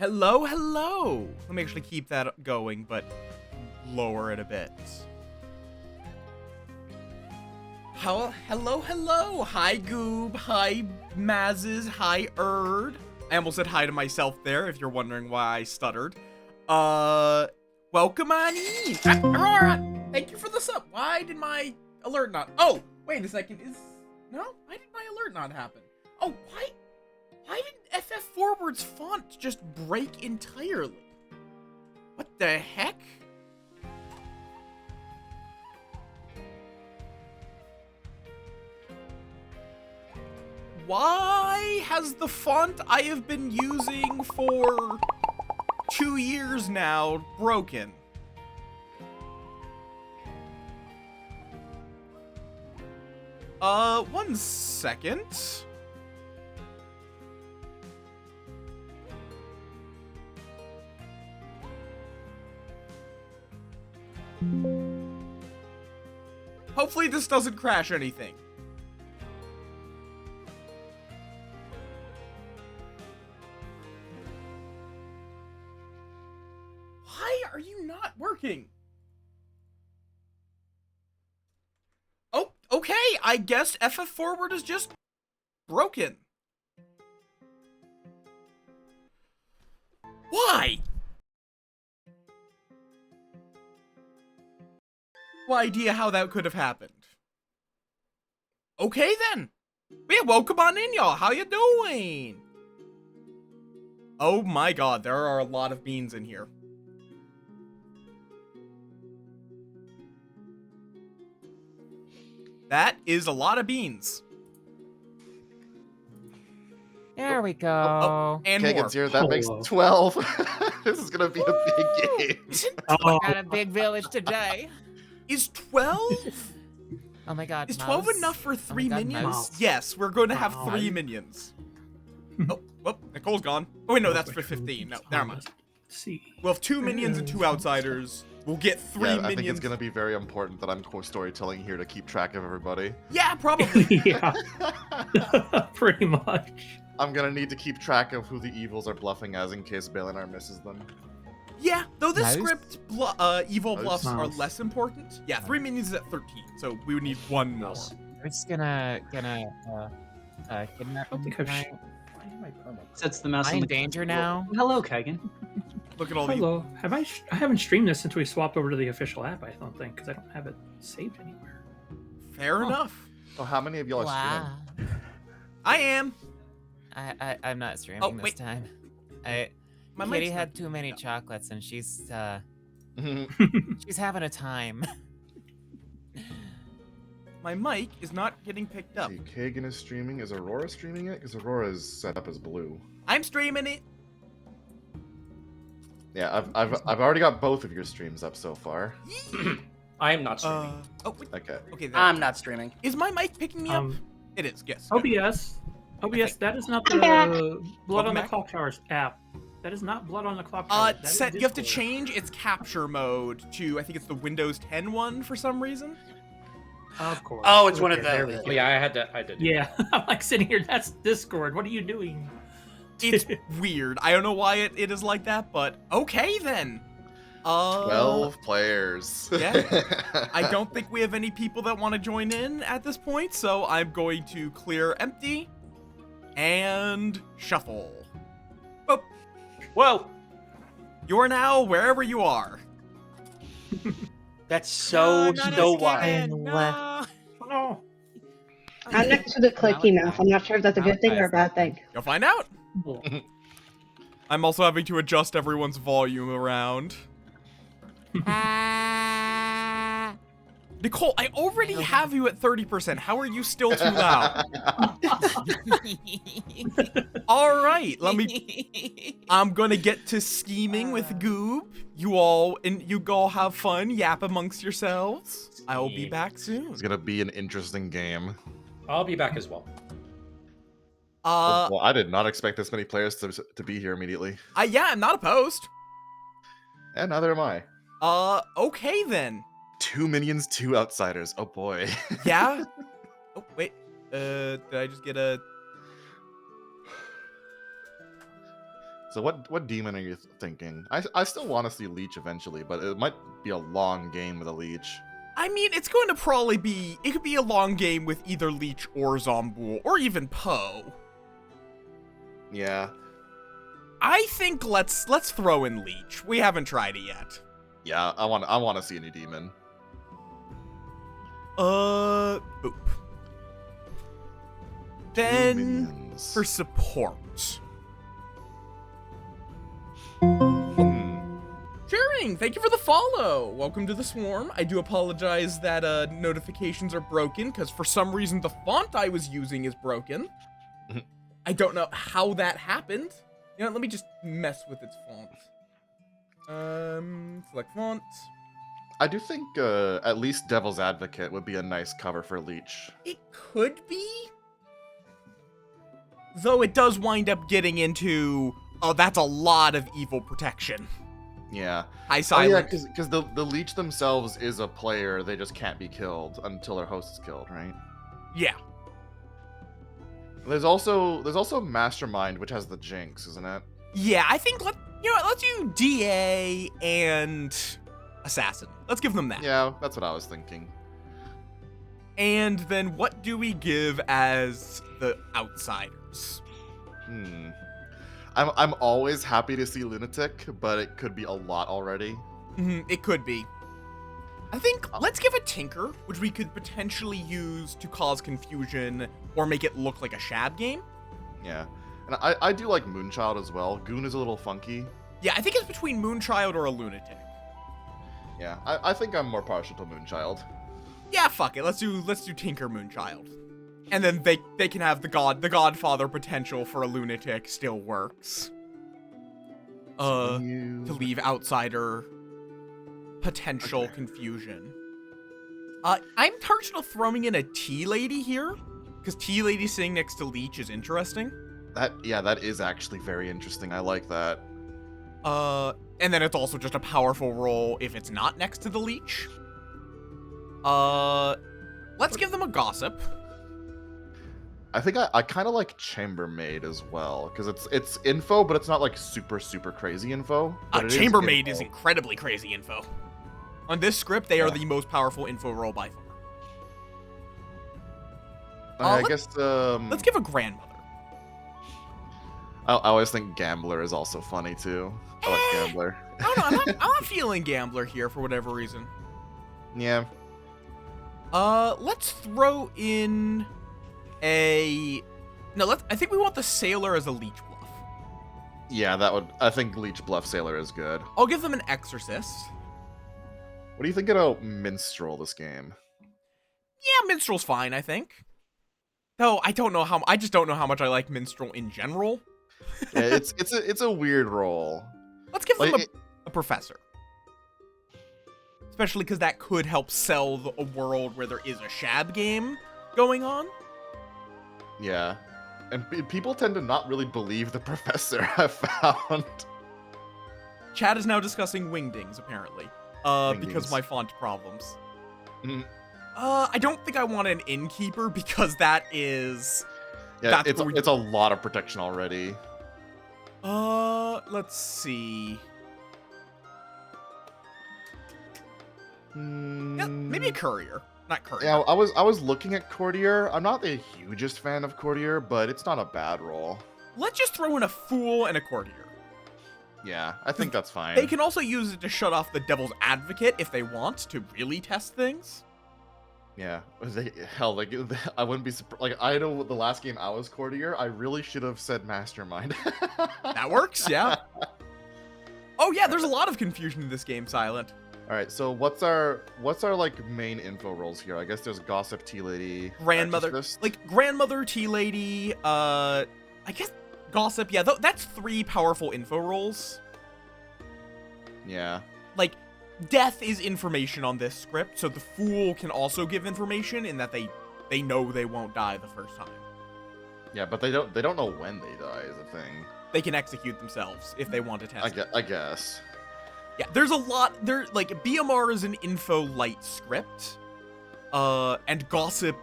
Hello, hello. Let me actually keep that going, but lower it a bit. Hello, hello. Hi, Goob. Hi, Mazes. Hi, Erd. I almost said hi to myself there, if you're wondering why I stuttered. Welcome on in. Aurora, thank you for the sub. Why did my alert not... Oh, wait a second. No? Why did my alert not happen? Oh, why did FF Forward's font just break entirely? What the heck? Why has the font I have been using for 2 years now broken? One second. Hopefully this doesn't crash anything. Why are you not working? Oh, okay. I guess FF Forward is just broken. Why? No idea how that could have happened. Okay then. Yeah, welcome on in, y'all. How you doing? Oh my god, there are a lot of beans in here. That is a lot of beans. There we go. And Kagan's more. here. That makes 12. This is gonna be a big game. Got a big village today. Is 12? Oh my god. Is mouse? 12 enough for 3 God, minions? mouse. Yes, we're going to have 3 minions. Oh, well, Nicole's gone. Oh, wait, no, that's for 15. No, never mind. We'll have 2 minions and 2 outsiders. We'll get 3 minions. I think it's gonna be very important that I'm core storytelling here to keep track of everybody. Yeah, probably. Yeah. Pretty much. I'm gonna need to keep track of who the evils are bluffing as in case Balinar misses them. Yeah, though the Mouse? script evil Mouse? bluffs are Mouse. less important. Yeah, 3 minions is at 13, so we would need 1 more. We're just gonna kidnap I him think I've tonight. Why am I perma? Sets the mouse Am I on in the danger now? Hello, Kagan. Look at all the... Hello. I haven't streamed this since we swapped over to the official app, I don't think, because I don't have it saved anywhere. Fair enough. So how many of y'all are Wow. I am. I'm not streaming Oh, this wait. time. My Kitty mic's had not- too many chocolates and she's streaming? she's having a time. My mic is not getting picked up. See, Kagan is streaming. Is Aurora streaming it? Because Aurora is set up as blue. I'm streaming it. Yeah, I've already got both of your streams up so far. I am not streaming. Oh, wait. Okay. Okay, there. I'm not streaming. Is my mic picking me up? Um, It is, yes. OBS, Okay. that is not I'm back. the Blood Welcome on the back. Clock Towers app. That is not Blood on the Clock Towers. That is You have to Discord. change its capture mode to, I think it's the Windows 10 one for some reason. Of course. Oh, it's one of Okay, there we those. go. Yeah, I did. Yeah, I'm like sitting here. That's Discord. What are you doing? It's weird. I don't know why it is like that, but okay then. 12 players. Yeah. I don't think we have any people that want to join in at this point, so I'm going to clear empty and shuffle. Oh, Whoa, you're now wherever you are. that's so wide. No. Oh, I'm next to the clicky mouth. I'm not sure if that's a good thing or a bad thing. You'll find out. no. I'm also having to adjust everyone's volume around. Ah. Nicole, I already have you at 30%. How are you still too loud? All right, I'm gonna get to scheming with Goob. You all have fun, yap amongst yourselves. I will be back soon. It's gonna be an interesting game. I'll be back as well. Well, I did not expect this many players to be here immediately. Yeah, I'm not opposed. And neither am I. Okay then. 2 minions, 2 outsiders. Oh boy. Yeah. Oh wait. Did I just get a? So what demon are you thinking? I still want to see Leech eventually, but it might be a long game with a Leech. I mean, it's going to probably be... It could be a long game with either Leech or Zombool, or even Poe. Yeah. I think let's throw in Leech. We haven't tried it yet. Yeah, I want to see a new demon. Boop. Then minions. for support. Sharing, thank you for the follow. Welcome to the swarm. I do apologize that notifications are broken because for some reason the font I was using is broken. I don't know how that happened. You know, let me just mess with its font. Select font. I do think at least Devil's Advocate would be a nice cover for Leech. It could be. Though it does wind up getting into, oh, that's a lot of evil protection. Yeah. High Oh silent. yeah, because the Leech themselves is a player. They just can't be killed until their host is killed, right? Yeah. There's also Mastermind, which has the Jinx, isn't it? Yeah, I think let's do DA and Assassin. Let's give them that. Yeah, that's what I was thinking. And then what do we give as the outsiders? I'm always happy to see Lunatic, but it could be a lot already. It could be. I think let's give a Tinker, which we could potentially use to cause confusion or make it look like a Shab game. Yeah. And I do like Moonchild as well. Goon is a little funky. Yeah, I think it's between Moonchild or a Lunatic. Yeah, I think I'm more partial to Moonchild. Yeah, fuck it. Let's do Tinker Moonchild. And then they can have the Godfather potential for a Lunatic still works. To leave outsider potential confusion. I'm partial to throwing in a Tea Lady here, because Tea Lady sitting next to Leech is interesting. That is actually very interesting. I like that. And then it's also just a powerful role if it's not next to the Leech. Let's give them a Gossip. I think I kind of like Chambermaid as well, because it's info, but it's not like super crazy info. but it is Chambermaid is info. incredibly crazy info. On this script, they are the most powerful info role by far. I guess Let's give a Grandmother. I always think Gambler is also funny too. I like Gambler. I don't know, I'm not feeling Gambler here for whatever reason. Yeah. Let's throw in I think we want the Sailor as a Leech Bluff. Yeah, I think Leech Bluff Sailor is good. I'll give them an Exorcist. What do you think about Minstrel this game? Yeah, Minstrel's fine, I think. Though I just don't know how much I like Minstrel in general. Yeah, it's a weird role. Let's give them Like, a Professor. Especially because that could help sell a world where there is a Shab game going on. Yeah. And people tend to not really believe the Professor, I've found. Chad is now discussing Wingdings, apparently. Because Wingdings. of my font problems. Mhm. I don't think I want an Innkeeper because that is... Yeah, That's it's a lot of protection already. Let's see. Yeah, maybe a Courier. Not Courier. Yeah, I was looking at Courtier. I'm not the hugest fan of Courtier, but it's not a bad role. Let's just throw in a Fool and a Courtier. Yeah, I think that's fine. They can also use it to shut off the Devil's Advocate if they want to really test things. Yeah, I wouldn't be surprised. Like, I know the last game I was Courtier, I really should have said Mastermind. That works, yeah. Oh yeah, there's a lot of confusion in this game, Silent. All right, so what's our like main info roles here? I guess there's Gossip, Tea Lady, Grandmother, Exorcist. like Grandmother, Tea Lady, I guess Gossip, yeah, that's 3 powerful info roles. Yeah. Like, death is information on this script, so the Fool can also give information in that they know they won't die the first time. Yeah, but they don't know when they die is the thing. They can execute themselves if they want to test it. I guess. Yeah, there's a lot there. Like BMR is an info light script, and Gossip,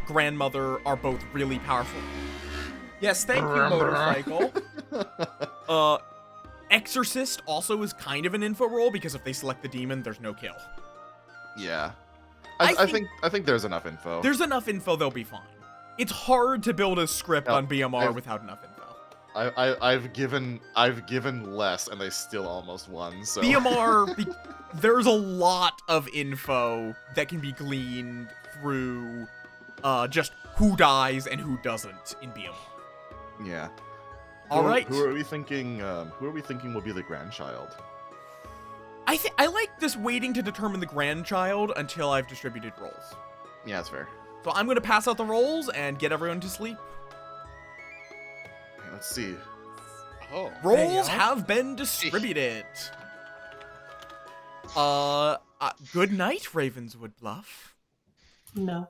Grandmother are both really powerful. Yes, thank you, Motorcycle. Exorcist also is kind of an info roll because if they select the demon, there's no kill. Yeah. I I think there's enough info. There's enough info, they'll be fine. It's hard to build a script No, on BMR I've- without enough info. I've given less and they still almost won. So BMR, there's a lot of info that can be gleaned through just who dies and who doesn't in BMR. yeah. All right. Who are we thinking? Who are we thinking will be the grandchild? I like just waiting to determine the grandchild until I've distributed roles. Yeah, that's fair. So I'm going to pass out the rolls and get everyone to sleep. Okay, let's see. Oh. Rolls have been distributed. Good night, Ravenswood Bluff. No.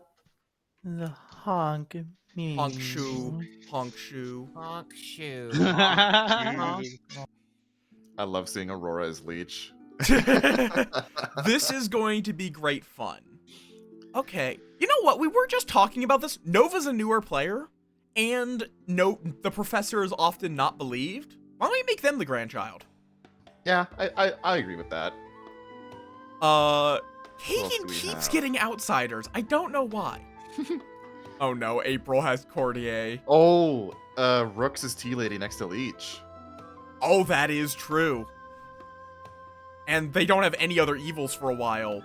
The honk me. Honk shoe, honk shoe. Honk shoe. I love seeing Aurora as Leech. This is going to be great fun. Okay, you know what? We were just talking about this. Nova's a newer player, and the professor is often not believed. Why don't we make them the grandchild? Yeah, I agree with that. Kagan do we keeps have? getting outsiders. I don't know why. Oh no, April has Cordier. Oh, Rooks is Tea Lady next to Leech. Oh, that is true. And they don't have any other evils for a while.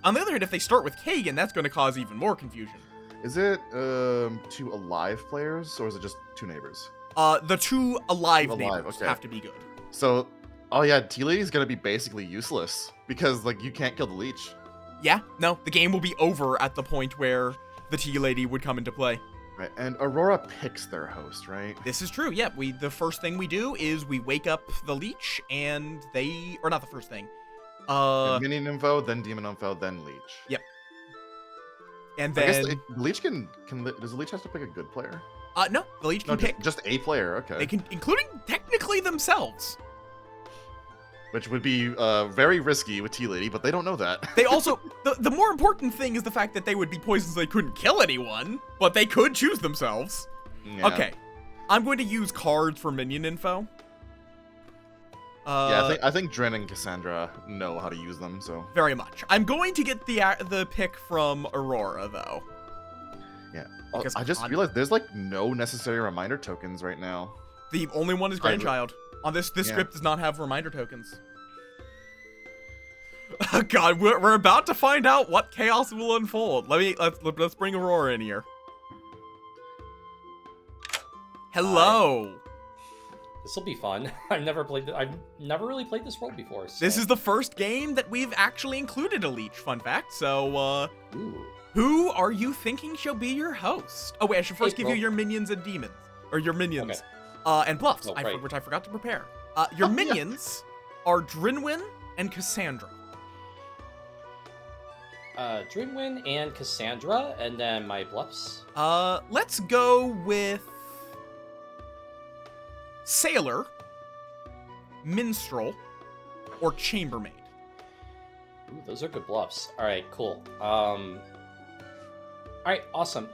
On the other hand, if they start with Kagan, that's going to cause even more confusion. Is it 2 alive players or is it just 2 neighbors? The 2 alive Alive, neighbors okay. have to be good. So, oh yeah, Tea Lady's gonna be basically useless because like you can't kill the Leech. Yeah, no, the game will be over at the point where the Tea Lady would come into play. Right, and Aurora picks their host, right? This is true. Yeah, the first thing we do is we wake up the Leech, and or not the first thing. Minion info, then demon info, then Leech. Yep. And I guess then the Leech can does the Leech have to pick a good player? no, the Leech No, can pick. just a player. Okay. They can, including technically themselves. Which would be very risky with Tea Lady, but they don't know that. They also the more important thing is the fact that they would be poisoned so they couldn't kill anyone, but they could choose themselves. Yeah. Okay, I'm going to use cards for minion info. Yeah, I think Dren and Cassandra know how to use them, so. Very much. I'm going to get the pick from Aurora though. Yeah. Oh, Because I just realized there's like no necessary reminder tokens right now. The only one is grandchild. On this Yeah. script does not have reminder tokens. Oh God, we're about to find out what chaos will unfold. Let's bring Aurora in here. Hello. This will be fun. I've never really played this role before. So. This is the first game that we've actually included a leech. Fun fact. So, Ooh. who are you thinking shall be your host? Oh wait, I should first give you April. your minions and demons, or your minions, Okay. and bluffs, Oh, right. which I forgot to prepare. Your minions are Drinwin and Cassandra. Drinwin and Cassandra, and then my bluffs. Let's go with Sailor, Minstrel, or Chambermaid. Ooh, those are good bluffs. All right, cool. All right, awesome.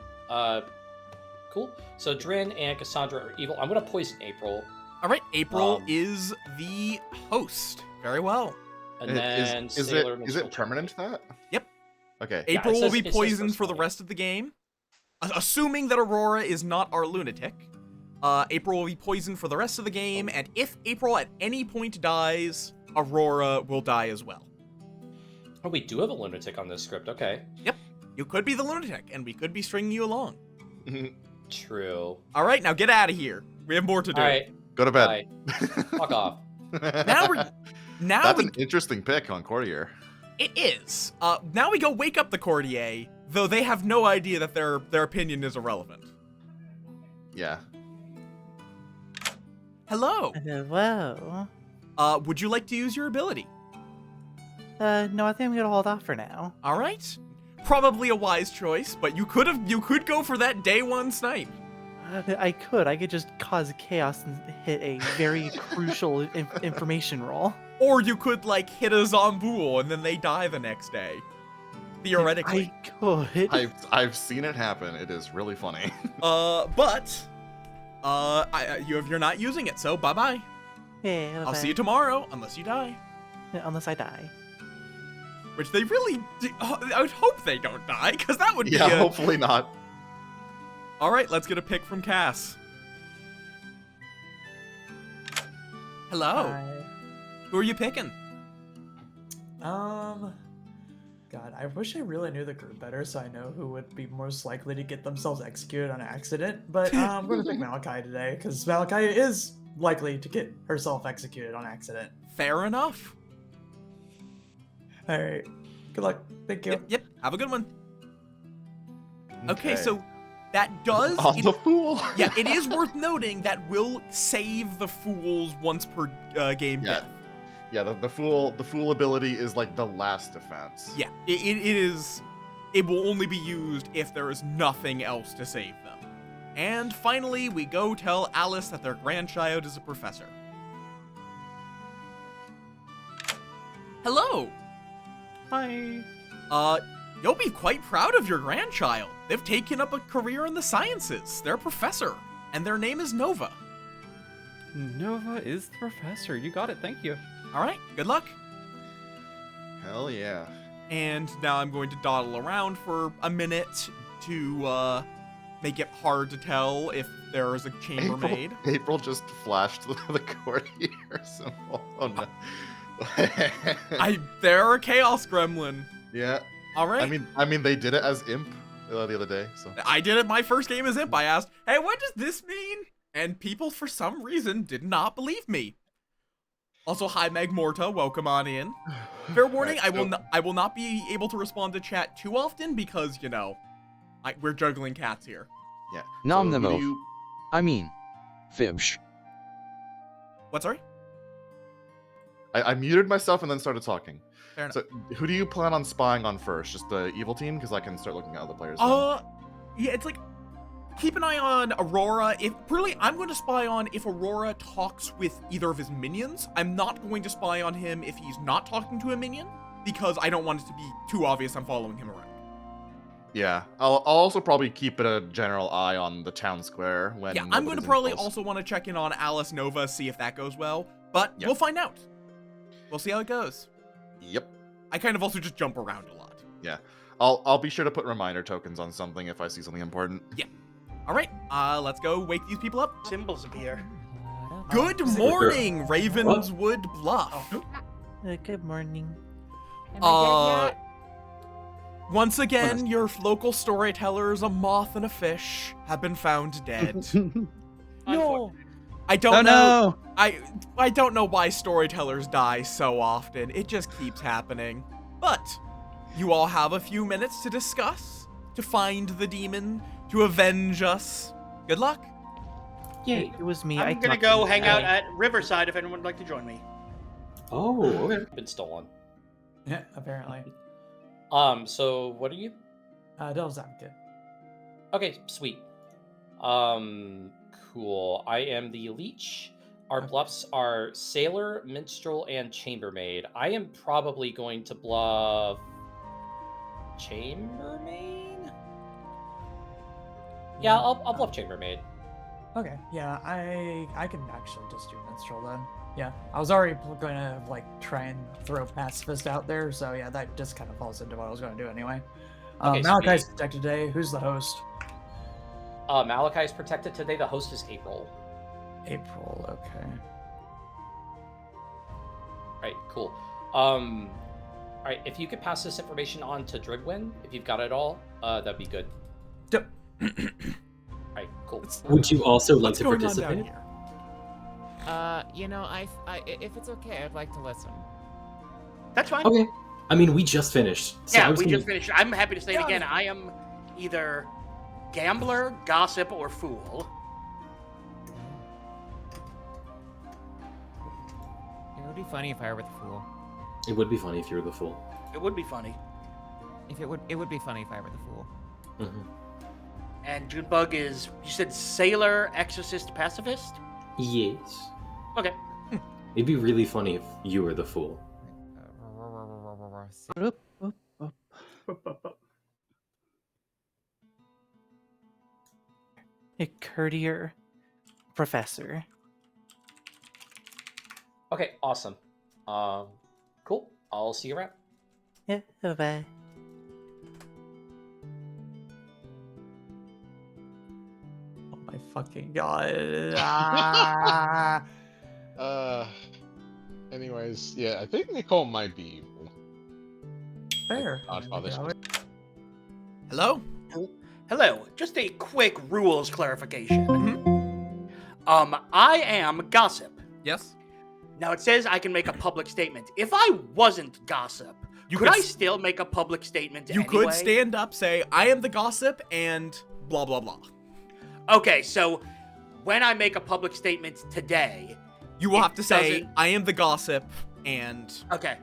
Cool. So Drin and Cassandra are evil. I'm gonna poison April, All right, April Um, is the host. Very well. and then Sailor. is Minstrel, it permanent that? Yep. Okay. Yeah, April it will says- be it says poisoned first for the one, yeah. rest of the game. Assuming that Aurora is not our lunatic. April will be poisoned for the rest of the game, and if April at any point dies, Aurora will die as well. Oh, we do have a lunatic on this script. Okay. Yep, you could be the lunatic, and we could be stringing you along. True. All right, now get out of here. We have more to do. All right. Go to bed. Bye. Fuck off. That's an interesting pick on Courtier. It is. Now we go wake up the Courtier, though they have no idea that their opinion is irrelevant. Yeah. Hello. Hello. Would you like to use your ability? No, I think I'm gonna hold off for now. All right. Probably a wise choice, but you could go for that day one snipe. I could just cause chaos and hit a very crucial information roll. Or you could like hit a Zomboul and then they die the next day. Theoretically. I could. I've seen it happen. It is really funny. But You're not using it, so bye-bye. Yeah, I'll see you tomorrow, unless you die. Unless I die. Which they really do. I would hope they don't die, because that would be Yeah, hopefully not. Alright, let's get a pick from Cass. Hello. Hi. Who are you picking? God, I wish I really knew the group better so I know who would be most likely to get themselves executed on accident. But I'm going to pick Malachi today because Malachi is likely to get herself executed on accident. Fair enough. All right. Good luck. Thank you. Yep. Have a good one. Okay, so that does. On the fool. Yeah, it is worth noting that will save the fools once per game Yeah. death. Yeah, the fool ability is like the last defense. Yeah, it is. It will only be used if there is nothing else to save them. And finally, we go tell Alice that their grandchild is a professor. Hello. Hi. You'll be quite proud of your grandchild. They've taken up a career in the sciences. They're a professor, and their name is Nova. Nova is the professor. You got it. Thank you. All right, good luck. Hell yeah. And now I'm going to dawdle around for a minute to make it hard to tell if there is a chambermaid. April just flashed the courtier symbol. Oh no. They're a chaos gremlin. Yeah. All right. I mean, they did it as imp the other day. So I did it my first game as imp. I asked, "Hey, what does this mean?" And people, for some reason, did not believe me. Also, hi Meg Morta, welcome on in. Fair warning, Right, I will not be able to respond to chat too often because, you know, we're juggling cats here. yeah. Nom So the who do Möth. you- I mean, Fibsh. What, sorry? I muted myself and then started talking. Fair enough. So who do you plan on spying on first? Just the evil team? Because I can start looking at other players. then. Yeah, it's like, keep an eye on Aurora. I'm going to spy on if Aurora talks with either of his minions. I'm not going to spy on him if he's not talking to a minion, because I don't want it to be too obvious I'm following him around. Yeah, I'll also probably keep a general eye on the town square when. Yeah, I'm going to nobody's in probably close. also want to check in on Alice Nova, see if that goes well, but Yep. we'll find out. We'll see how it goes. Yep. I kind of also just jump around a lot. Yeah. I'll be sure to put reminder tokens on something if I see something important. All right, let's go wake these people up. Symbols appear. Good morning, Ravenswood Bluff. Good morning. Once again, your local storytellers, a moth and a fish, have been found dead. No. I don't know. I don't know why storytellers die so often. It just keeps happening. But you all have a few minutes to discuss, to find the demon, to avenge us. Good luck. Yay. It was me. I I'm gonna talked go to hang you. out at Riverside if anyone would like to join me. Oh, okay. Been stolen. Yeah, apparently. So what are you? Devil's Advocate. Okay, sweet. Cool. I am the leech. Our bluffs are sailor, minstrel, and chambermaid. I am probably going to bluff chambermaid. Yeah, I'll bluff chambermaid. Okay, yeah, I can actually just do Minstrel then. Yeah, I was already going to like try and throw Pacifist out there, so yeah, that just kind of falls into what I was going to do anyway. Okay, Malachi's sweet. protected today. Who's the host? Malachi is protected today. The host is April. April. Okay. Right, cool. Alright, if you could pass this information on to Drigwin, if you've got it all, that'd be good. Yep. Alright, cool. Would you also like What's to going on down participate? here? You know, if it's okay, I'd like to listen. That's fine. Okay. I mean, we just finished. So I Yeah, was we gonna- just finished. I'm happy to say it again. I am either gambler, gossip, or fool. It would be funny if I were the fool. It would be funny if you were the fool. It would be funny. It would be funny if I were the fool. Mm-hmm. And Junebug is, you said sailor, exorcist, pacifist? Yes. Okay. It'd be really funny if you were the fool. Oop, oop, oop. A courtier. professor. Okay, awesome. Cool. I'll see you around. Yeah, bye. Oh my fucking god. Ah. Anyways, yeah, I think Nicole might be evil. Fair. Godfather's Hello? Hello. Just a quick rules clarification. I am gossip. Yes? Now it says I can make a public statement. If I wasn't gossip, could I still make a public statement You anyway? could stand up, say, I am the gossip, and blah, blah, blah. Okay, so when I make a public statement today... You will have to say, doesn't- I am the gossip, and... Okay.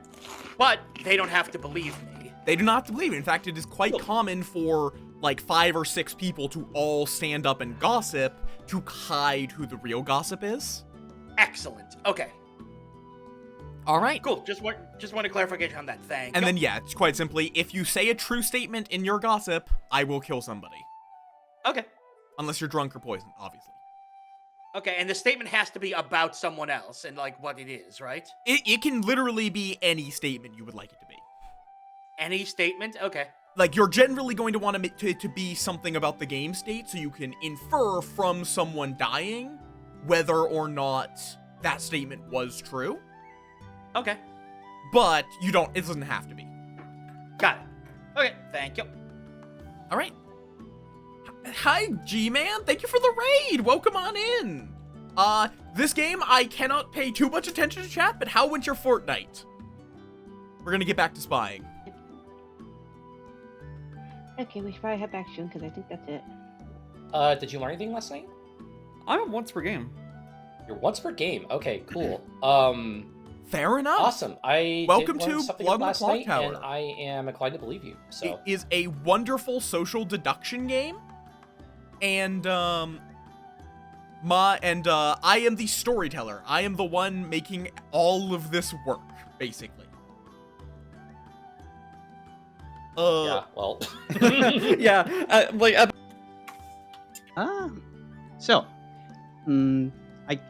But they don't have to believe me. They do not have to believe it. In fact, it is quite common for, like, 5 or 6 people to all stand up and gossip to hide who the real gossip is. Excellent. Okay. All right. Cool. Just want a clarification on that. Thank And you. then, yeah, it's quite simply, if you say a true statement in your gossip, I will kill somebody. Okay. Unless you're drunk or poisoned, obviously. Okay, and the statement has to be about someone else and, like, what it is, right? It can literally be any statement you would like it to be. Any statement? Okay. Like, you're generally going to want it to be something about the game state, so you can infer from someone dying whether or not that statement was true. Okay. But you don't, it doesn't have to be. Got it. Okay, thank you. All right. Hi, G-Man. Thank you for the raid. Welcome on in. This game, I cannot pay too much attention to chat, but how went your Fortnite? We're gonna get back to spying. Okay, we should probably head back soon because I think that's it. Did you learn anything last night? I'm at once per game. You're once per game. Okay, cool. Fair enough. Awesome. I Welcome did learn to something Blood on the last Clock night, Tower. and I am inclined to believe you. So It is a wonderful social deduction game, and I am the storyteller. I am the one making all of this work, basically. yeah, well, Yeah,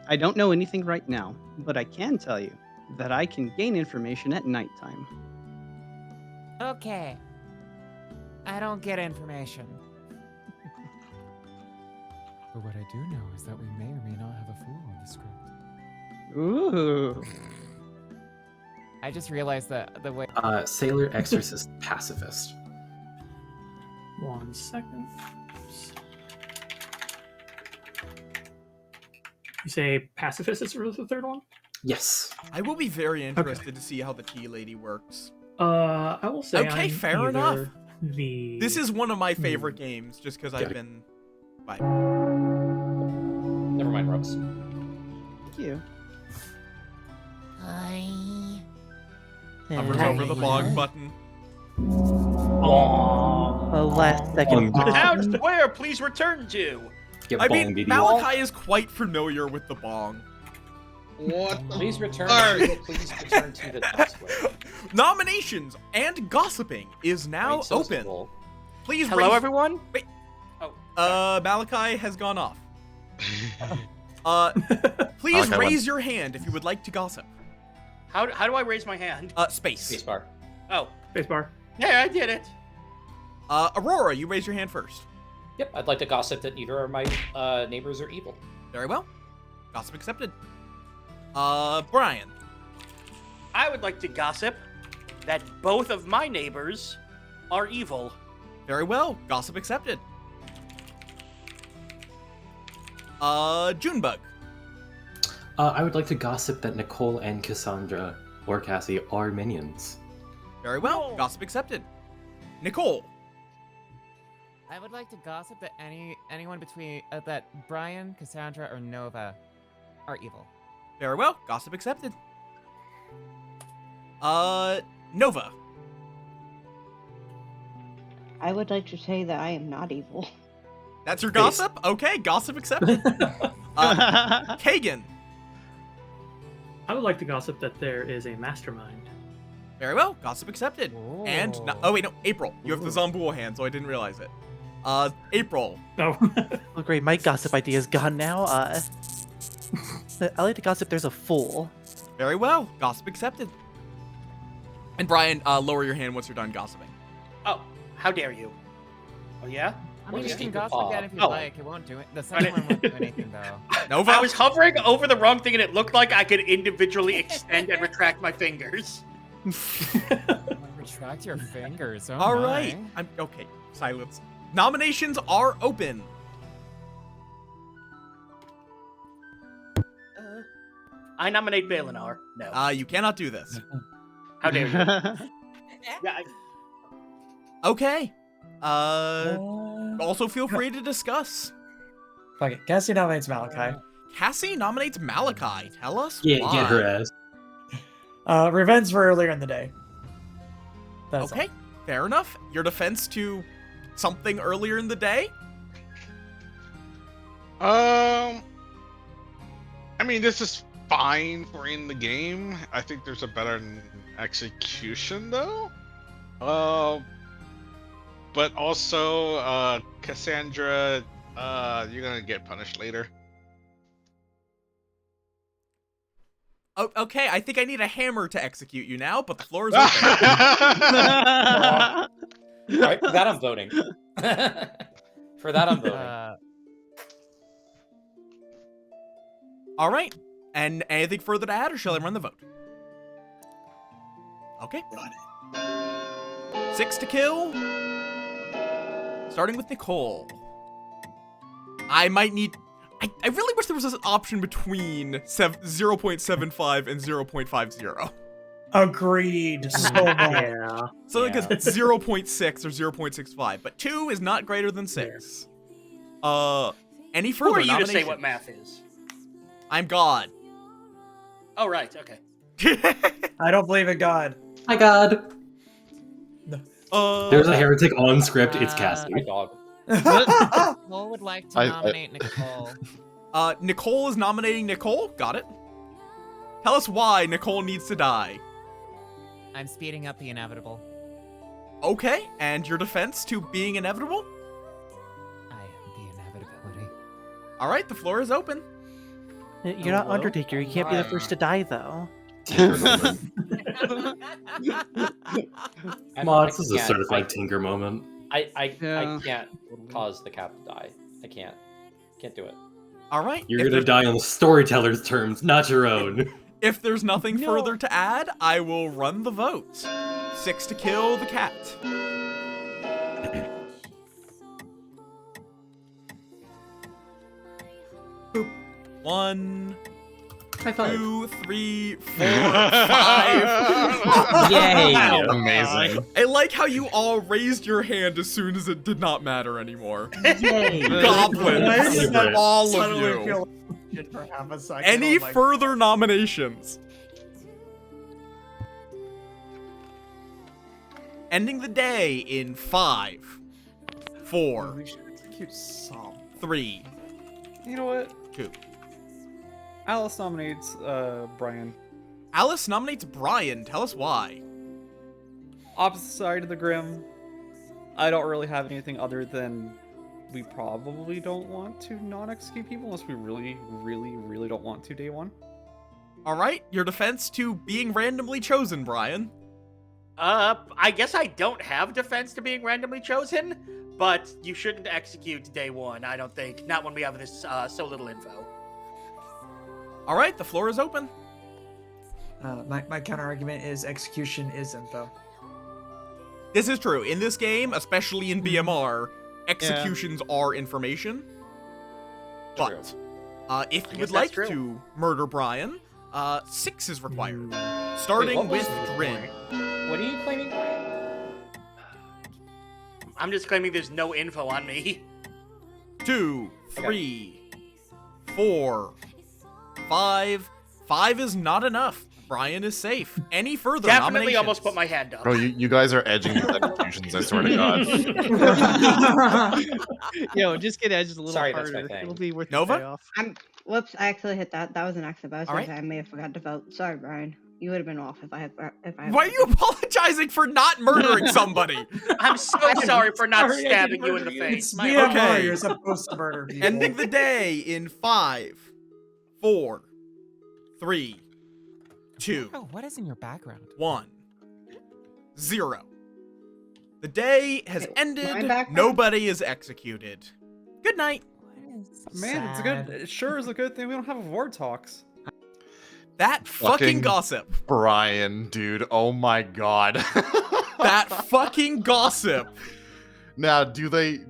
I don't know anything right now, but I can tell you that I can gain information at nighttime. Okay. I don't get information. But what I do know is that we may or may not have a fool on the script. Ooh. I just realized that the way. Sailor Exorcist Pacifist. 1 second. You say pacifist is the third one? Yes. I will be very interested to see how the tea lady works. I will say. Okay, I'm fair either enough. The This is one of my favorite games, just because I've been. Bye. never mind, Rubs. Thank you. Hovers over the blog button. Aww. Last second. The town square, please return to. Get I mean, bonged, idiot. Malachi is quite familiar with the bong. What? Please return. Alright. Please return to the town square. Nominations and gossiping is now Wait, so open. cool. Please Hello, raise... everyone? Wait. Oh. Malachi has gone off. Please Malachi won. raise your hand if you would like to gossip. How do I raise my hand? Space. Spacebar. Oh. Spacebar. Yeah, I did it. Aurora, you raise your hand first. Yep, I'd like to gossip that neither of my neighbors are evil. Very well. Gossip accepted. Brian. I would like to gossip that both of my neighbors are evil. Very well. Gossip accepted. Junebug. I would like to gossip that Nicole and Cassandra, or Cassie, are minions. Very well. Gossip accepted. Nicole. I would like to gossip that anyone between that Brian, Cassandra, or Nova are evil. Very well. Gossip accepted. Nova. I would like to say that I am not evil. That's your gossip? Okay, gossip accepted. Kagan. I would like to gossip that there is a mastermind. Very well. Gossip accepted. And oh wait, no, April. You have the Zombool hand, so I didn't realize it. April. No. Oh, great. My gossip idea is gone now. I like to gossip there's a fool. Very well. Gossip accepted. And Brian, lower your hand once you're done gossiping. Oh, how dare you? Oh yeah. I mean, you can Steve gossip Paul? again if you Oh. like. It won't do it. The second one won't do anything though. Nova? I was hovering over the wrong thing, and it looked like I could individually extend and retract my fingers. Retract your fingers. Oh All my. right. Okay. Silence. Nominations are open. I nominate Balinar. No. You cannot do this. How dare you? Yeah. Okay. Also feel free to discuss. Fuck it. Cassie nominates Malachi. Cassie nominates Malachi. Tell us Get why. her ass. Revenge for earlier in the day. That's Okay, fair enough. Your defense to something earlier in the day? I mean, this is fine for in the game. I think there's a better execution though. But also, Cassandra, you're gonna get punished later. Oh, okay, I think I need a hammer to execute you now, but the floor is open. All right, for that I'm voting. For that I'm voting. All right, and anything further to add, or shall I run the vote? Okay. 6 to kill. Starting with Nicole. I might need... I really wish there was an option between 0.75 and 0.50. Agreed. So much. Yeah. So like it's 0.6 or 0.65, but 2 is not greater than 6. Any further Who are you to nominations? say what math is? I'm God. Oh, right. Okay. I don't believe in God. Hi, God. Uh, There's a heretic on script. It's Cassie. My dog. Nicole would like to nominate Nicole. Nicole is nominating Nicole. Got it. Tell us why Nicole needs to die. I'm speeding up the inevitable. Okay, and your defense to being inevitable? I am the inevitability. All right, the floor is open. You're not Undertaker. You can't be the first to die, though. Mods, this is a certified Tinker moment. I can't cause the cap to die. I can't. Can't do it. All right. You're gonna die on the storyteller's terms, not your own. If there's nothing further to add, I will run the vote. 6 to kill the cat. One, High five. 2, 3, 4, 5. Yay! Amazing. I like how you all raised your hand as soon as it did not matter anymore. Yay! Goblins, all of Suddenly you. feel shit for half a second. Any Oh my further nominations? Ending the day in 5, 4, We should execute some. 3, You know what? 2. Alice nominates Brian. Alice nominates Brian. Tell us why. Opposite side of the Grim. I don't really have anything other than we probably don't want to non-execute people unless we really, really, really don't want to day one. All right, your defense to being randomly chosen, Brian. I guess I don't have defense to being randomly chosen, but you shouldn't execute day one, I don't think. Not when we have this so little info. All right, the floor is open. My counter argument is execution is info. This is true. In this game, especially in BMR, executions are information. But if you would like to murder Brian, 6 is required. Starting with Drin. What are you claiming, Brian? I'm just claiming there's no info on me. 2, 3, 4, 5. 5 is not enough. Brian is safe. Any further Definitely nominations? almost put my hand up. Bro, you guys are edging these executions, I swear to God. Yo, just get edged a little Sorry, that's harder. my thing. It'll be worth Nova? the payoff. Whoops, I actually hit that. That was an accident. I was All gonna right. say I may have forgot to vote. Sorry, Brian. You would have been off if I had. Why are you apologizing for not murdering somebody? I'm so sorry for not Sorry, I stabbing didn't you in murder the you. face. It's My BMR, Okay. you're supposed to murder people. Ending the day in 5, 4, 3, 2, Oh, what is in your background? 1, 0. The day has Wait, ended. my background? Nobody is executed. Good night. Man, it's a good. It sure is a good thing we don't have war talks. That fucking gossip. Brian, dude. Oh my god. That fucking gossip. Now, do they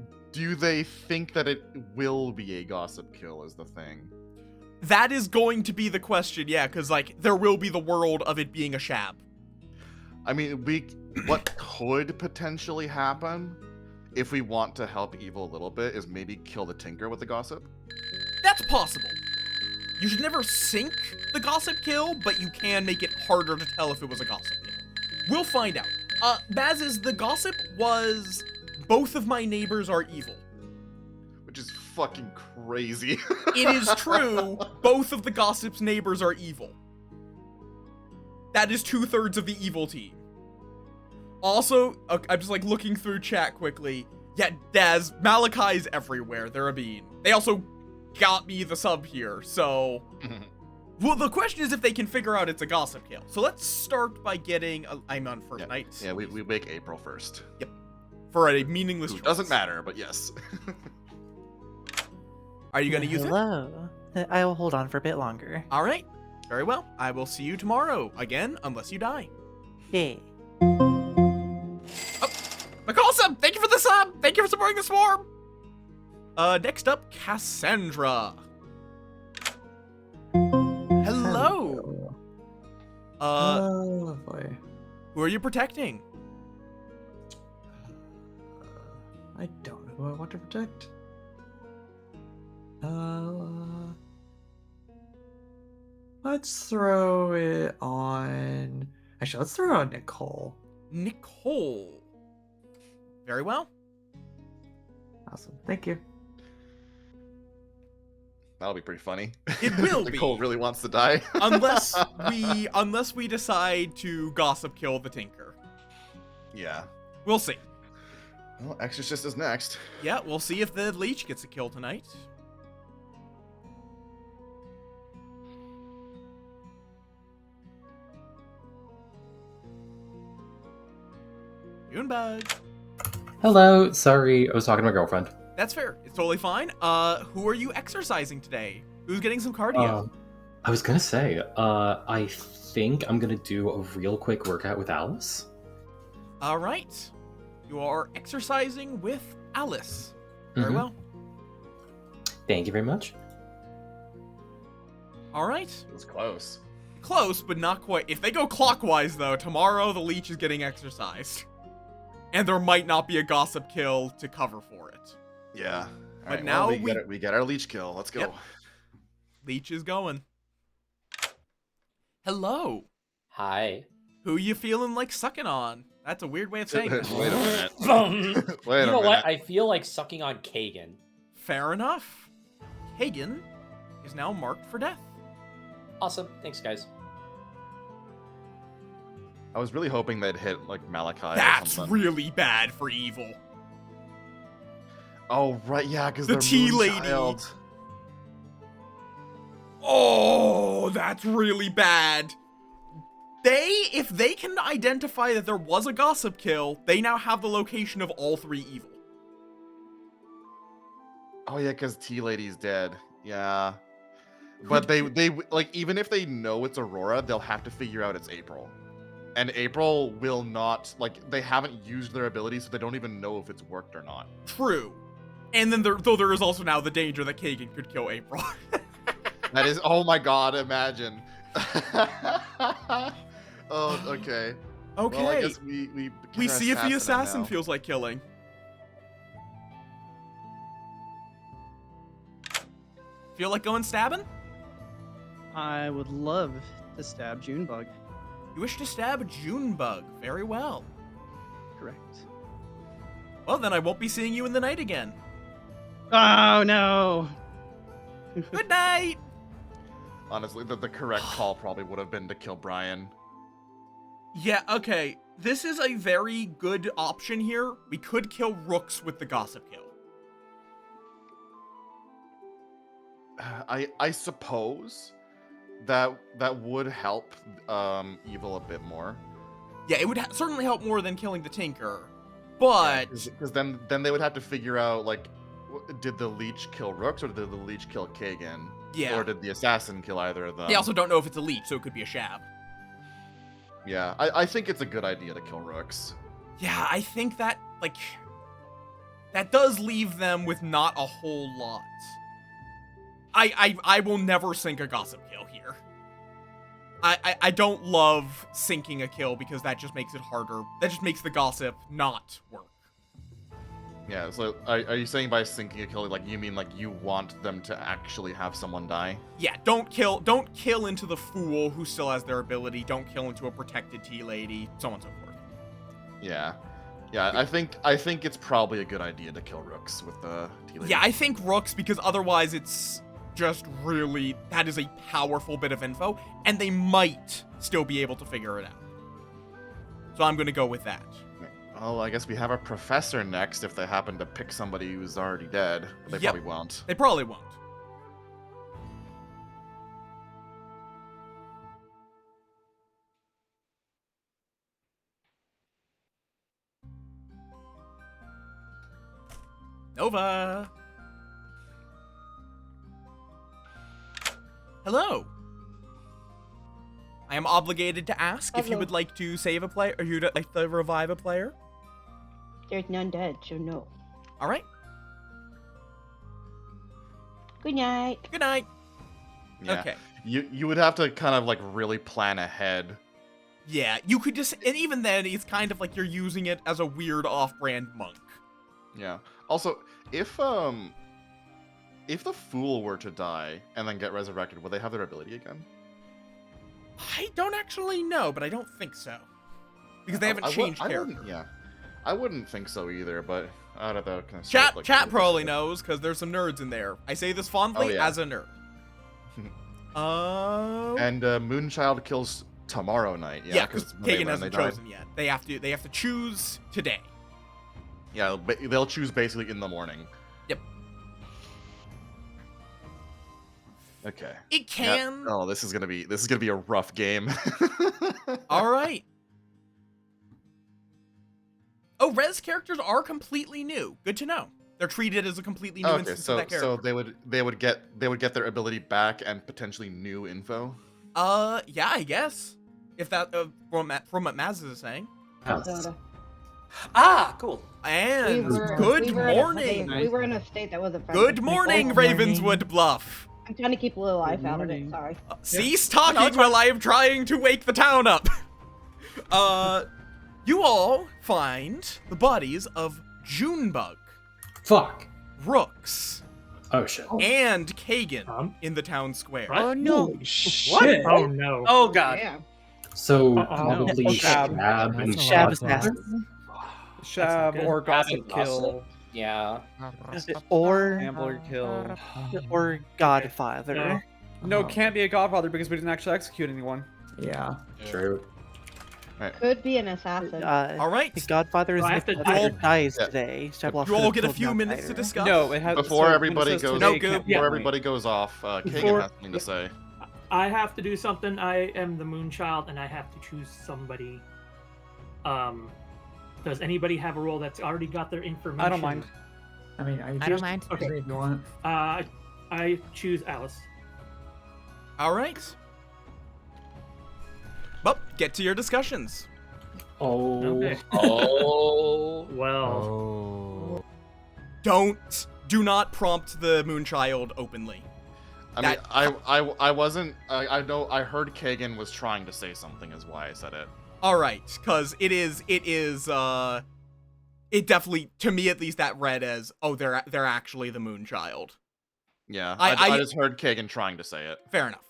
think that it will be a gossip kill is the thing? That is going to be the question, yeah, because, like, there will be the world of it being a shab. I mean, what could potentially happen if we want to help evil a little bit is maybe kill the Tinker with the gossip. That's possible. You should never sink the gossip kill, but you can make it harder to tell if it was a gossip kill. We'll find out. Baz's, the gossip was both of my neighbors are evil. Which is fucking crazy. It is true, both of the gossip's neighbors are evil. That is 2/3 of the evil team. Also, I'm just like looking through chat quickly. Yeah, Daz, Malachi's everywhere. They're a bean. They also got me the sub here, so... Well, the question is if they can figure out it's a gossip kill. So let's start by getting... I'm on first night. Yeah, we make April first. Yep. For a meaningless choice. Doesn't matter, but yes. Are you going to use it? Hello. I will hold on for a bit longer. All right. Very well. I will see you tomorrow. Again, unless you die. Yay. McCallsum, thank you for the sub. Thank you for supporting the swarm. Next up, Cassandra. Hello. Oh boy. Who are you protecting? I don't know who I want to protect. Let's throw it on. Actually, let's throw it on Nicole. Nicole. Very well. Awesome. Thank you. That'll be pretty funny. It will be. Nicole really wants to die. unless we decide to gossip kill the Tinker. Yeah. We'll see. Well, Exorcist is next. Yeah, we'll see if the Leech gets a kill tonight. Junebug. Hello. Sorry, I was talking to my girlfriend. That's fair. It's totally fine. Who are you exercising today? Who's getting some cardio? I was gonna say, I think I'm gonna do a real quick workout with Alice. All right. You are exercising with Alice. Very well. Thank you very much. All right. It was close. Close, but not quite. If they go clockwise, though, tomorrow the Leech is getting exercised. And there might not be a gossip kill to cover for it. Yeah. But Alright, now well, we get our Leech kill. Let's go. Yep. Leech is going. Hello. Hi. Who you feeling like sucking on? That's a weird way of saying that. Wait a minute. You know what? I feel like sucking on Kagan. Fair enough. Kagan is now marked for death. Awesome. Thanks, guys. I was really hoping they'd hit like Malachi. That's or something. really bad for evil. Oh right, yeah, because The they're tea lady. Moonchild. Oh, that's really bad. If they can identify that there was a gossip kill, they now have the location of all three evil. Oh yeah, because Tea Lady's dead. Yeah. But they like even if they know it's Aurora, they'll have to figure out it's April. And April will not like they haven't used their ability, so they don't even know if it's worked or not. True. And then though there is also now the danger that Kagan could kill April. That is oh my god, imagine. Oh, okay. Okay. Well, I guess we see if the assassin now. feels like killing. Feel like going stabbing? I would love to stab Junebug. You wish to stab Junebug. Very well. Correct. Well, then I won't be seeing you in the night again. Oh no! Good night! Honestly, the correct call probably would have been to kill Brian. Yeah, okay. This is a very good option here. We could kill Rooks with the gossip kill. I suppose that would help Evil a bit more. Yeah, it would certainly help more than killing the Tinker. But because then they would have to figure out, like, did the leech kill Rooks or did the leech kill Kagan? Yeah. Or did the assassin kill either of them? they also don't know if it's a leech, so it could be a Shab. Yeah, I think it's a good idea to kill Rooks. Yeah, I think that, like, that does leave them with not a whole lot. I will never sink a gossip kill here. I don't love sinking a kill because that just makes it harder. That just makes the gossip not work. Yeah, so are you saying by sinking a kill, like, you mean like you want them to actually have someone die? Yeah, don't kill into the fool who still has their ability. Don't kill into a protected tea lady, so on and so forth. Yeah. Yeah, I think it's probably a good idea to kill Rooks with the tea lady. Yeah, I think Rooks, because otherwise it's just really, that is a powerful bit of info, and they might still be able to figure it out. So I'm gonna go with that. Well, I guess we have a professor next if they happen to pick somebody who's already dead. But they probably won't. They probably won't. Nova! Hello! I am obligated to ask if you Hello. would like to save a player, or you'd like to revive a player. There's none dead, so no. Alright. Good night. Good night. Yeah. Okay. You would have to kind of like really plan ahead. Yeah, you could just, and even then, it's kind of like you're using it as a weird off-brand monk. Yeah. Also, if the fool were to die and then get resurrected, would they have their ability again? I don't actually know, but I don't think so. Because they haven't changed character. Yeah. I wouldn't think so either, but out of the kind of Chat probably knows, because there's some nerds in there. I say this fondly as a nerd. And Moonchild kills tomorrow night. Yeah, because Kagan hasn't chosen yet. They have to choose today. Yeah, they'll choose basically in the morning. Yep. Okay. It can. Yep. Oh, this is gonna be a rough game. All right. Oh, res characters are completely new. Good to know. They're treated as a completely new instance of that character. So they would get their ability back and potentially new info. Yeah, I guess. If that from what Maz is saying. Ah, cool. And We were morning. We were in a state that wasn't friendly. Good morning, Ravenswood Bluff. I'm trying to keep a little life out of it. Sorry. Cease talking while I am trying to wake the town up. You all find the bodies of Junebug. Fuck. Rooks. Oh shit. And Kagan in the town square. Oh no. Holy shit. Oh no. Oh god. Yeah. So Uh-oh. probably No. Shab and Shab Gossip. assassin. Shab good. or gossip Gossip. kill Yeah. Or Gambler kill. Godfather. No, can't be a Godfather because we didn't actually execute anyone. Yeah. True. Could be an assassin. All right. The Godfather is Do I if have to Godfather do- dies Yeah. today. Shab lost You to all the get a killed few minutes to Godfather. discuss. No, it has Before so when it everybody says goes, today, No, can't be before point. everybody goes off, Kagan Before- has something to say. I have to do something. I am the Moonchild, and I have to choose somebody. Does anybody have a role that's already got their information? I don't mind. I mean, I don't mind. Okay, if you want. I choose Alice. All right. Well, get to your discussions. Oh. Okay. Oh. Well. Do not prompt the Moonchild openly. I mean, I wasn't. I know. I heard Kagan was trying to say something, is why I said it. All right, because it definitely, to me at least, that read as, oh, they're actually the Moonchild. Yeah, I I just heard Kagan trying to say it. Fair enough.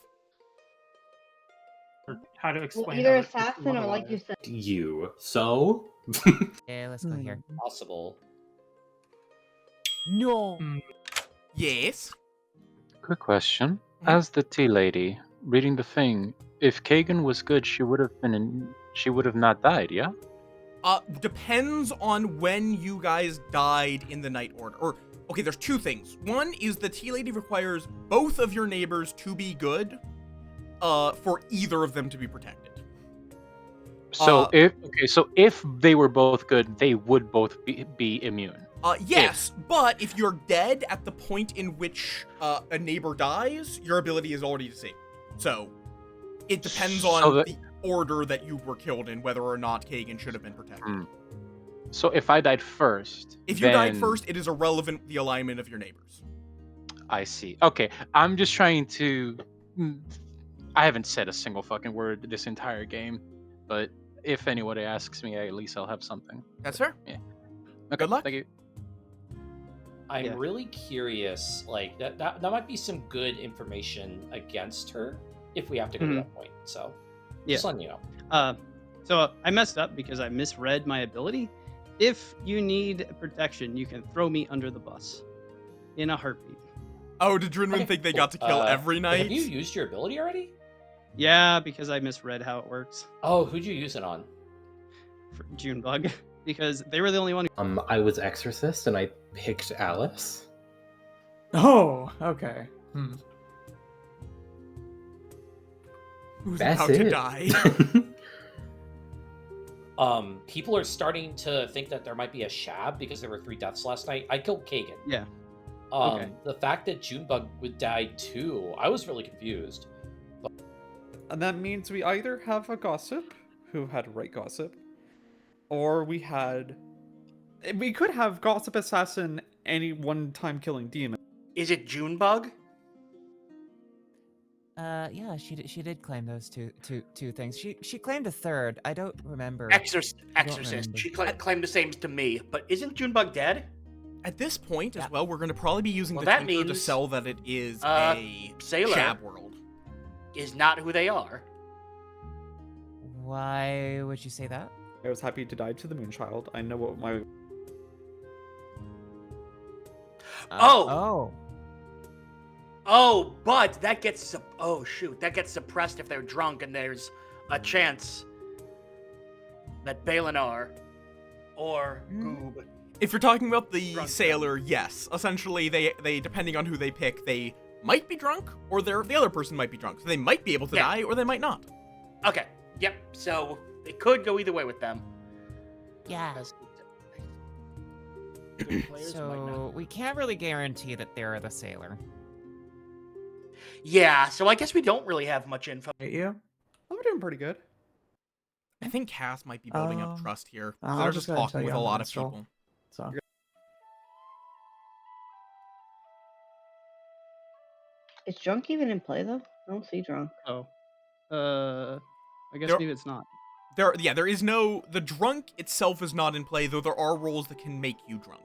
How to explain? Either how to- assassin or like you said. You. So? Yeah, let's go here. Possible. No. Yes. Quick question. As the tea lady, reading the thing, if Kagan was good, she would have been She would have not died, yeah? Depends on when you guys died in the night order. Or, okay, there's two things. One is the tea lady requires both of your neighbors to be good, for either of them to be protected. So if they were both good, they would both be immune. Yes, but if you're dead at the point in which a neighbor dies, your ability is already disabled. So, it depends on the order that you were killed in, whether or not Kagan should have been protected. So if I died first, If you died first, it is irrelevant the alignment of your neighbors. I see. Okay, I'm just trying to. I haven't said a single fucking word this entire game, but if anybody asks me, at least I'll have something. That's fair. Yeah. Okay, Good luck. Thank you. I'm really curious. Like that might be some good information against her if we have to go to that point. So, just letting you know. So I messed up because I misread my ability. If you need protection, you can throw me under the bus in a heartbeat. Oh, did Drinwin think they got to kill every night? Have you used your ability already? Yeah, because I misread how it works. Oh, who'd you use it on? For Junebug, because they were the only one. I was Exorcist and I picked Alice. Oh, okay. Who's That's about to die? People are starting to think that there might be a Shab because there were 3 deaths last night. I killed Kagan. Yeah. The fact that Junebug would die too, I was really confused. And that means we either have a gossip who had right gossip, or we could have gossip assassin any one-time killing demon. Is it Junebug? Yeah, she did claim those two things. She claimed a third. I don't remember. Exorcist. I don't remember. She claimed the same to me, but isn't Junebug dead? At this point, as well, we're going to probably be using Well, the that Tinker to means, sell that it is a Sailor Shab world. Is not who they are. Why would you say that? I was happy to die to the Moonchild. I know what my... Oh, but that gets that gets suppressed if they're drunk, and there's a chance that Balinar or Goob. If you're talking about the sailor, yes. Essentially, they depending on who they pick, they might be drunk, or the other person might be drunk. So they might be able to die, or they might not. Okay. Yep. So it could go either way with them. Yeah. So we can't really guarantee that they're the sailor. Yeah. So I guess we don't really have much info. Yeah. I'm doing pretty good. I think Cass might be building up trust here. I'm They're just just gonna tell talking you with a I'm lot of minstrel. people. So. Is drunk even in play though? I don't see drunk. Oh. I guess There- maybe it's not. There is no... The drunk itself is not in play, though there are roles that can make you drunk.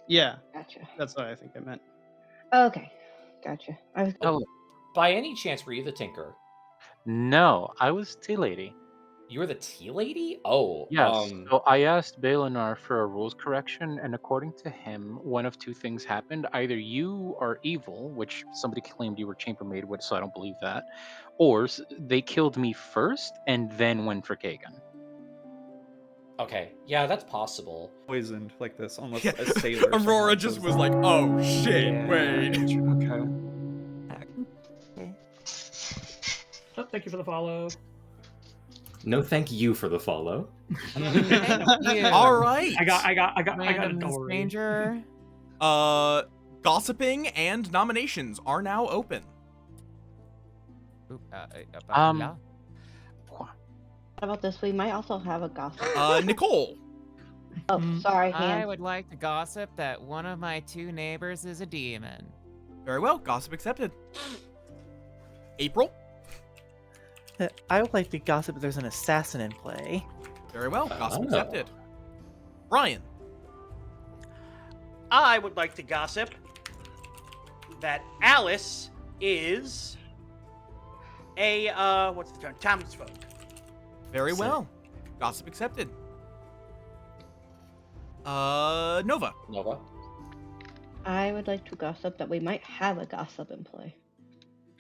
Yeah. Gotcha. That's what I think I meant. Okay. Gotcha. I was... By any chance, were you the Tinker? No, I was Tea Lady. You were the Tea Lady? Oh. Yes. So I asked Balinar for a rules correction, and according to him, one of two things happened. Either you are evil, which somebody claimed you were chambermaid with, so I don't believe that, or they killed me first and then went for Kagan. Okay. Yeah, that's possible. Poisoned like this, unless Yeah. a sailor. Aurora just was like, oh shit, wait. Okay. Oh, thank you for the follow. No, thank you for the follow. All right. I got a Random door. stranger. Gossiping and nominations are now open. Yeah. What about this? We might also have a gossip. Nicole. Oh, sorry, I hand. would like to gossip that one of my 2 neighbors is a demon. Very well. Gossip accepted. April. I would like to gossip that there's an assassin in play. Very well. Gossip accepted. Brian. I would like to gossip that Alice is a what's the term? Townsfolk. Very well. Gossip accepted. Nova. Nova. I would like to gossip that we might have a gossip in play.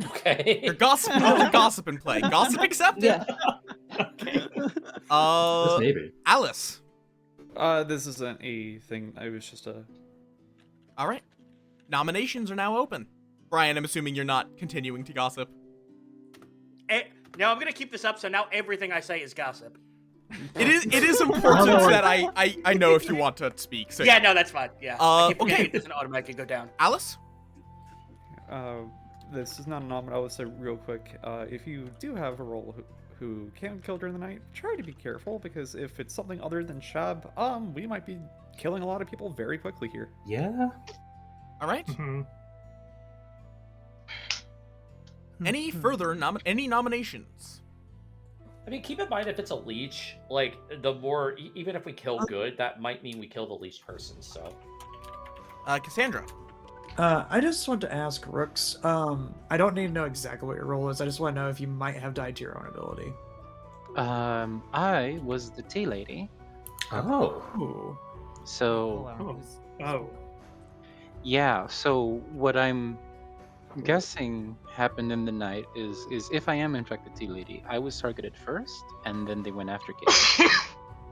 Okay. You're gossiping with a gossip in play. Gossip accepted. Yeah. maybe. Alice. This isn't a thing. I was just a. All right. Nominations are now open. Brian, I'm assuming you're not continuing to gossip. No, I'm gonna keep this up, so now everything I say is gossip. It is important that I know if you want to speak. So yeah, no, that's fine. Yeah. Okay. It doesn't automatically go down. Alice? This is not a nominee. I will say real quick. If you do have a role who can kill during the night, try to be careful, because if it's something other than Shab, we might be killing a lot of people very quickly here. Yeah. All right. Mm-hmm. Any further any nominations? I mean, keep in mind if it's a leech, like the more, even if we kill good, that might mean we kill the leech person. So, Cassandra. I just want to ask Rooks. I don't need to know exactly what your role is. I just want to know if you might have died to your own ability. I was the tea lady. Oh. Ooh. So. Oh. Yeah. So what I'm guessing happened in the night is if I am in fact the tea lady, I was targeted first, and then they went after Kate.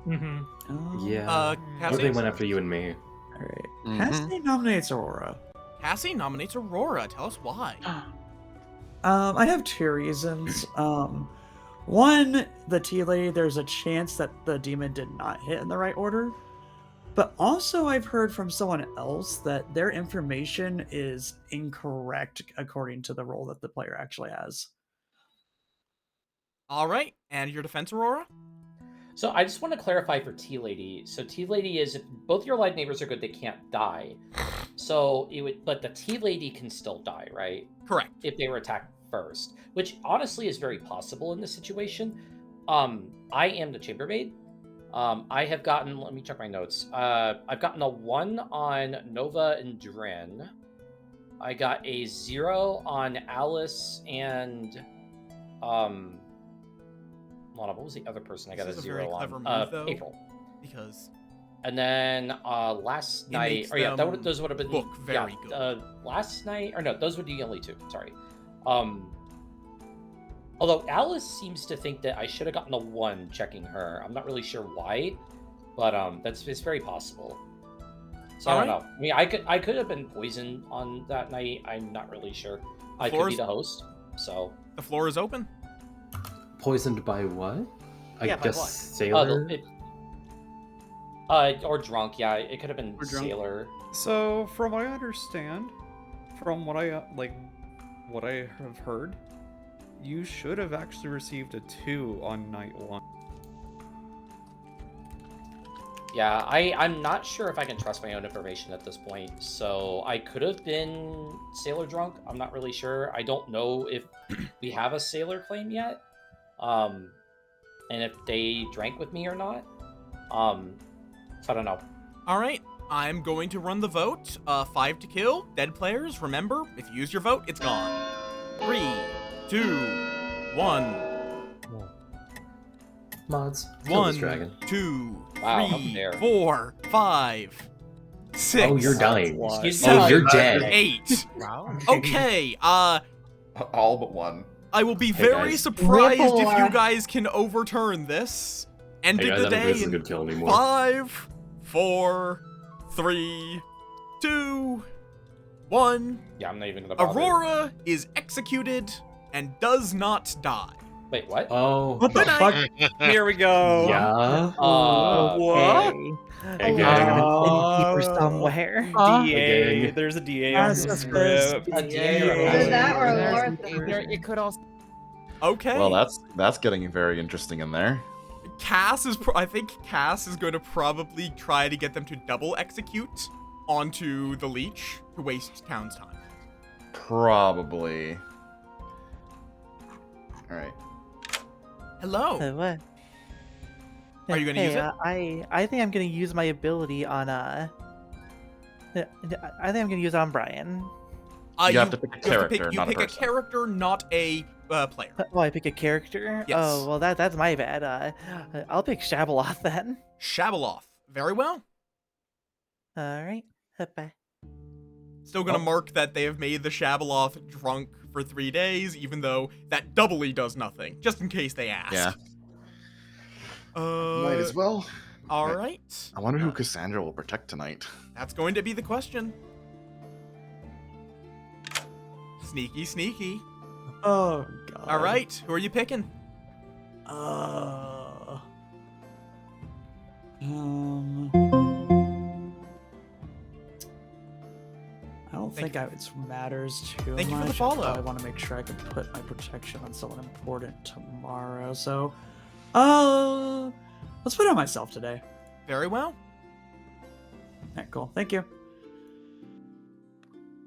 Yeah. Or they went after you and me. All right. Cassie nominates Aurora. Cassie nominates Aurora. Tell us why. I have two reasons. One, the tea lady, there's a chance that the demon did not hit in the right order. But also, I've heard from someone else that their information is incorrect according to the role that the player actually has. All right. And your defense, Aurora? So I just want to clarify for Tea Lady. So Tea Lady is, if both your live neighbors are good, they can't die. So it would, but the Tea Lady can still die, right? Correct. If they were attacked first, which honestly is very possible in this situation. I am the chambermaid. I have gotten, let me check my notes. I've gotten a 1 on Nova and Dren. I got a 0 on Alice and, hold on, what was the other person I got This a is 0 very on? clever move, though, April. Because. And then last It night, makes or yeah, them those would have been look very good. Last night, or no, those would be the only 2. Sorry. Although Alice seems to think that I should have gotten a 1 checking her. I'm not really sure why, but it's very possible. So I don't know. I mean, I could have been poisoned on that night. I'm not really sure. I could be the host. So the floor is open. Poisoned by what? I Yeah, by guess what? sailor. Or drunk. Yeah, it could have been sailor. So from what I understand, from what I what I have heard, you should have actually received a 2 on night 1. Yeah, I'm not sure if I can trust my own information at this point. So I could have been sailor drunk. I'm not really sure. I don't know if we have a sailor claim yet. And if they drank with me or not. So I don't know. All right. I'm going to run the vote. 5 to kill. Dead players, remember, if you use your vote, it's gone. 3, 2, 1. Mods. Kill this 1, dragon. 2, Wow, how 3, dare. 4, 5, 6. Oh, you're dying. Excuse Oh, me? you're dead. 8. Wow. Okay. All but 1. I will be Hey, very guys. surprised if Ripple. you guys can overturn this. End Hey of guys, the I don't think this day is a in good kill anymore. 5, 4, 3, 2, 1. Yeah, I'm not even gonna bother. Aurora is executed and does not die. Wait, what? Oh. What the Good night. fuck? Here we go. Yeah. What? Hey, gang. Innkeeper somewhere. DA. gang. There's a DA on Yes, this yes, script. A DA. Either that or There's- Aurora. It could also. Okay. Well, that's getting very interesting in there. Cass is. I think Cass is going to probably try to get them to double execute onto the leech to waste town's time. Probably. All right. Hello. What? Are you gonna use it? I think I'm gonna use my ability on I think I'm gonna use it on Brian. You have to pick a character, you not a pick a person. character, not a player. Oh, I pick a character. Yes. Oh well, that's my bad. I'll pick Shabaloth then. Shabaloth. Very well. All right. Bye. Still gonna mark that they have made the Shabaloth drunk for 3 days, even though that doubly does nothing, just in case they ask. Yeah. Might as well. All right. I wonder who Cassandra will protect tonight. That's going to be the question. Sneaky, sneaky. Oh god. All right, who are you picking? I don't think it matters too Thank much. you for the follow. I want to make sure I can put my protection on someone important tomorrow. So, let's put it on myself today. Very well. Alright, cool. Thank you.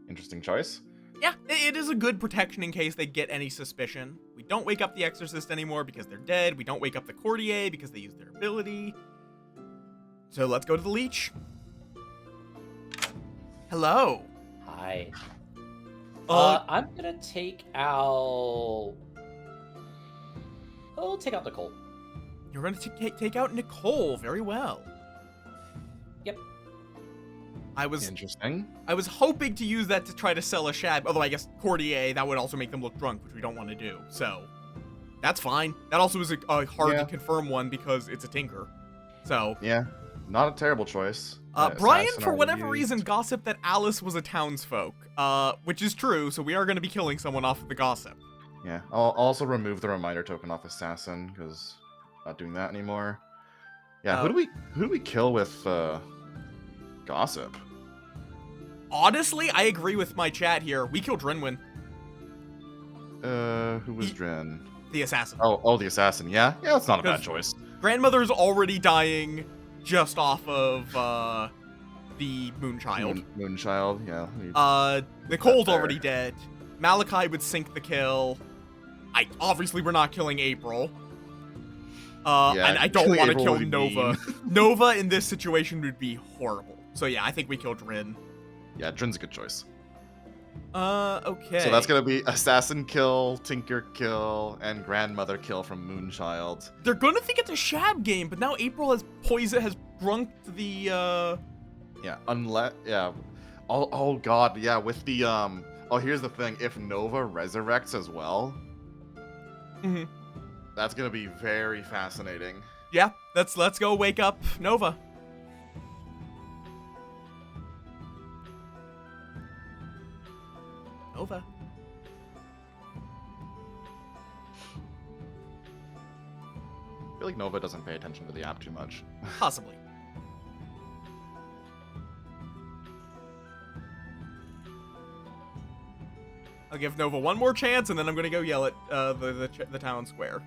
Interesting choice. Yeah, it is a good protection in case they get any suspicion. We don't wake up the Exorcist anymore because they're dead. We don't wake up the Courtier because they use their ability. So let's go to the Leech. Hello. Hi. I'm gonna take out. I'll take out Nicole. You're going to take out Nicole. Very well. Yep. Interesting. I was hoping to use that to try to sell a shab, although I guess Courtier, that would also make them look drunk, which we don't want to do. So that's fine. That also is a hard to confirm one because it's a Tinker. So yeah, not a terrible choice. Brian, for whatever reason, gossiped that Alice was a townsfolk, which is true. So we are going to be killing someone off of the gossip. Yeah, I'll also remove the reminder token off Assassin because not doing that anymore. Yeah, who do we kill with gossip? Honestly, I agree with my chat here. We kill Drenwin. Who was Dren? The assassin. Oh, the assassin. Yeah, that's not a bad choice. Grandmother's already dying just off of the Moonchild. Moonchild, yeah. Nicole's already dead. Malachi would sink the kill. Obviously we're not killing April. And I don't want to kill Nova. Nova in this situation would be horrible. So yeah, I think we kill Drin. Yeah, Drin's a good choice. Okay. So that's gonna be assassin kill, Tinker kill, and grandmother kill from Moonchild. They're gonna think it's a shab game, but now April has drunk the Yeah, Oh god, yeah, with the oh, here's the thing, if Nova resurrects as well, that's gonna be very fascinating. Yeah, let's go wake up Nova. Nova. I feel like Nova doesn't pay attention to the app too much. Possibly. I'll give Nova one more chance, and then I'm gonna go yell at the town square.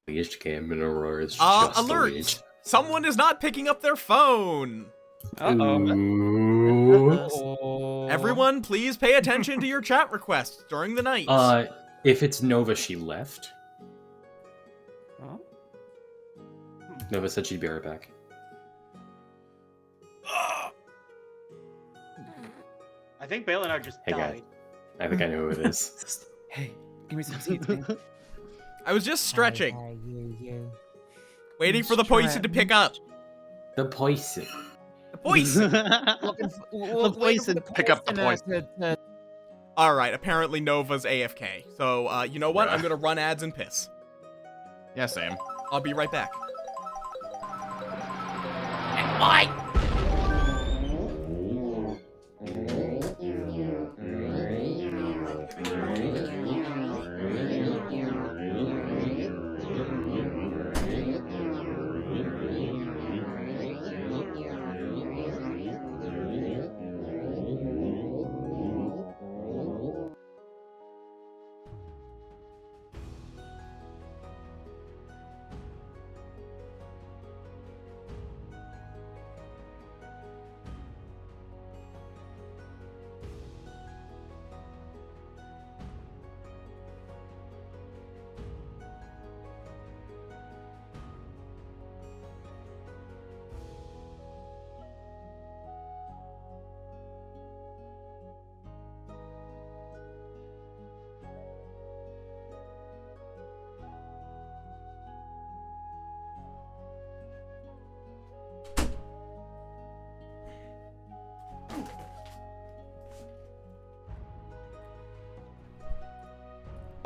Leashed game in Aurora is just alert! leashed. Someone is not picking up their phone. Ooh. Everyone, please pay attention to your chat requests during the night. If it's Nova, she left. Huh? Nova said she'd be right back. I think Balinar just Hey died. guys, I think I know who it is. Hey, give me some seats, man. I was just stretching. Waiting for the poison to pick up. The poison. The poison. The poison. Pick up the poison. All right. Apparently Nova's AFK. So you know what? I'm gonna run ads and piss. Yeah, same. I'll be right back. And why?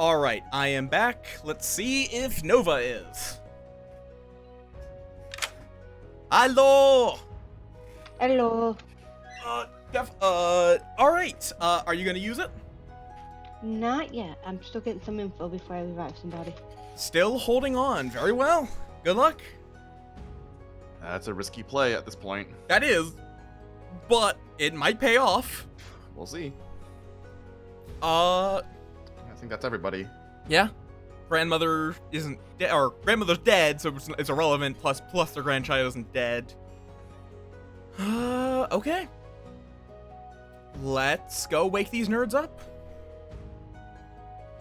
All right, I am back. Let's see if Nova is. Hello. Hello. All right. Are you gonna use it? Not yet. I'm still getting some info before I revive somebody. Still holding on. Very well. Good luck. That's a risky play at this point. That is, but it might pay off. We'll see. I think that's everybody. Yeah. Grandmother isn't dead, or grandmother's dead, so it's irrelevant. Plus their grandchild isn't dead. Okay. Let's go wake these nerds up.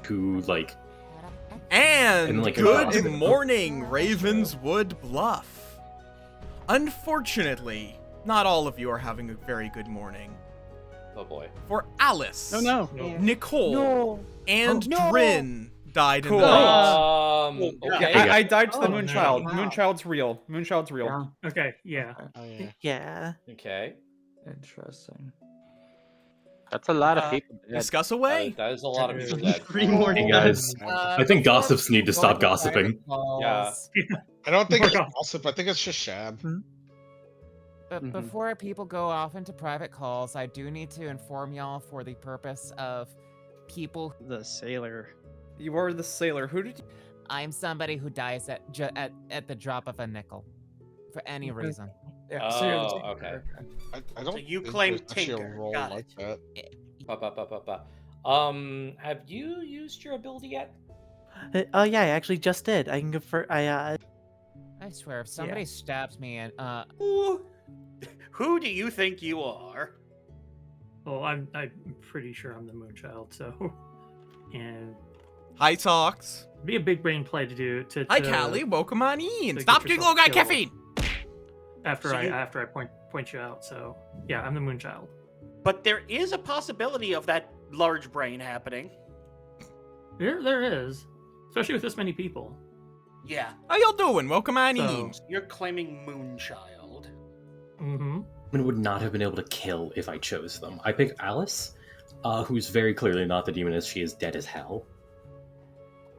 Who like? And like, good morning, Ravenswood Bluff. Unfortunately, not all of you are having a very good morning. Oh boy. For Alice, No. Nicole, and no. Drin died in Cool. the night. Okay. I died to the Oh, Moonchild. no. Moonchild's real. Moonchild's real. Okay, yeah. Oh yeah. Yeah. Okay. Interesting. That's a lot of people. dead. Discuss away. That is a lot of people dead. 3 more Hey guys, I think gossips need to stop gossiping. Yeah. I don't think More it's gossip. gossip. I think it's just Shad. But before people go off into private calls, I do need to inform y'all for the purpose of people. The sailor. You are the sailor. Who did you... I'm somebody who dies at the drop of a nickel, for any reason. Yeah, so you're the Oh, tinker. okay. I don't. So you think claim there's actually a Tinker. role Got like it. that. Have you used your ability yet? Oh yeah, I actually just did. I can confirm. I swear, if somebody stabs me and Who do you think you are? Well, I'm pretty sure I'm the Moonchild, so and Hi, Talks. it'd be a big brain play to do. Hi, Callie. Welcome on in. to Stop get drinking yourself low guy killed. caffeine. After So I point you out. So yeah, I'm the Moonchild. But there is a possibility of that large brain happening. There is, especially with this many people. Yeah. How y'all doing? Welcome on So- in. You're claiming Moonchild. Mm-hmm. Demon would not have been able to kill if I chose them. I picked Alice, who's very clearly not the demon, as she is dead as hell.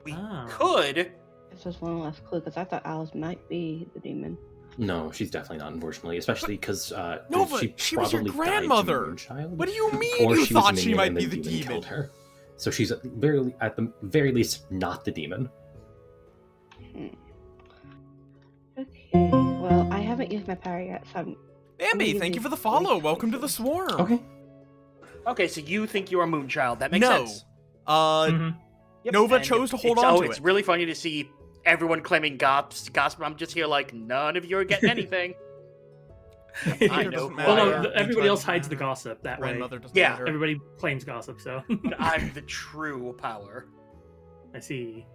We Oh. could. This was one last clue because I thought Alice might be the demon. No, she's definitely not, unfortunately, especially because Nova, she she was your probably grandmother. died to Moonchild, What do you mean or you she was a thought she minion might and be then the demon? killed her. So she's at the very least not the demon. Okay. Well, I haven't used my power yet, so I'm. Bambi, thank you for the follow. Welcome to the swarm. Okay. Okay, so you think you are Moonchild. That makes No. sense. Yep. Nova And chose to hold it's- on oh, to it's it. really funny to see everyone claiming gossip. I'm just here like, none of you are getting anything. I know. Doesn't Well, matter. no, everybody else hides the gossip that way. Grandmother doesn't Yeah. matter. Everybody claims gossip, so But I'm the true power. I see.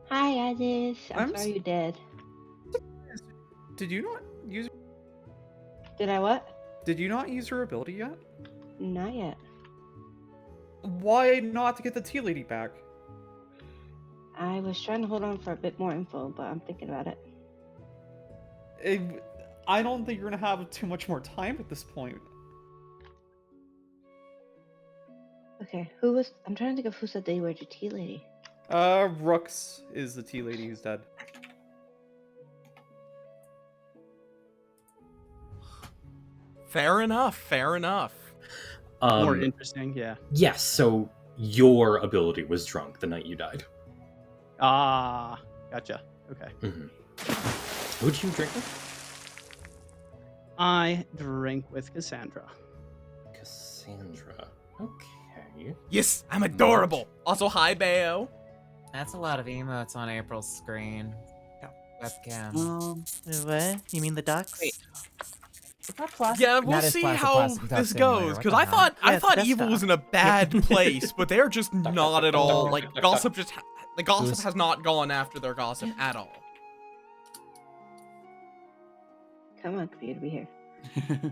Hi, Alice. I'm I'm sorry you're dead. Did you not use? Did I what? Did you not use her ability yet? Not yet. Why not to get the tea lady back? I was trying to hold on for a bit more info, but I'm thinking about it. I don't think you're gonna have too much more time at this point. Okay, who was? I'm trying to think of who said they were the tea lady. Rooks is the tea lady who's dead. Fair enough. Fair enough. More interesting, yeah. Yes, so your ability was drunk the night you died. Ah, gotcha. Okay. Mm-hmm. Would you drink with? I drink with Cassandra. Cassandra. Okay. Yes, I'm adorable. Also, hi, Bayo. that's a lot of emotes on April's screen. Webcam. What? You mean the ducks? Wait. Is that plastic? Yeah, we'll That is see plastic how plastic Duck this Simulator, goes. what Because the I hell? thought Yeah, it's Evil desktop. was in a bad place, but they're just not at all. Like gossip just the gossip Who's- has not gone after their gossip at all. Come on, computer, be here.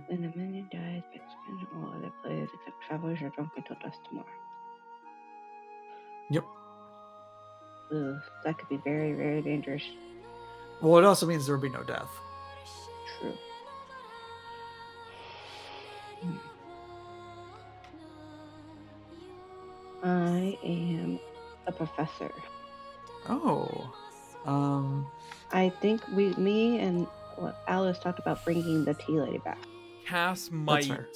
When a minion dies, but spend all other players except travelers are drunk until dusk tomorrow. Yep. Ugh, that could be very, very dangerous. Well, it also means there will be no death. True. I am a professor. Oh. I think me and Alice talked about bringing the tea lady back. Cass might, fair.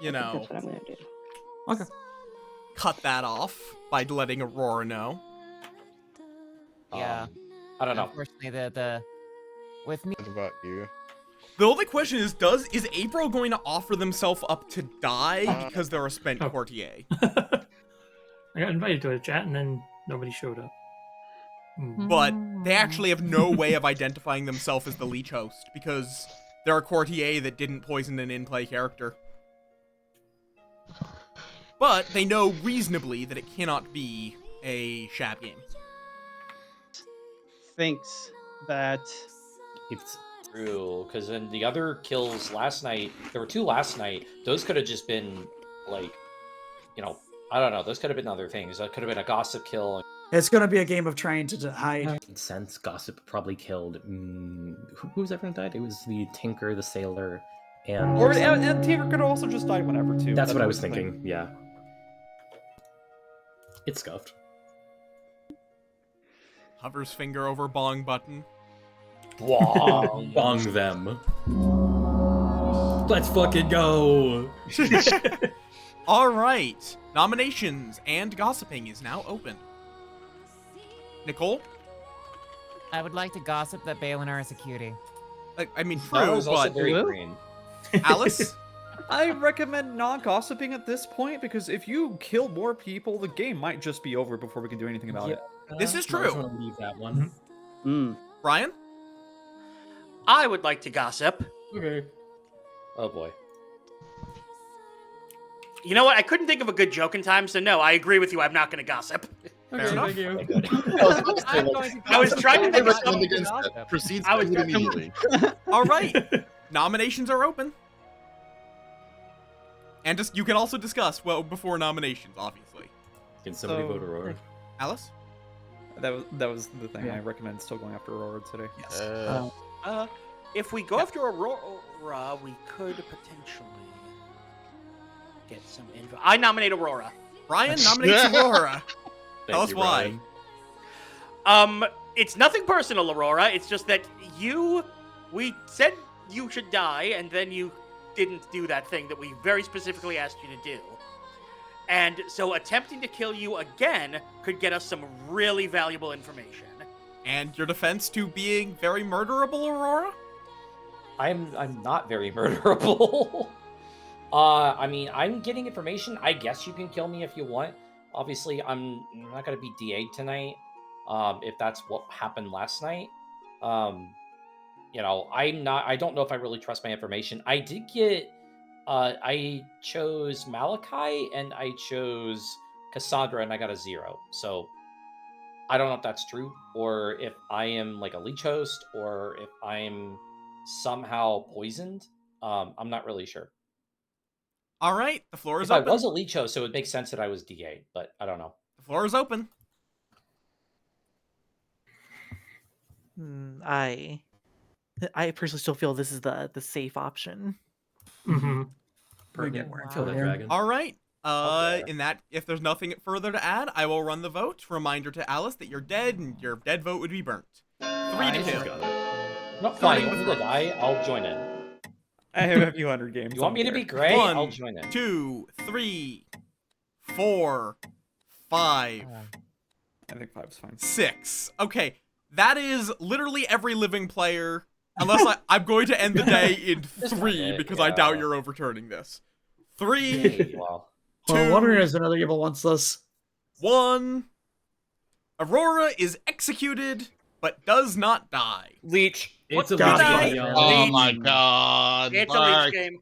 you I think know, that's what I'm gonna do. Okay. cut that off by letting Aurora know. Yeah. I don't know. Unfortunately, the with me. What about you? The only question is April going to offer themselves up to die because they're a spent courtier? I got invited to a chat and then nobody showed up. But they actually have no way of identifying themselves as the leech host because they're a courtier that didn't poison an in-play character. But they know reasonably that it cannot be a Shab game. Thinks that It's true, because in the other kills last night, there were 2 last night. Those could have just been like, I don't know. Those could have been other things. That could have been a gossip kill. It's gonna be a game of trying to hide. Since Gossip probably killed. Who was everyone died? It was the Tinker, the Sailor, and. And Tinker could also just die whenever too. That's what I was the thing. thinking. Yeah. It's scuffed. Hovers finger over bong button. Bong. Bong them. Let's fucking go! All right. Nominations and gossiping is now open. Nicole? I would like to gossip that Balinar is a cutie. I mean, I true, was also but... very green. Alice? I recommend not gossiping at this point because if you kill more people, the game might just be over before we can do anything about it. This is I just true. want to leave that one. Brian? I would like to gossip. Okay. Oh boy. You know what? I couldn't think of a good joke in time, so no, I agree with you. I'm not going to gossip. Fair enough. Thank you. I was trying to think of recommend something. against that. Proceed I was immediately. All right. Nominations are open. And just you can also discuss before nominations, obviously. Can somebody So- vote Aurora? Alice? That was the thing. Yeah. I recommend still going after Aurora today. Yes. If we go after Aurora, we could potentially get some info. I nominate Aurora. Brian nominates Aurora. Tell us you, why. Ryan. It's nothing personal, Aurora. It's just that we said you should die, and then you didn't do that thing that we very specifically asked you to do. And so attempting to kill you again could get us some really valuable information. And your defense to being very murderable, Aurora? I'm not very murderable. I mean, I'm getting information. I guess you can kill me if you want. Obviously, I'm not gonna be DA'd tonight. If that's what happened last night. I don't know if I really trust my information. I did get I chose Malachi and I chose Cassandra and I got a 0. So I don't know if that's true or if I am like a leech host or if I'm somehow poisoned. I'm not really sure. All right, the floor is If I open. was a leech host, it would make sense that I was DA, but I don't know. The floor is open. I personally still feel this is the safe option. Mm-hmm. We get more Kill info the there. dragon. All right. Okay. If there's nothing further to add, I will run the vote. Reminder to Alice that you're dead, and your dead vote would be burnt. 3 to 2. Got it. No, fine. You want me to die? I'll join in. I have a few hundred games. You want me to be great? great? 1, I'll join in. 2, 3, 4, 5, I think 5 is fine. 6. Okay, that is literally every living player. Unless I'm going to end the day in 3 it, because I yeah. doubt you're overturning this. 3, Hey, wow. Well, wondering if another evil wants this. 1. Aurora is executed, but does not die. Leech. It's a God. leech game. Oh my god. It's a Mark. leech game.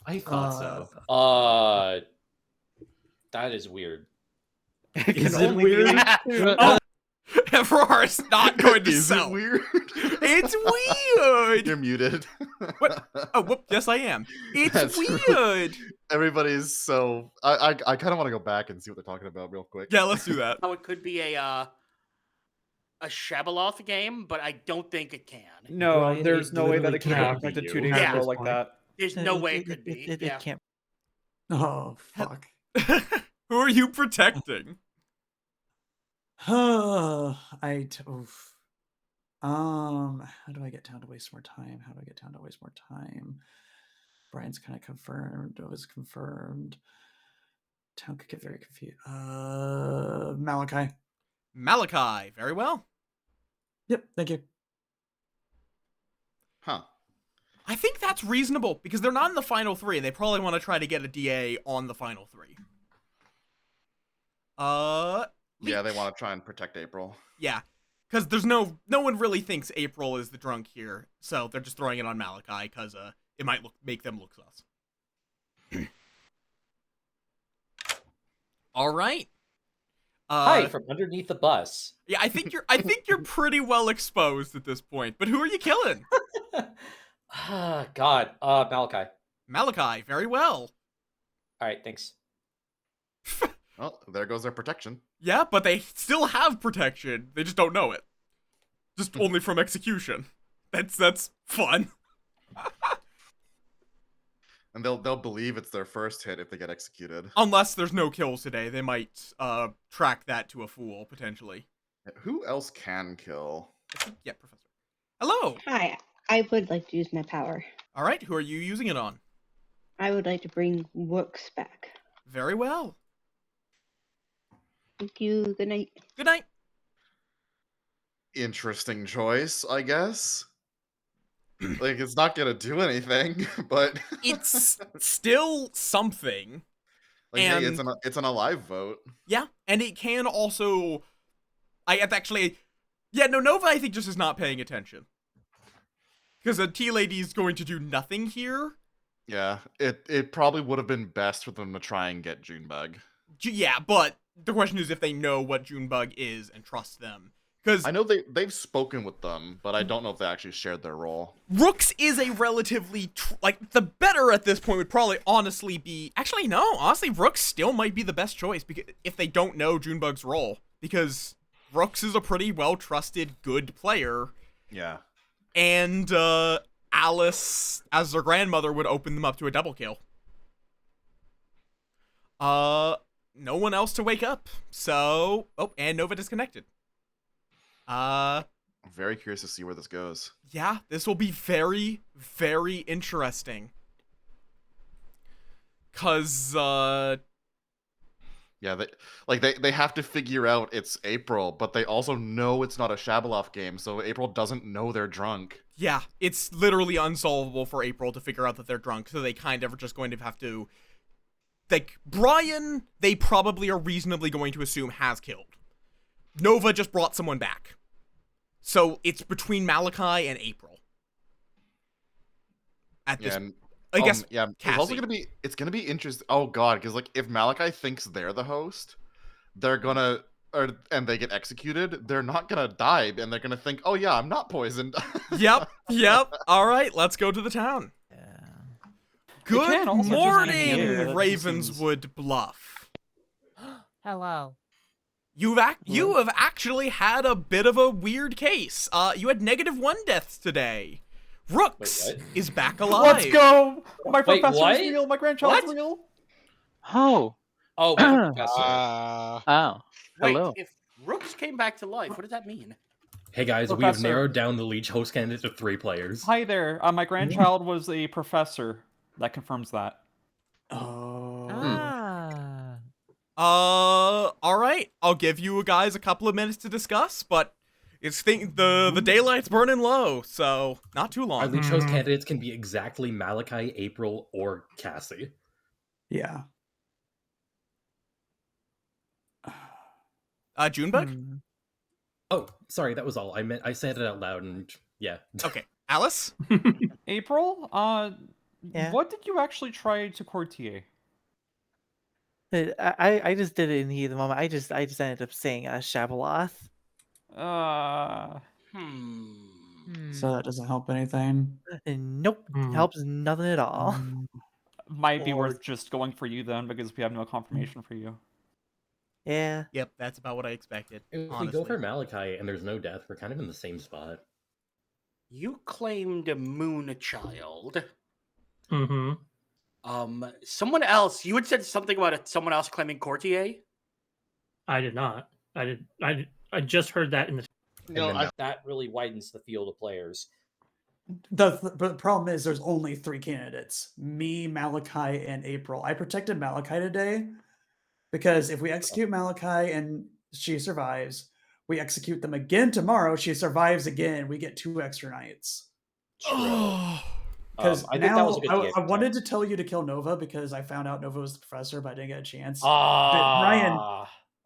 I thought so. That is weird. Is it weird? Aurora's not going to Is sell. it weird? It's weird. You're muted. What? Oh, whoop. Yes, I am. It's That's weird. Everybody's so. I kind of want to go back and see what they're talking about real quick. Yeah, let's do that. How it could be a Shabaloth game, but I don't think it can. No, Brian, there's it no way that literally it can cannot happen like the be 2 you. days in Yeah. a row like that. There's no way it could be. It Yeah. can't. Oh fuck. Who are you protecting? Oof. How do I get down to waste more time? How do I get down to waste more time? Brian's kind of confirmed. Nova's confirmed. Town could get very confused. Malachi. Malachi, very well. Yep, thank you. Huh. I think that's reasonable because they're not in the final 3 and they probably want to try to get a DA on the final 3. Yeah, they want to try and protect April. Yeah, because there's no one really thinks April is the drunk here, so they're just throwing it on Malachi because it might make them look sus. All right. Hi from underneath the bus. Yeah, I think you're pretty well exposed at this point. But who are you killing? God, Malachi. Malachi, very well. All right, thanks. Well, there goes their protection. Yeah, but they still have protection. They just don't know it. Just only from execution. That's fun. And they'll believe it's their first hit if they get executed. Unless there's no kills today, they might track that to a fool potentially. Who else can kill? Yeah, Professor. Hello. Hi, I would like to use my power. All right, who are you using it on? I would like to bring Rooks back. Very well. Thank you. Good night. Good night. Interesting choice, I guess. Like, it's not gonna do anything, but it's still something. Like, and hey, it's an alive vote. Yeah, and it can also. Nova I think just is not paying attention because the tea lady is going to do nothing here. Yeah, it probably would have been best for them to try and get Junebug. Yeah, but the question is if they know what Junebug is and trust them. Because I know they've spoken with them, but I don't know if they actually shared their role. Rooks is a relatively the better at this point would probably honestly be honestly Rooks still might be the best choice because if they don't know Junebug's role, because Rooks is a pretty well trusted good player. Yeah. And Alice as their grandmother would open them up to a double kill. No one else to wake up. So and Nova disconnected. I'm very curious to see where this goes. Yeah, this will be very, very interesting. Cause yeah, they have to figure out it's April, but they also know it's not a Shabalov game, so April doesn't know they're drunk. Yeah, it's literally unsolvable for April to figure out that they're drunk, so they kind of are just going to have to Brian, they probably are reasonably going to assume has killed. Nova just brought someone back. So it's between Malachi and April. At this, I guess. Yeah, Cassie. It's gonna be interesting. Oh god, because if Malachi thinks they're the host, they're gonna, and they get executed, they're not gonna die, and they're gonna think, oh yeah, I'm not poisoned. Yep. All right, let's go to the town. Good morning, Ravenswood Bluff. Hello. You have actually had a bit of a weird case. You had -1 deaths today. Rooks is back alive. Let's go! My professor's real. My grandchild's real. Oh. Oh, Oh. Hello. Wait, if Rooks came back to life, what does that mean? Hey guys, we have narrowed down the Leech host candidate to 3 players. Hi there. My grandchild was a professor. That confirms that. All right. I'll give you guys a couple of minutes to discuss, but the daylight's burning low, so not too long. Our Leech host candidates can be exactly Malachi, April, or Cassie. Yeah. Junebug? Oh, sorry, that was all. I said it out loud and yeah. Okay. Alice? April? Yeah. What did you actually try to courtier? I just did it in the heat of the moment. I just ended up saying Shabaloth. So that doesn't help anything. Nope. Helps nothing at all. Might be worth just going for you then, because we have no confirmation for you. Yeah. Yep, that's about what I expected. If honestly. we go for Malachi and there's no death, we're kind of in the same spot. You claimed a moon child. Mm-hmm. Someone else. You had said something about someone else claiming Courtier. I did not. I I just heard that in the. No, that really widens the field of players. But the problem is there's only 3 candidates. Me, Malachi, and April. I protected Malachi today because if we execute Malachi and she survives, we execute them again tomorrow, she survives again, we get 2 extra nights. True. Because I think that was a good idea. I wanted to tell you to kill Nova because I found out Nova was the professor, but I didn't get a chance. But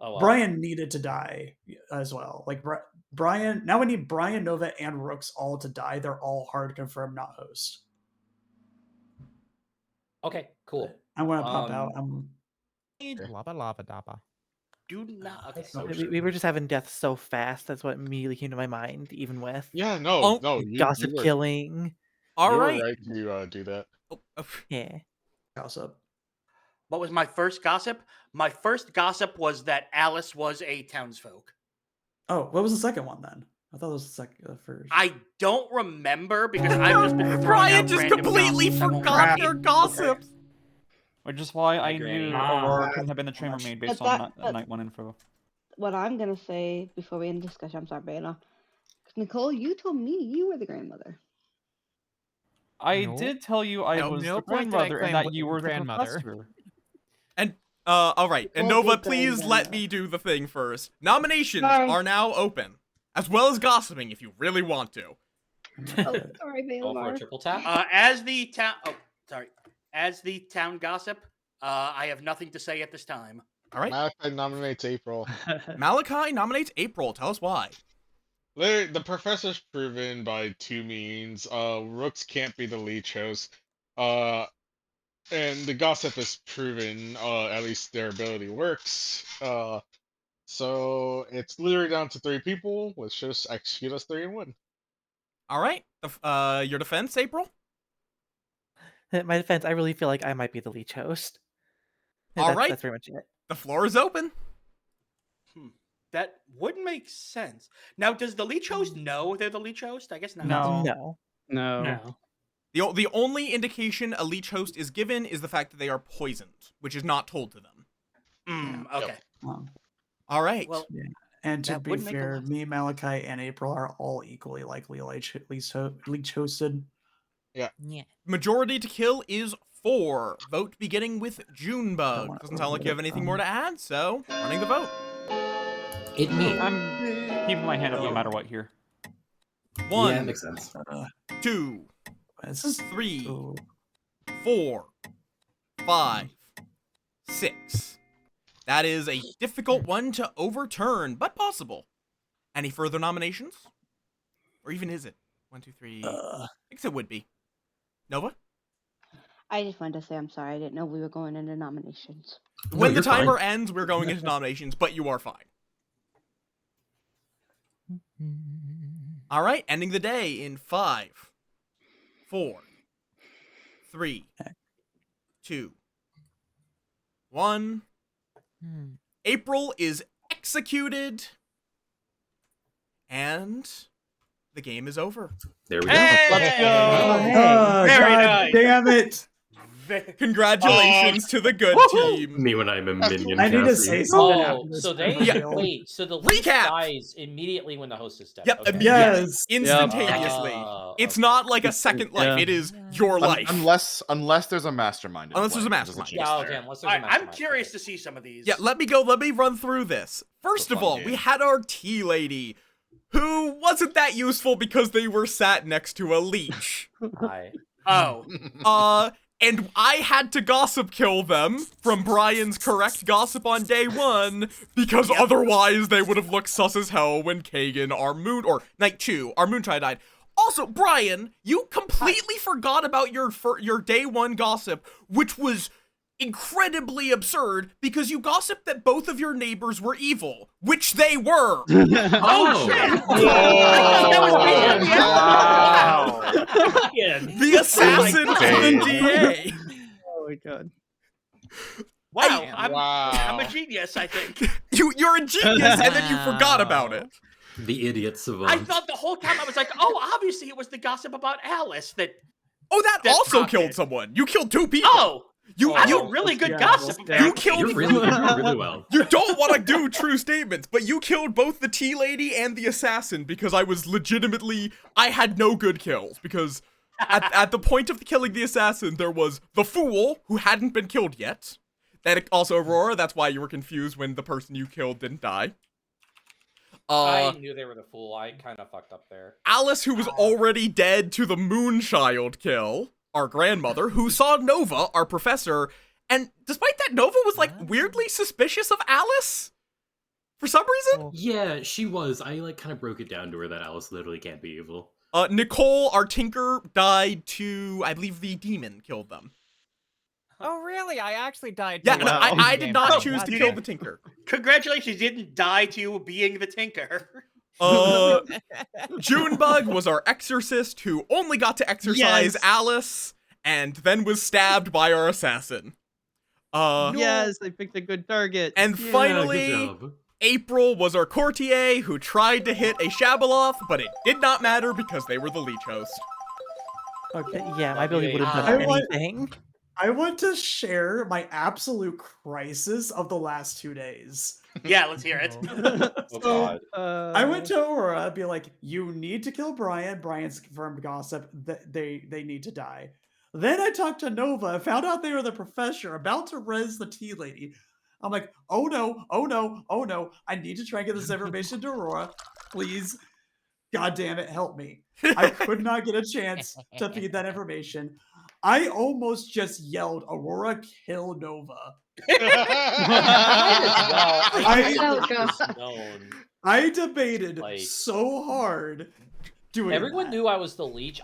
Oh, well. Brian needed to die as well. Like Brian, now we need Brian, Nova, and Rooks all to die. They're all hard confirmed, not host. Okay, cool. I'm gonna pop out. Lava lava dappa. Do not. Okay. We were just having death so fast. That's what immediately came to my mind, even with no, gossip you were, killing. All you right. were right to do that. Yeah. Gossip. What was my first gossip? My first gossip was that Alice was a townsfolk. Oh, what was the second one then? I thought it was the first. I don't remember because I've just been throwing Brian out just random completely gossip. forgot their gossips. Which is why I Granny. knew Aurora couldn't have been the chambermaid based But on that- night 1 info. What I'm gonna say before we end discussion, I'm sorry, Bayla. Nicole, you told me you were the grandmother. I No. did tell you I At was no the point did I grandmother claim and that you were grandmother. the professor. And all right, and Nicole Nova, is the please let grandmother. me do the thing first. Nominations Sorry. are now open, as well as gossiping if you really want to. Oh, sorry, Go for a Bayla. triple tap. As the town gossip, I have nothing to say at this time. All right. Malachi nominates April. Malachi nominates April. Tell us why. The professor's proven by 2 means. Rooks can't be the leech host. And the gossip is proven. At least their ability works. So it's literally down to 3 people. Let's just execute us 3 and win. All right. Your defense, April. My defense, I really feel like I might be the leech host. All right. That's pretty much it. The floor is open. That would make sense. Now, does the leech host know they're the leech host? I guess not. No. No. The only indication a leech host is given is the fact that they are poisoned, which is not told to them. Okay. All right. Well, And to that be would make a fair, lot- me, Malachi, and April are all equally likely leech hosted. Yeah. Majority to kill is 4. Vote beginning with Junebug. wanna Doesn't sound like you have anything overlook more to add, so running the vote. It me. I'm keeping my hand up no matter what here. 1, Yeah, makes sense. 2, This is 3, ooh. 4, 5, 6. That is a difficult one to overturn, but possible. Any further nominations? Or even is it? 1, 2, 3. I guess it would be. Nova? I just wanted to say I'm sorry. I didn't know we were going into nominations. When the you're fine. timer ends, we're going into nominations, but you are fine. All right, ending the day in 5, 4, 3, 2, 1. April is executed, and the game is over. There we go. Let's go. Oh, Very God nice. damn it! Congratulations to the good team. Me when I'm a minion. I need to Cassie. say something. Oh, after this so they fail. wait. So the leech Recap. dies immediately when the host is dead. Yep, Okay. immediately. Yes. Instantaneously. Oh, It's okay. not like a second life. Yeah. It is your life. Unless there's a mastermind. in Unless there's a play, mastermind. which is Yeah, just okay. there. Unless there's All a right, I'm mastermind. curious Okay. to see some of these. Yeah, let me run through this. First It's a of fun all, game. we had our tea lady, who wasn't that useful because they were sat next to a leech. Hi. Oh, And I had to gossip kill them from Brian's correct gossip on day 1, because otherwise they would have looked sus as hell when Kagan, or night 2, our Moonchild died. Also, Brian, you completely forgot about your day 1 gossip, which was incredibly absurd because you gossiped that both of your neighbors were evil, which they were. oh shit! The assassin to the DA. Oh my god. Wow, Wow. I'm a genius, I think. You're a genius, and then you forgot about it. The idiot savant. I thought the whole time I was like, oh, obviously it was the gossip about Alice that. Oh, that That's also not killed it. someone. You killed 2 people. Oh, That's you a really good Yeah, gossip. well, you Mac. killed. You're doing really well. You don't want to do true statements, but you killed both the tea lady and the assassin because I had no good kills because at the point of killing the assassin, there was the fool who hadn't been killed yet. That also Aurora. That's why you were confused when the person you killed didn't die. I knew they were the fool. I kind of fucked up there. Alice, who was already dead to the Moonchild kill, our grandmother, who saw Nova, our professor, and despite that, Nova was like weirdly suspicious of Alice for some reason. Yeah, she was. I like kind of broke it down to her that Alice literally can't be evil. Nicole, our tinker, died to, I believe, the demon killed them. Oh, really? I actually died. Yeah, to no, it. I did not choose God to damn. kill the tinker. Congratulations, you didn't die to being the Tinker. Junebug was our exorcist who only got to exorcise Yes. Alice and then was stabbed by our assassin. Yes, I picked a good target. And Yeah, finally, good job. April was our courtier who tried to hit a Shabaloth, but it did not matter because they were the leech host. Okay, yeah, my ability would have I done want- anything. I want to share my absolute crisis of the last 2 days. Yeah, let's hear it. Oh God. I went to Aurora, be like, you need to kill Brian. Brian's confirmed gossip. They need to die. Then I talked to Nova, found out they were the professor, about to res the tea lady. I'm like, oh no, oh no, oh no. I need to try and get this information to Aurora. Please. God damn it, help me. I could not get a chance to feed that information. I almost just yelled, Aurora, kill Nova. I debated so hard. Doing Everyone that. knew I was the leech.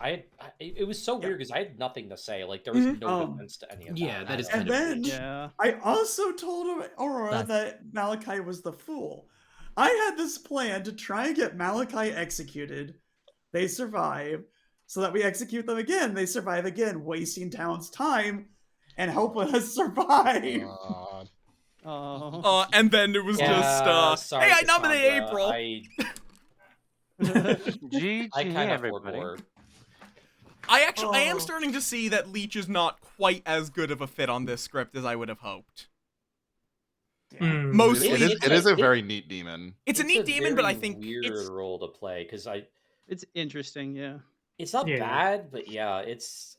It was so weird because I had nothing to say. Like there was no defense to any of that. Yeah, that is And kind then of I also told Aurora that Malachi was the fool. I had this plan to try and get Malachi executed. They survive. So that we execute them again. They survive again, wasting town's time and helping us survive. And then it was just, hey, I nominate April. GG, I kind of everybody. forbore. I am starting to see that Leech is not quite as good of a fit on this script as I would have hoped. Mostly, it is a very neat demon. It's a neat demon, but I think weird role to play because it's interesting. Yeah, it's not Yeah. bad, but yeah, it's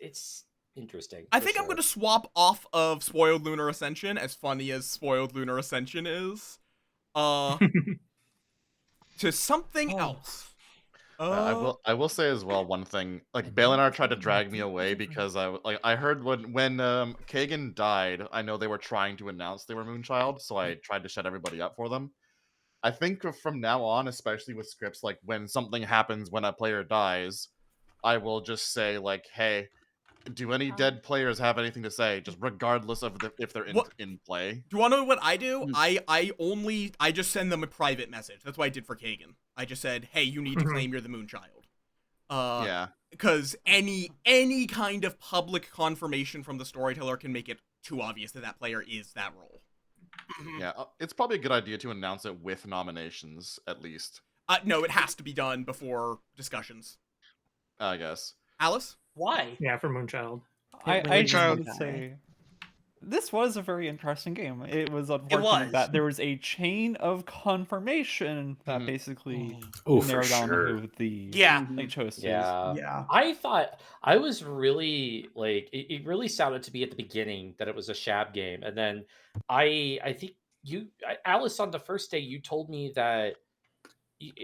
interesting. I for think I'm sure. going to swap off of Spoiled Lunar Ascension, as funny as Spoiled Lunar Ascension is, to something else. I will say as well one thing. Like Balinar tried to drag me away because I heard when Kagan died, I know they were trying to announce they were Moonchild, so I tried to shut everybody up for them. I think from now on, especially with scripts, like when something happens when a player dies, I will just say like, hey, do any dead players have anything to say, just regardless of if they're in play? Do you want to know what I do? I just send them a private message. That's what I did for Kagan. I just said, hey, you need to claim you're the Moonchild. Yeah. Because any kind of public confirmation from the storyteller can make it too obvious that that player is that role. Yeah, it's probably a good idea to announce it with nominations, at least. No, it has to be done before discussions. I guess. Alice? Why? Yeah, for Moonchild. I just want to say, this was a very interesting game. It was unfortunate that there was a chain of confirmation that basically Oh, for narrowed down sure. who the leech host Yeah. is. I thought I was really like it really sounded to be at the beginning that it was a Shab game, and then I think Alice on the first day you told me that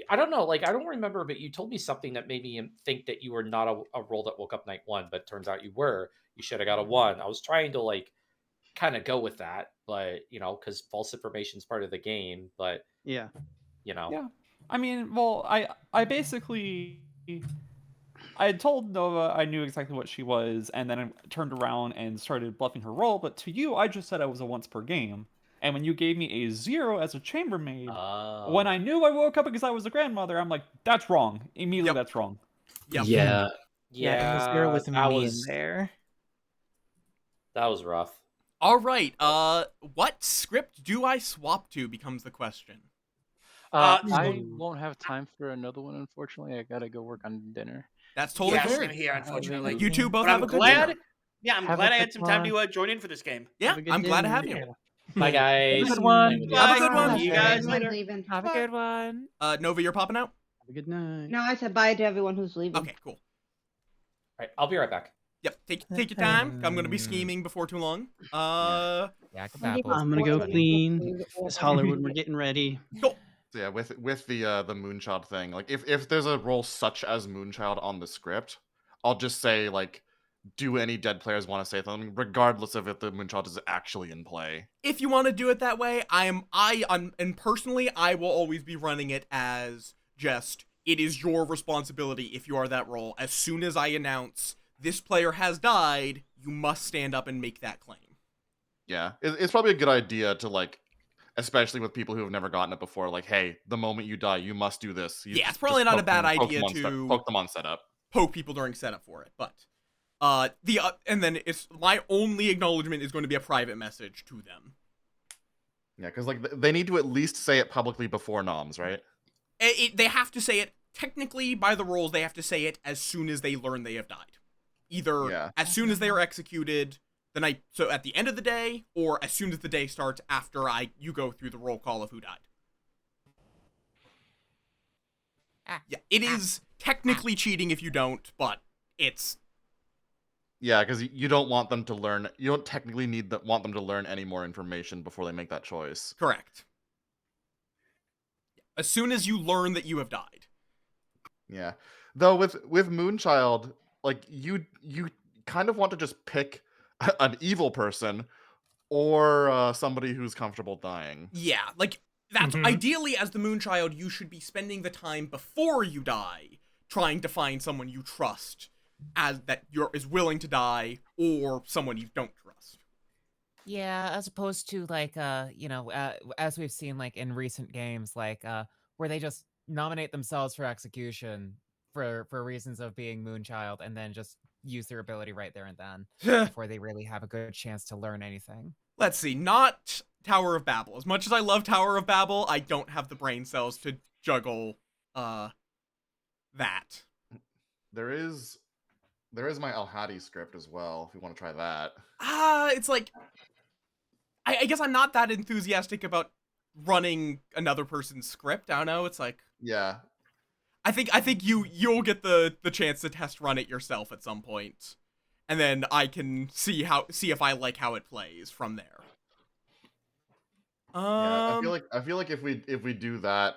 I don't know, like I don't remember, but you told me something that made me think that you were not a role that woke up night one, but turns out you were. You should have got a one. I was trying to like kind of go with that, but because false information is part of the game, but yeah. Yeah. I mean, well, I basically I had told Nova I knew exactly what she was, and then I turned around and started bluffing her role. But to you, I just said I was a once per game. And when you gave me a 0 as a chambermaid, when I knew I woke up because I was a grandmother, I'm like, that's wrong. Immediately, that's wrong. Yeah. Yeah, and the 0 with that me was- in there. That was rough. All right. What script do I swap to becomes the question. I won't have time for another one, unfortunately. I gotta go work on dinner. That's totally Yeah, fair. same here, unfortunately. You two both But have I'm a good glad. dinner. Yeah, I'm Have a glad I had good some time one. to join in for this game. Yeah, Have a good I'm glad to day. have you. Bye, guys. Have a good one. Have a good Have a Bye. good one. See you Bye. guys Everyone's later. leaving. Have a good one. Nova, you're popping out? Have a good night. No, I said bye to everyone who's leaving. Okay, cool. All right, I'll be right back. Yep, take your time. I'm gonna be scheming before too long. Yeah, Maybe Kabapple. I'm gonna go before clean. you- Just holler when we're getting ready. Cool. So yeah, with the Moonchild thing, like if there's a role such as Moonchild on the script, I'll just say like, do any dead players want to say something, regardless of if the Moonchild is actually in play. If you want to do it that way, and personally, I will always be running it as just, it is your responsibility if you are that role. As soon as I announce this player has died, you must stand up and make that claim. Yeah, it's probably a good idea to like, especially with people who have never gotten it before, like, hey, the moment you die, you must do this. Yeah, it's probably not a bad idea to poke them on setup. Poke people during setup for it, but and then it's my only acknowledgement is going to be a private message to them. Yeah, because like they need to at least say it publicly before noms, right? They have to say it technically by the rules. They have to say it as soon as they learn they have died, either as soon as they are executed the night, so at the end of the day, or as soon as the day starts after you go through the roll call of who died. Yeah, it is technically cheating if you don't, but it's. Yeah, because you don't want them to learn. You don't technically want them to learn any more information before they make that choice. Correct. As soon as you learn that you have died. Yeah, though with Moonchild, like you kind of want to just pick an evil person or somebody who's comfortable dying. Yeah, like that's ideally as the Moonchild, you should be spending the time before you die trying to find someone you trust as that is willing to die, or someone you don't trust. Yeah, as opposed to like as we've seen like in recent games, like where they just nominate themselves for execution for reasons of being Moonchild, and then just use their ability right there and then before they really have a good chance to learn anything. Let's see, not Tower of Babel. As much as I love Tower of Babel, I don't have the brain cells to juggle that. There is my Al-Hadi script as well, if you want to try that. It's like I guess I'm not that enthusiastic about running another person's script. I don't know. It's like, yeah. I think you'll get the chance to test run it yourself at some point, and then I can see if I like how it plays from there. Yeah, I feel like if we do that,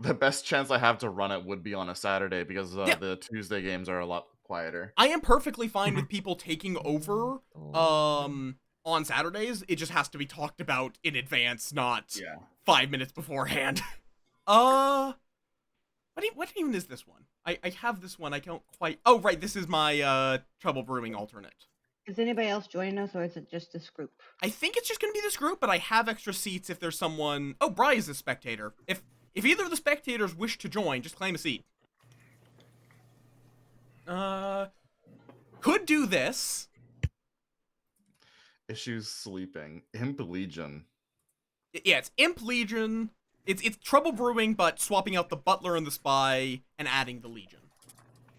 the best chance I have to run it would be on a Saturday, because the Tuesday games are a lot quieter. I am perfectly fine with people taking over on Saturdays. It just has to be talked about in advance, not 5 minutes beforehand. What even is this one? I have this one. I don't quite. Oh, right. This is my Trouble Brewing alternate. Is anybody else joining us, or is it just this group? I think it's just gonna be this group, but I have extra seats if there's someone. Oh, Bri is a spectator. If either of the spectators wish to join, just claim a seat. Could do this. Issues sleeping. Imp Legion. Yeah, it's Imp Legion. It's Trouble Brewing, but swapping out the Butler and the Spy and adding the Legion.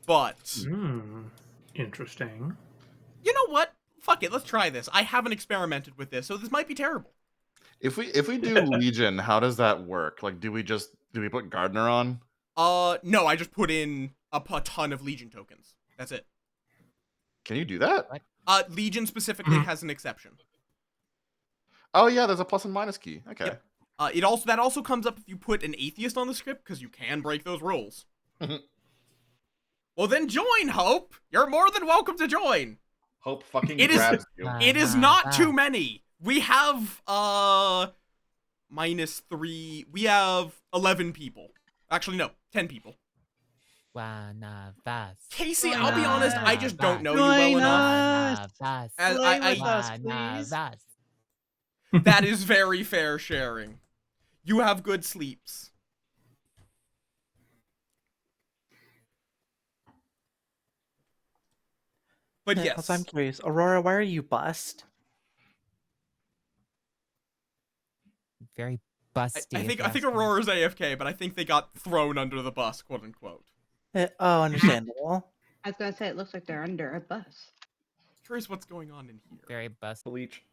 But interesting. You know what? Fuck it, let's try this. I haven't experimented with this, so this might be terrible. If we do Legion, how does that work? Like, do we put Gardner on? No, I just put in a ton of Legion tokens. That's it. Can you do that? Legion specifically has an exception. Oh yeah, there's a plus and minus key. Okay. Yep. That also comes up if you put an atheist on the script, because you can break those rules. Well, then join, Hope. You're more than welcome to join. Hope fucking grabs you. It is not too many. We have -3. We have 11 people. Actually, no, 10 people. Casey, I'll be honest, I just don't know you well enough. That is very fair sharing. You have good sleeps. But yes. Also, I'm curious, Aurora, why are you bust? Very busty. I think Aurora's AFK, but I think they got thrown under the bus, quote unquote. Oh, understandable. I was gonna say it looks like they're under a bus. curious what's going on in here. Very best. Bleach.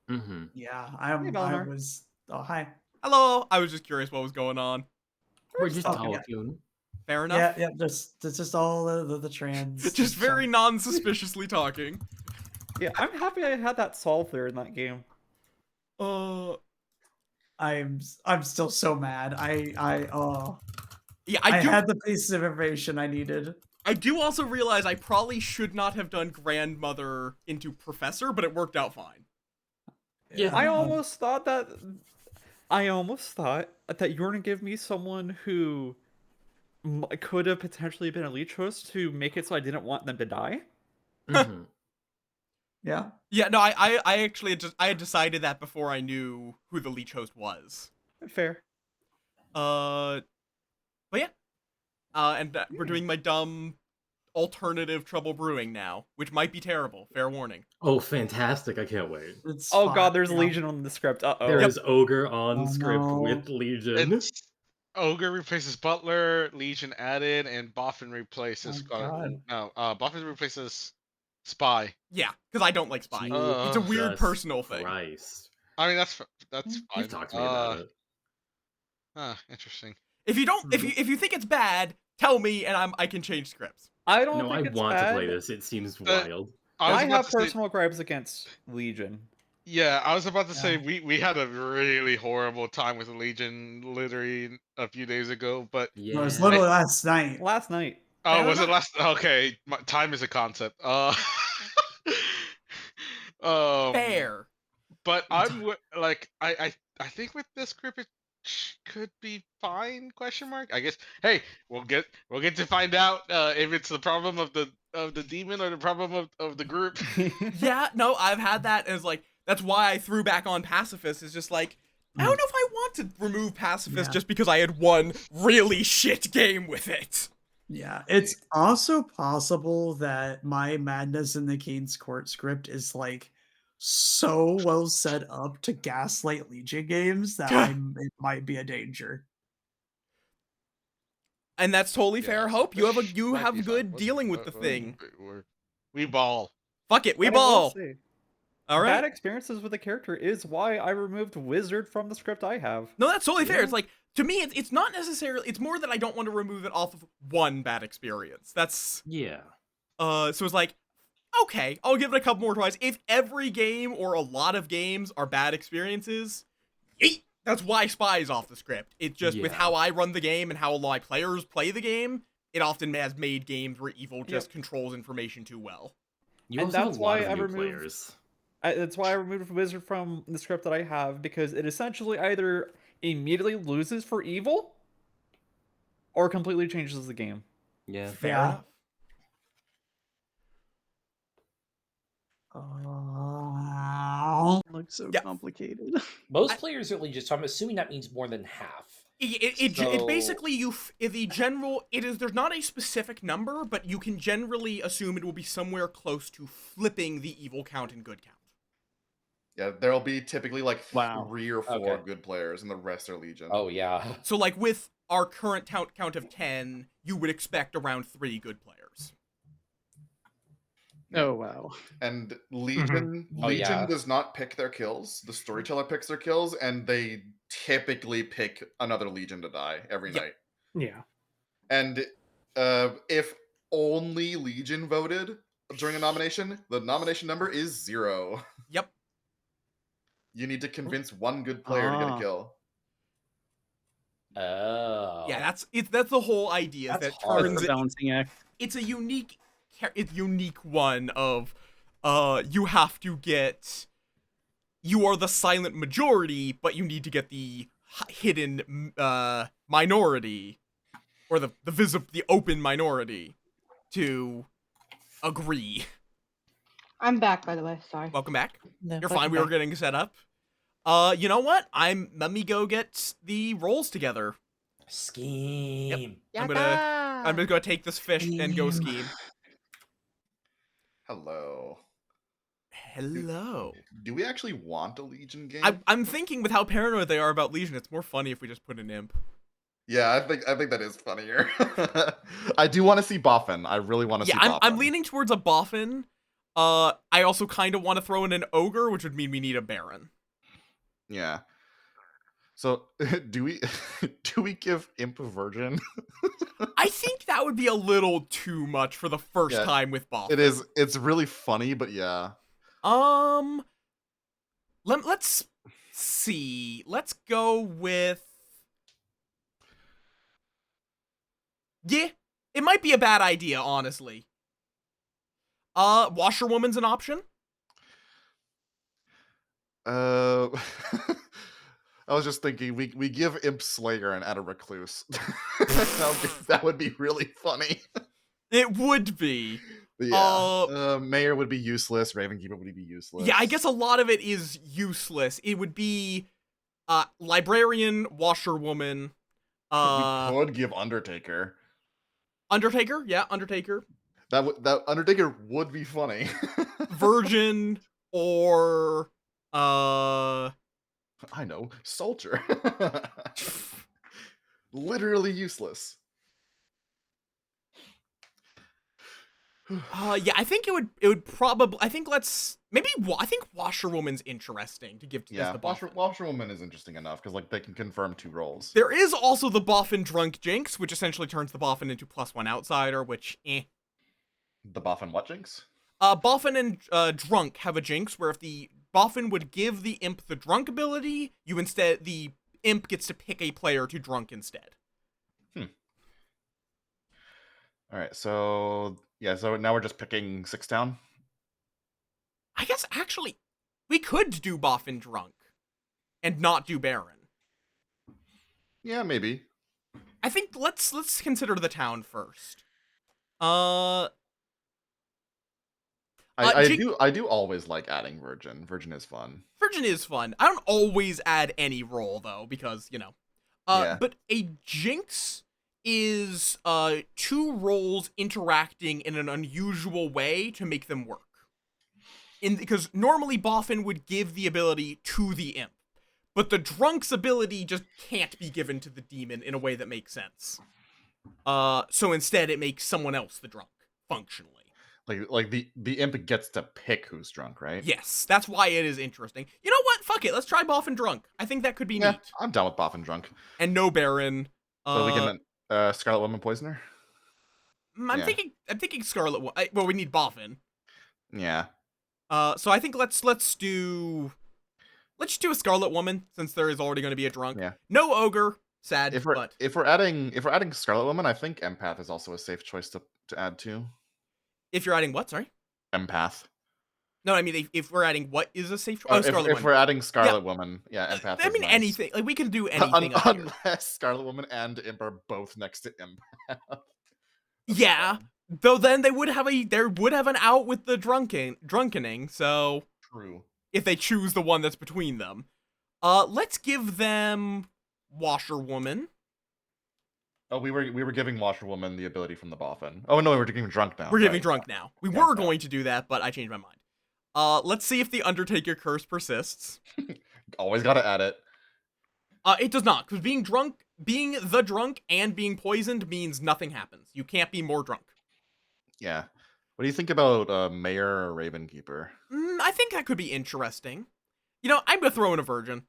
Mm-hmm. Yeah, Hey, I Belnar. was. Oh, hi. Hello. I was just curious what was going on. We're just talking. talking. Fair enough. Yeah, yeah. Just all the trans. Just very non-suspiciously talking. Yeah, I'm happy I had that solved there in that game. I'm still so mad. Yeah, I do. had the pieces of information I needed. I do also realize I probably should not have done grandmother into professor, but it worked out fine. Yeah. I almost thought that you were gonna give me someone who could have potentially been a leech host to make it so I didn't want them to die. Mm-hmm. Yeah. Yeah, no, I actually I had decided that before I knew who the leech host was. Fair. But yeah. And we're doing my dumb alternative trouble brewing now, which might be terrible. Fair warning. Oh, fantastic! I can't wait. Oh god, there's Legion on the script. Uh-oh. There is Ogre on Oh, script no. with Legion. It's Ogre replaces Butler, Legion added, and Boffin replaces. God. No, Boffin replaces Spy. Yeah, because I don't like spy. Oh, It's a weird Jesus personal thing. Christ. I mean, that's fine. You've talked to me about it. Interesting. If you don't, if you think it's bad, tell me and I can change scripts. I don't No, I think it's want bad. to play this. It seems wild. I have personal gripes against Legion. Yeah, I was about to say we had a really horrible time with Legion literally a few days ago, but It was literally last night. Last night. Oh, was it last? Okay, time is a concept. Fair. But I'm like I think with this script it could be fine? Question mark. I guess. Hey, we'll get to find out if it's the problem of the demon or the problem of the group. Yeah, no, I've had that as like that's why I threw back on pacifist. Is just like I don't know if I want to remove pacifist just because I had one really shit game with it. Yeah, it's also possible that my Madness in the King's Court script is like so well set up to gaslight Legion games that it might be a danger. And that's totally fair. Hope you have good dealing with the thing. We ball. Fuck it, we And I will ball. say, All right. Bad experiences with the character is why I removed Wizard from the script I have. No, that's totally fair. It's like to me, it's not necessarily. It's more that I don't want to remove it off of one bad experience. That's yeah. So it's like, okay, I'll give it a couple more tries. If every game or a lot of games are bad experiences, that's why Spy is off the script. It's just with how I run the game and how my players play the game, it often has made games where evil just controls information too well. And that's why I removed. That's why I removed Wizard from the script that I have, because it essentially either immediately loses for evil or completely changes the game. Yeah. Fair enough. Looks so Yeah. complicated. Most players are Legion, so I'm assuming that means more than half. It basically there's not a specific number, but you can generally assume it will be somewhere close to flipping the evil count and good count. Yeah, there'll be typically like Wow. 3 or 4 good players, and the rest are Legion. Oh yeah. So like with our current count of 10, you would expect around 3 good players. Oh wow. And Legion does not pick their kills. The storyteller picks their kills, and they typically pick another Legion to die every night. Yeah. And if only Legion voted during a nomination, the nomination number is 0. Yep. You need to convince one good player to get a kill. Oh. Yeah, that's the whole idea. That's that hard. turns It's a balancing act. It's a unique one of you have to get, you are the silent majority, but you need to get the hidden minority or the open minority to agree. I'm back, by the way. Sorry. Welcome back. No, You're fine. We were getting set up. You know what? Let me go get the rolls together. Scheme. Yep. I'm gonna go take this fish and go scheme. Hello. Hello. Do we actually want a Legion game? I'm thinking with how paranoid they are about Legion, it's more funny if we just put an imp. Yeah, I think that is funnier. I do want to see Boffin. I really want to see Boffin. I'm leaning towards a Boffin. I also kind of want to throw in an ogre, which would mean we need a baron. Yeah. So do we do we give Imp a virgin? I think that would be a little too much for the first Yeah, time with Boffin. It is. It's really funny, but yeah. Let's see. Let's go with. Yeah, it might be a bad idea, honestly. Washerwoman's an option. I was just thinking we give Imp Slayer and add a recluse. that would be really funny. It would be. But yeah. Mayor would be useless. Ravenkeeper would be useless. Yeah, I guess a lot of it is useless. It would be librarian, washerwoman. We could give Undertaker. Undertaker, yeah, Undertaker. That Undertaker would be funny. Virgin or I know, Soldier. Literally useless. Yeah, I think it would probably. I think I think Washerwoman's interesting to give to Yeah, as the Boffin. Washerwoman is interesting enough because like they can confirm 2 roles. There is also the Boffin Drunk Jinx, which essentially turns the Boffin into +1 outsider, which The Boffin what Jinx? Boffin and Drunk have a Jinx where if the Boffin would give the Imp the Drunk ability, the Imp gets to pick a player to Drunk instead. All right, so yeah, so now we're just picking 6 down. I guess actually, we could do Boffin Drunk, and not do Baron. Yeah, maybe. I think let's consider the town first. I do always like adding Virgin. Virgin is fun. Virgin is fun. I don't always add any role though, because Yeah. But a Jinx is 2 roles interacting in an unusual way to make them work. Because normally Boffin would give the ability to the Imp, but the Drunk's ability just can't be given to the demon in a way that makes sense. So instead it makes someone else the Drunk, functionally. Like the Imp gets to pick who's drunk, right? Yes, that's why it is interesting. You know what? Fuck it. Let's try Boffin Drunk. I think that could be neat. I'm down with Boffin Drunk. And no Baron. So we can Scarlet Woman Poisoner? I'm thinking Scarlet Woman. Well, we need Boffin. Yeah. So I think let's do a Scarlet Woman since there is already going to be a Drunk. Yeah. No Ogre. Sad. If we're adding Scarlet Woman, I think Empath is also a safe choice to add to. If you're adding what? Sorry. Empath. No, I mean if we're adding what is a safe choice? Oh, Scarlet Woman. If we're adding Scarlet Woman, yeah, Empath. I mean nice. anything. Like we can do anything. Unless Scarlet Woman and Imp are both next to Empath. Yeah. Though then they would have an out with the drunkening, so true. If they choose the one that's between them. Let's give them Washerwoman. Oh, we were giving Washerwoman the ability from the Boffin. Oh no, we're giving Drunk now. We're giving Drunk now. We were going to do that, but I changed my mind. Let's see if the Undertaker curse persists. Always gotta add it. It does not, because being the drunk and being poisoned means nothing happens. You can't be more drunk. Yeah. What do you think about Mayor or Ravenkeeper? I think that could be interesting. I'm gonna throw in a Virgin.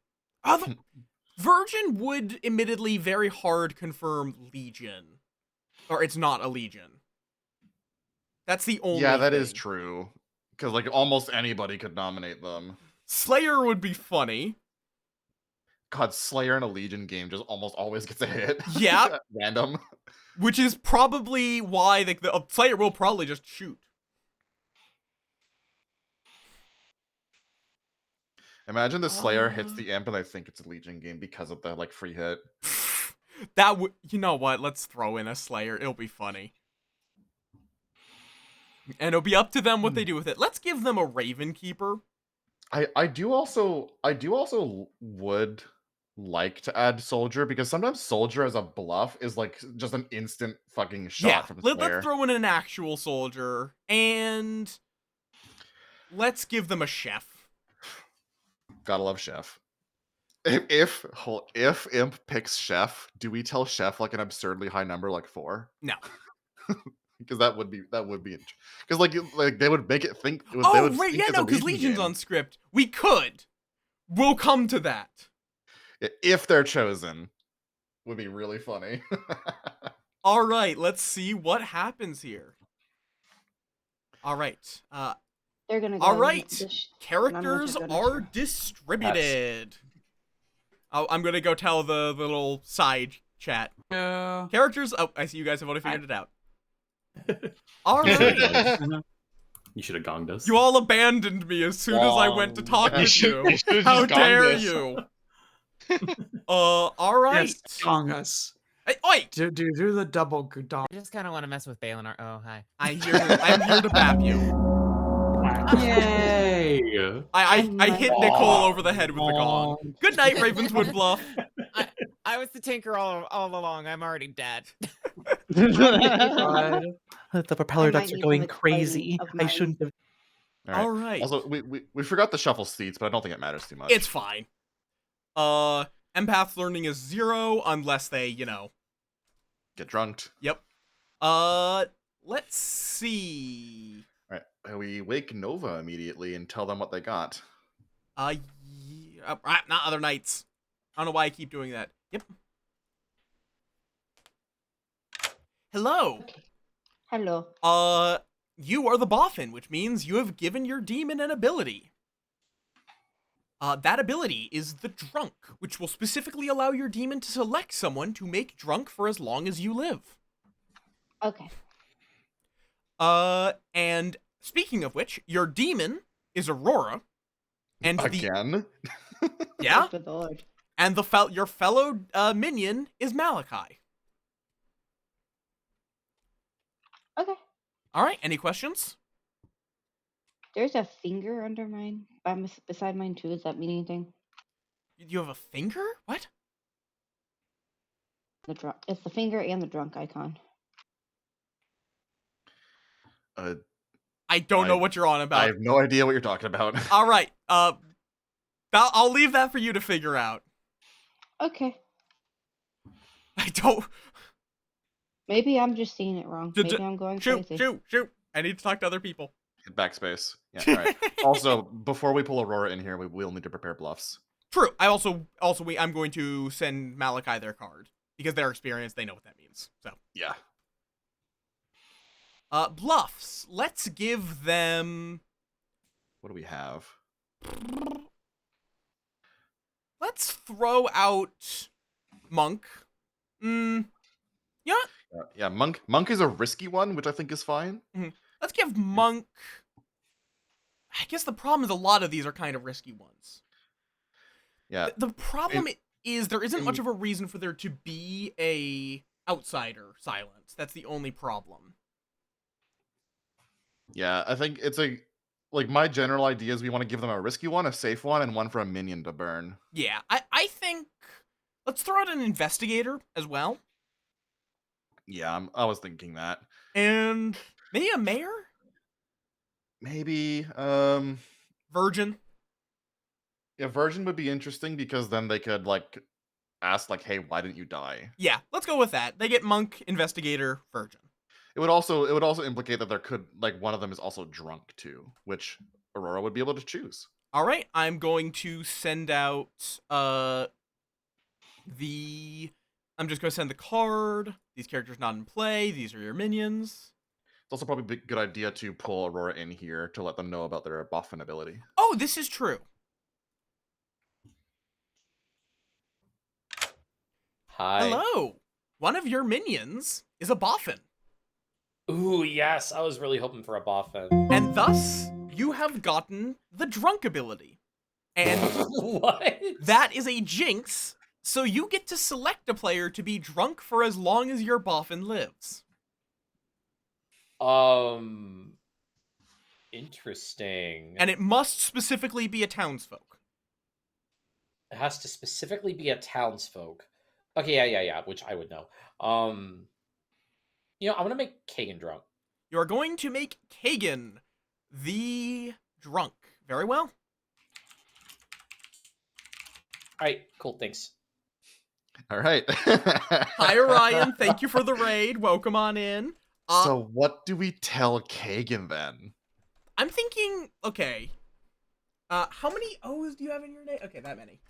Virgin would admittedly very hard confirm Legion. Or it's not a Legion. That's the only Yeah, that thing. is true. Because like almost anybody could nominate them. Slayer would be funny. God, Slayer in a Legion game just almost always gets a hit. Yeah. Random. Which is probably why the Slayer will probably just shoot. Imagine the Slayer hits the Imp and I think it's a Legion game because of the free hit. That would, you know what? Let's throw in a Slayer. It'll be funny. And it'll be up to them what they do with it. Let's give them a Ravenkeeper. I do also would like to add Soldier because sometimes Soldier as a bluff is just an instant fucking shot from Slayer. Let's throw in an actual Soldier and let's give them a Chef. Gotta love Chef. If Imp picks Chef, do we tell Chef an absurdly high number like 4? No. because that would be because like they would make it think. They Oh, would right, think yeah, it's a no, because Legion Legion's game. on script. We could. We'll come to that. If they're chosen, would be really funny. All right, let's see what happens here. All right. They're gonna go. All right. And I'm Characters gonna go are next distributed. Oh, I'm gonna go tell the little side chat. Characters. Oh, I see you guys have already figured it out. All right. You should have gonged us. You all abandoned me as soon as I went to talk You with should- you. you should've How just gonged dare us. you? All right. Yes, gong us. Hey, oi! Do the double dong. I just kind of want to mess with Balin. Oh, hi. I'm here to bap you. Yay! I hit Nicole over the head with the gong. Good night, Ravenswood Bluff. I was the tinker all along. I'm already dead. God. The propeller I might ducts are need going some crazy. explaining of I my- shouldn't have. All right. Also, we forgot the shuffle seats, but I don't think it matters too much. It's fine. Empath learning is 0 unless they, Get drunked. Yep. Let's see. All right. We wake Nova immediately and tell them what they got. Not other nights. I don't know why I keep doing that. Yep. Hello. Hello. You are the boffin, which means you have given your demon an ability. That ability is the Drunk, which will specifically allow your demon to select someone to make drunk for as long as you live. Okay. And speaking of which, your demon is Aurora, and Again? Yeah. Good Lord. And your fellow minion is Malachi. Okay. All right. Any questions? There's a finger under mine. Beside mine too. Does that mean anything? You have a finger? What? The drunk. It's the finger and the drunk icon. I don't know what you're on about. I have no idea what you're talking about. All right. I'll leave that for you to figure out. Okay. I don't. Maybe I'm just seeing it wrong. Maybe I'm going shoot, crazy. Shoot. I need to talk to other people. Hit backspace. Yeah. All right. Also, before we pull Aurora in here, we will need to prepare bluffs. True. I'm going to send Malachi their card because they're experienced. They know what that means. So yeah. Bluffs. Let's give them. What do we have? Let's throw out Monk. Yeah. Yeah. Monk is a risky one, which I think is fine. Mm-hmm. Let's give Monk. I guess the problem is a lot of these are kind of risky ones. Yeah. The problem is there isn't much of a reason for there to be a outsider silence. That's the only problem. Yeah, I think it's my general idea is we want to give them a risky one, a safe one, and one for a minion to burn. Yeah, I think let's throw out an investigator as well. Yeah, I was thinking that. And maybe a mayor? Maybe Virgin. Yeah, Virgin would be interesting because then they could ask hey, why didn't you die? Yeah, let's go with that. They get Monk, investigator, Virgin. It would also implicate that there could one of them is also drunk too, which Aurora would be able to choose. All right, I'm going to send out I'm just going to send the card. These characters not in play. These are your minions. It's also probably a good idea to pull Aurora in here to let them know about their boffin ability. Oh, this is true. Hi. Hello. One of your minions is a boffin. Ooh, yes. I was really hoping for a boffin. And thus, you have gotten the drunk ability. And what? That is a jinx, so you get to select a player to be drunk for as long as your boffin lives. Interesting. And it must specifically be a townsfolk. It has to specifically be a townsfolk. Okay, yeah, which I would know. I'm gonna make Kagan drunk. You're going to make Kagan the drunk. Very well. Alright, cool, thanks. All right. Hi, Orion. Thank you for the raid. Welcome on in. So what do we tell Kagan then? I'm thinking, okay. How many O's do you have in your name? Okay, that many.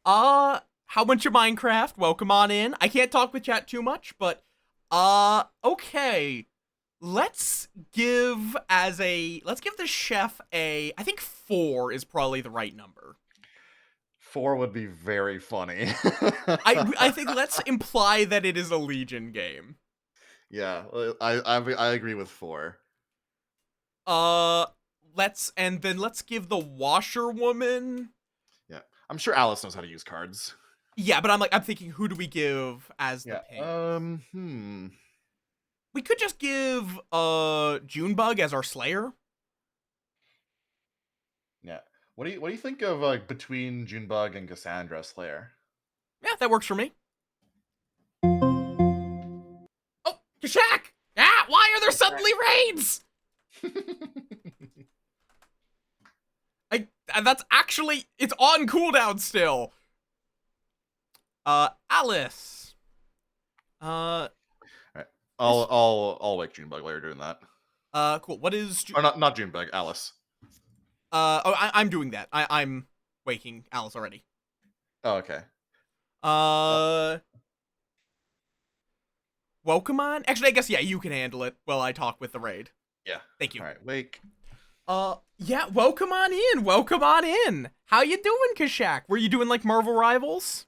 How much of Minecraft? Welcome on in. I can't talk with chat too much, but, okay. Let's give the chef I think 4 is probably the right number. 4 would be very funny. I think let's imply that it is a Legion game. Yeah, I agree with 4. Let's give the washerwoman. Yeah, I'm sure Alice knows how to use cards. Yeah, but I'm thinking, who do we give as the pink? We could just give Junebug as our Slayer. Yeah. What do you think of between Junebug and Cassandra Slayer? Yeah, that works for me. Oh, Kashak! Ah, why are there suddenly raids? That's actually, it's on cooldown still. Alice. Alright. I'll wake Junebug while you're doing that. Cool. What is? Or not Junebug, Alice. I'm doing that. I'm waking Alice already. Oh, okay. Welcome on. Actually, I guess you can handle it while I talk with the raid. Yeah. Thank you. All right, wake. Yeah. Welcome on in. Welcome on in. How you doing, Kashak? Were you doing like Marvel Rivals?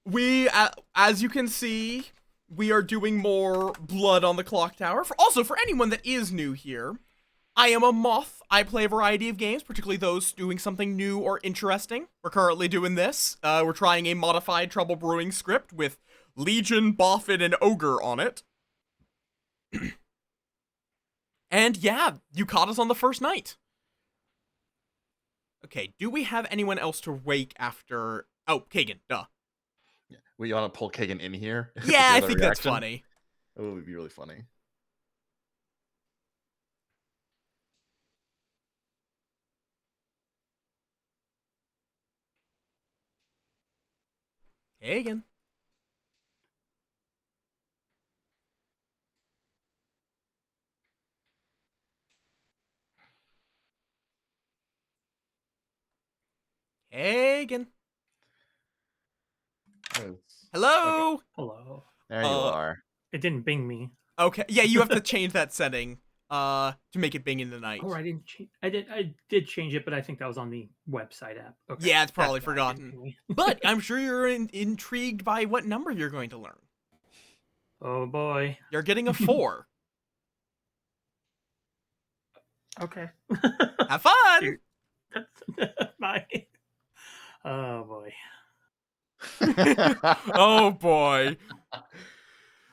We, as you can see, we are doing more Blood on the Clock Tower. For anyone that is new here, I am a Möth. I play a variety of games, particularly those doing something new or interesting. We're currently doing this. We're trying a modified Trouble Brewing script with Legion, Boffin, and Ogre on it. And yeah, you caught us on the first night. Okay, do we have anyone else to wake after... Oh, Kagan, duh. Yeah. Well, you want to pull Kagan in here? Yeah, I think that's funny. It would be really funny. Kagan. Kagan. Hello. Okay. Hello. There you are. It didn't bing me. Okay. Yeah, you have to change that setting to make it bing in the night. Oh, I didn't change. I did change it, but I think that was on the website app. Okay. Yeah, it's probably forgotten. But I'm sure you're intrigued by what number you're going to learn. Oh boy. You're getting a 4. Okay. Have fun. Bye. Oh boy. Oh boy. All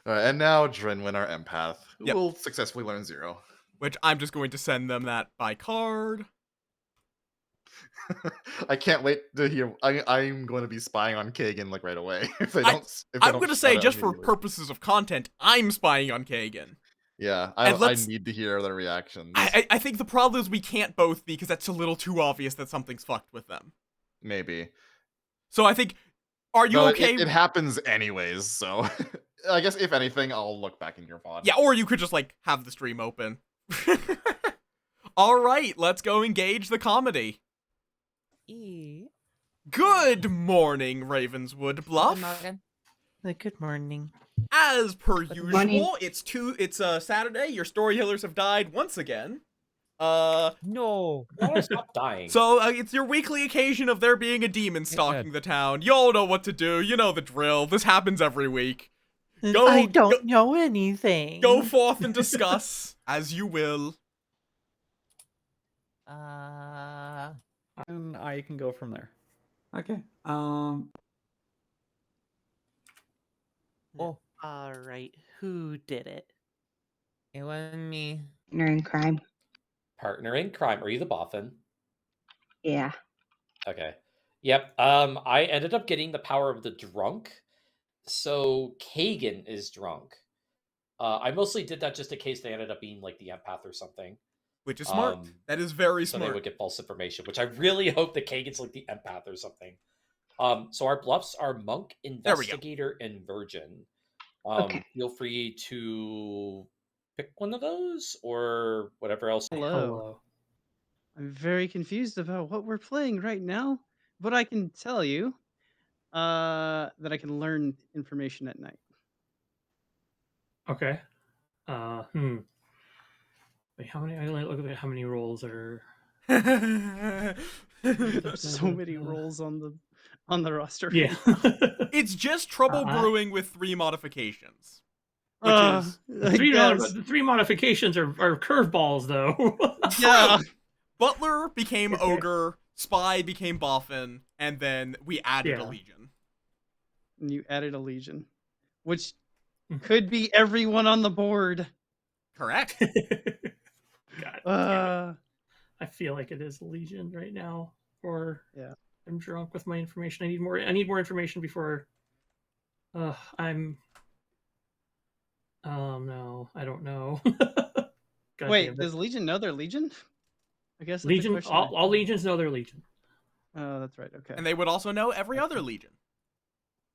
right, and now Drinwin, our empath, who will successfully learn 0. Which I'm just going to send them that by card. I can't wait to hear. I'm going to be spying on Kagan like right away. I'm going to say, just for purposes of content, I'm spying on Kagan. Yeah, I need to hear their reactions. I think the problem is we can't both because that's a little too obvious that something's fucked with them. Maybe. So I think, are you okay? It happens anyways, so I guess if anything, I'll look back in your VOD. Yeah, or you could just like have the stream open. All right, let's go engage the comedy. Good morning, Ravenswood Bluff. Good morning. As per usual, morning. it's Saturday. Your story healers have died once again. No. Stop dying. So it's your weekly occasion of there being a demon stalking the town. Y'all know what to do. You know the drill. This happens every week. I don't know anything. Go forth and discuss as you will. And I can go from there. Okay. Oh, all right. Who did it? It wasn't me. Partner in crime. Partner in crime. Are you the boffin? Yeah. Okay. Yep. I ended up getting the power of the drunk. So Kagan is drunk. I mostly did that just in case they ended up being like the empath or something. Which is smart. That is very so smart. So they would get false information, which I really hope that Kagan's like the empath or something. So our bluffs are Monk, There we go. Investigator, and Virgin. Okay. Feel free to pick one of those or whatever else. Hello. I'm very confused about what we're playing right now, but I can tell you that I can learn information at night. Okay. Wait, how many? I look at how many rolls are. There's so many rolls on the roster. Yeah. It's just Trouble Brewing with 3 modifications. Which is the 3 modifications are curveballs, though. Yeah. Butler became Ogre, Spy became Boffin, and then we added a Legion. And you added a Legion, which could be everyone on the board. Correct. God damn it. I feel like it is Legion right now, or I'm drunk with my information. I need more information before. I'm. Oh no, I don't know. Wait, does Legion know they're Legion? I guess that's Legion. a question. All Legions know they're Legion. Oh, that's right. Okay. And they would also know every other Legion.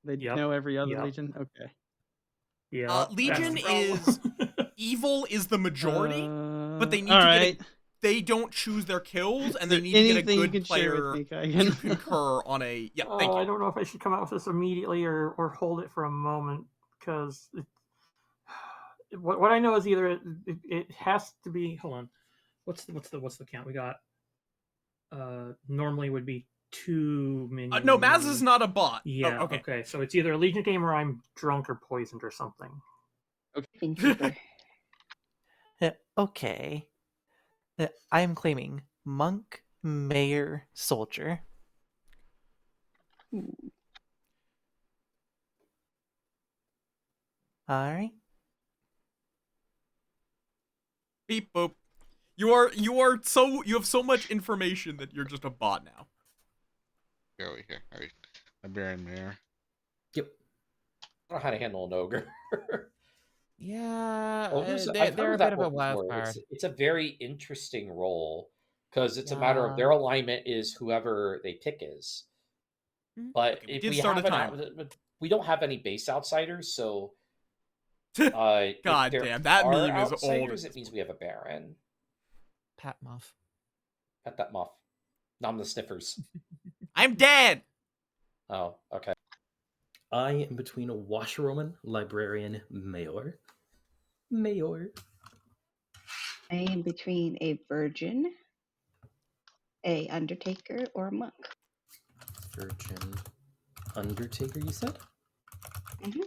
They know every other Legion. Okay. Yeah. Legion is evil is the majority, but they need all to right. get. They don't choose their kills, and they there need to get a anything you good can share player with me, Kaigan? to concur on a. Yeah, thank you. I don't know if I should come out with this immediately or hold it for a moment, because what I know is either it has to be. Hold on, what's the count we got? Normally would be 2 minions. No, Maz is not a bot. Yeah. Oh, okay. Okay. So it's either a Legion game or I'm drunk or poisoned or something. Okay. Okay. I am claiming Monk, Mayor, Soldier. Alright. Beep boop. You have so much information that you're just a bot now. Go here. All right. I'm Baron Mayor. I don't know how to handle an ogre. Yeah, Ogres, they're I've heard a of that bit of a one wild before. card. It's a very interesting role because it's a matter of their alignment is whoever they pick is. But Okay, if we did we start a have we don't have any base outsiders, so God if there damn, that are meme is old. outsiders, it means we have a Baron. Pat Muff. Pat that muff. Nom the sniffers. I'm dead. Oh, okay. I am between a washerwoman, librarian, mayor. Mayor. I am between a virgin, a undertaker, or a monk. Virgin. Undertaker, you said? Mm-hmm.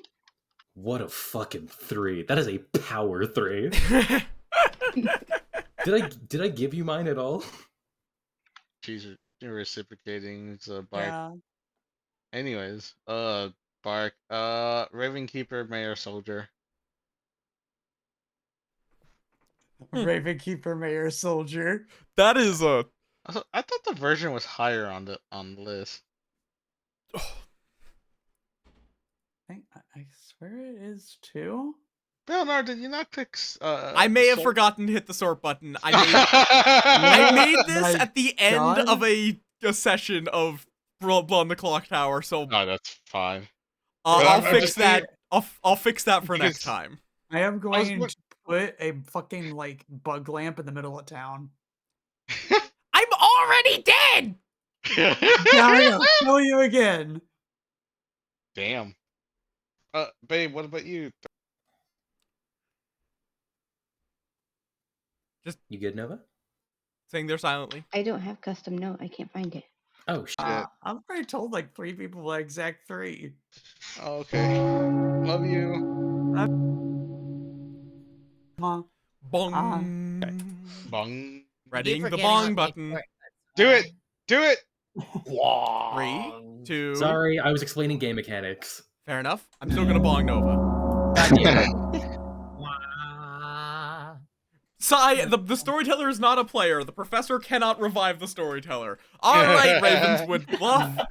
What a fucking 3. That is a power 3. Did I give you mine at all? She's reciprocating. It's a bark. Yeah. Anyways, bark. Ravenkeeper, Mayor, Soldier. Ravenkeeper, Mayor, Soldier. That is a. I thought the version was higher on the list. I swear it is too. Bernard, did you not click? I may have forgotten to hit the sort button. I made this at the end of a session of Blood on the Clock Tower, so no, that's fine. I'll fix that. I'll fix that for next time. I am going to put a fucking bug lamp in the middle of town. I'm already dead. Yeah, I'll kill you again. Damn. Babe, what about you? Just you good, Nova? Saying there silently. I don't have custom note. I can't find it. Oh shit! I'm already told 3 people the exact 3. Oh, okay. Love you. Bong. Bong. Readying the bong button. Do it. Do it. 3, 2. Sorry, I was explaining game mechanics. Fair enough. I'm still gonna bong Nova. Sigh, the storyteller is not a player. The professor cannot revive the storyteller. Alright, Ravenswood Bluff.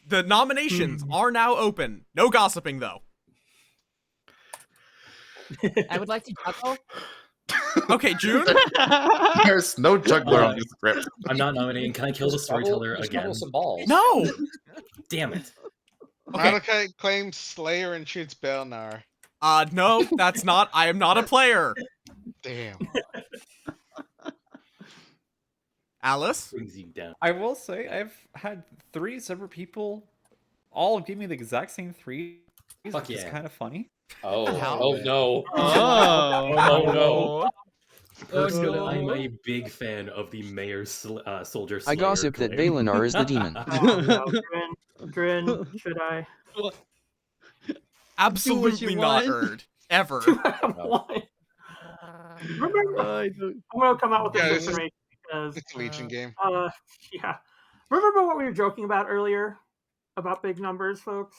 The nominations are now open. No gossiping, though. I would like to chuckle. Okay, June. There's no juggler on this script. I'm not nominating. Can I kill the storyteller Just again? shovel some balls. No. Damn it. Okay. Malachi claims Slayer and shoots Belnar. No, that's not. I am not a player. Damn. Alice? Brings you down. I will say I've had 3 separate people all give me the exact same 3. Fuck It's yeah. kind of funny. Oh, How? oh no. Oh. Oh no. Personally, no. I'm a big fan of the Mayor Soldier Slayer I gossip that claim. Valinar is the demon. Oh, no, Drin, should I? Absolutely not Erd. Ever. Why? Remember, I'm gonna come out with Yeah, this this is- information because It's a Legion game. yeah. Remember what we were joking about earlier about big numbers, folks?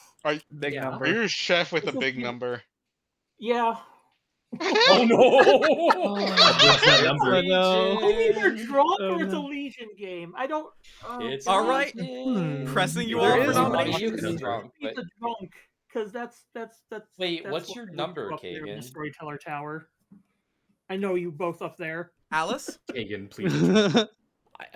Big number. You're a chef with a This is big the- number. Yeah. Oh no! What's that number? Oh, no. I'm either drunk Oh, or it's a no. Legion game. I don't. It's All right. Legion. Pressing you There all for is nominations. You can be drunk, It's but a drunk because that's. Wait, that's what's what your we number, do up there in Kagan? the Storyteller Tower. I know you both up there. Alice? Kagan, please.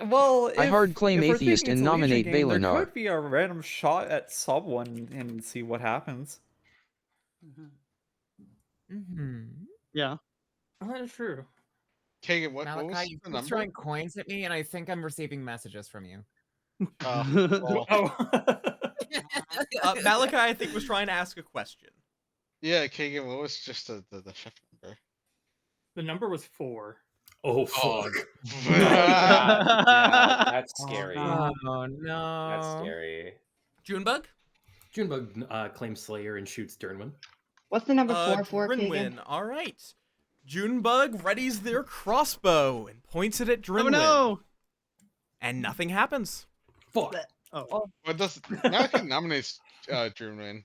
Well, I if, hard claim if we're atheist thinking and it's a Legion nominate game, there Valinar. could be a random shot at sub one and see what happens. Mm-hmm. Yeah. Oh, that is true. Kagan, what was Malachi, you the keep number? throwing coins at me, and I think I'm receiving messages from you. Well, Malachi, I think, was trying to ask a question. yeah, Kagan, what was just the chef number? The number was 4. Oh, fuck. Yeah, that's scary. Oh, no. That's scary. Junebug? Junebug claims Slayer and shoots Dernwin. What's the number 4 for, Kagan? Drinwin. All right. Junebug readies their crossbow and points it at Drinwin. Oh no! And nothing happens. Fuck. Oh. What does Malachi nominates Drewin?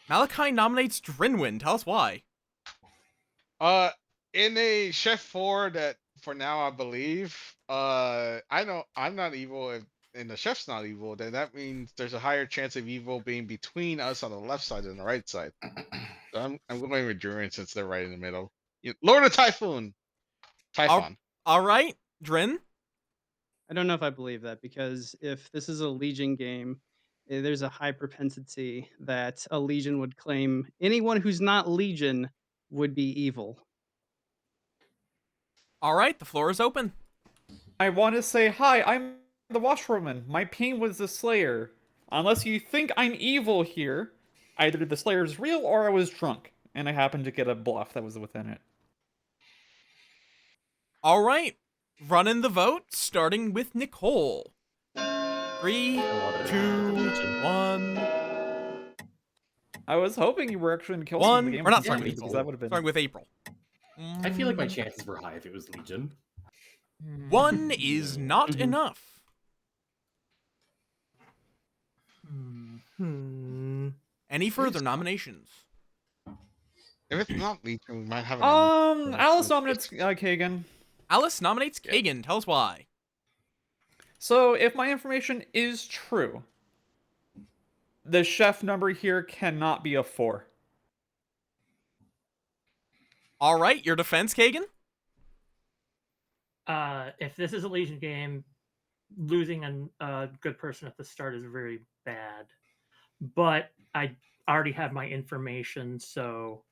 Malachi nominates Drinwin. Tell us why. In a Chef 4 that for now I believe, I know I'm not evil and the chef's not evil, then that means there's a higher chance of evil being between us on the left side than the right side. So I'm going with Druin since they're right in the middle. Lord of Typhoon. Typhon. All right, Drin. I don't know if I believe that because if this is a Legion game, there's a high propensity that a Legion would claim anyone who's not Legion would be evil. All right, the floor is open. I want to say, hi, I'm the Washwoman. My pain was the Slayer. Unless you think I'm evil here, either the Slayer's real or I was drunk, and I happened to get a bluff that was within it. All right, running the vote, starting with Nicole. 3, 2, 1. I was hoping you were actually going to kill One. some of the game. We're not with starting Legion, with because Nicole. that would have been... Starting with April. I feel like my chances were high if it was Legion. 1 is not enough. Any further nominations? If it's not Legion, we might have Alice nominates Kagan. Alice nominates Kagan. Tell us why. So, if my information is true, the chef number here cannot be a 4. All right, your defense, Kagan? If this is a Legion game, losing a good person at the start is very bad. But I already have my information, so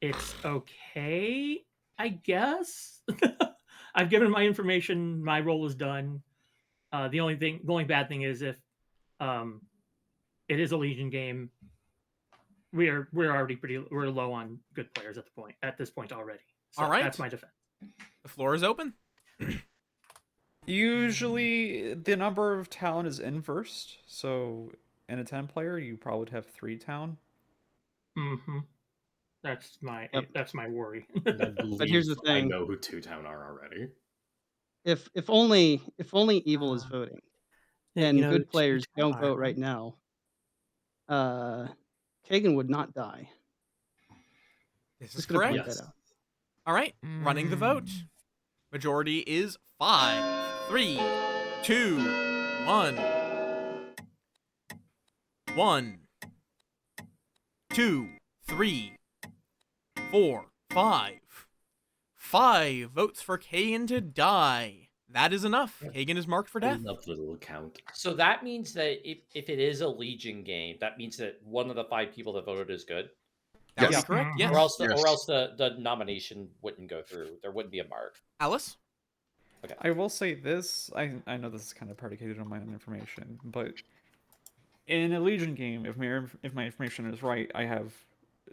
it's okay, I guess. I've given my information. My role is done. The only bad thing is if it is a Legion game, we're already we're low on good players at this point already. So all right, that's my defense. The floor is open. Usually, the number of talent is inversed. So, in a 10 player, you probably would have 3 talent. Mm-hmm. That's my worry. But here's the thing: I know who 2 town are already. If only evil is voting, and good players don't vote right now, Kagan would not die. This is Just gonna correct. point that out. All right, running the vote. Majority is 5, 3, 2, 1. 1, 2, 3, 4, 5, 5 votes for Kagan to die. That is enough. Kagan is marked for I death. love the little count. So that means that if it is a Legion game, that means that one of the 5 people that voted is good. That would be correct. Yes. Or else the nomination wouldn't go through. There wouldn't be a mark. Alice? Okay. I will say this. I know this is kind of predicated on my own information, but in a Legion game, if my information is right, I have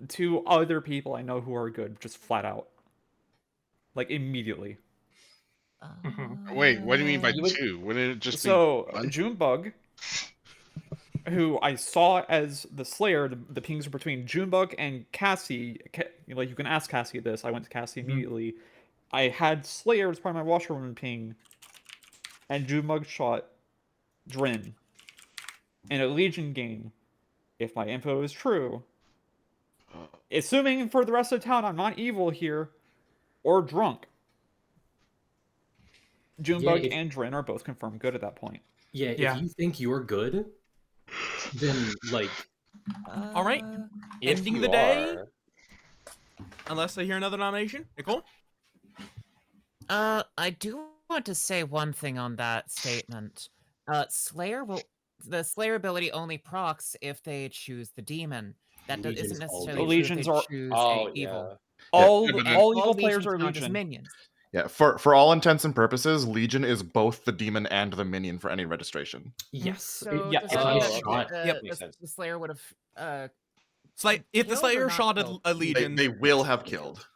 2 other people I know who are good, just flat out, like immediately. Wait, what do you mean by 2? Wouldn't it just be one? Junebug, who I saw as the Slayer, the pings were between Junebug and Cassie. Like, you can ask Cassie this. I went to Cassie immediately. I had Slayer as part of my washerwoman ping, and Junebug shot Drin. In a Legion game, if my info is true, assuming for the rest of the town I'm not evil here, or drunk, Junebug and Drin are both confirmed good at that point. Yeah, if you think you're good, then, like... All right. Ending the day. Unless I hear another nomination. Nicole? I do want to say one thing on that statement. The Slayer ability only procs if they choose the demon. That isn't necessarily true if they choose a evil. All And evil players legions are count as Legion. minions. Yeah, for all intents and purposes, Legion is both the demon and the minion for any registration. Yes. So Yeah, does if that I mean shot... that the Slayer would have if the killed or Slayer not shot killed? a Legion, They will have killed.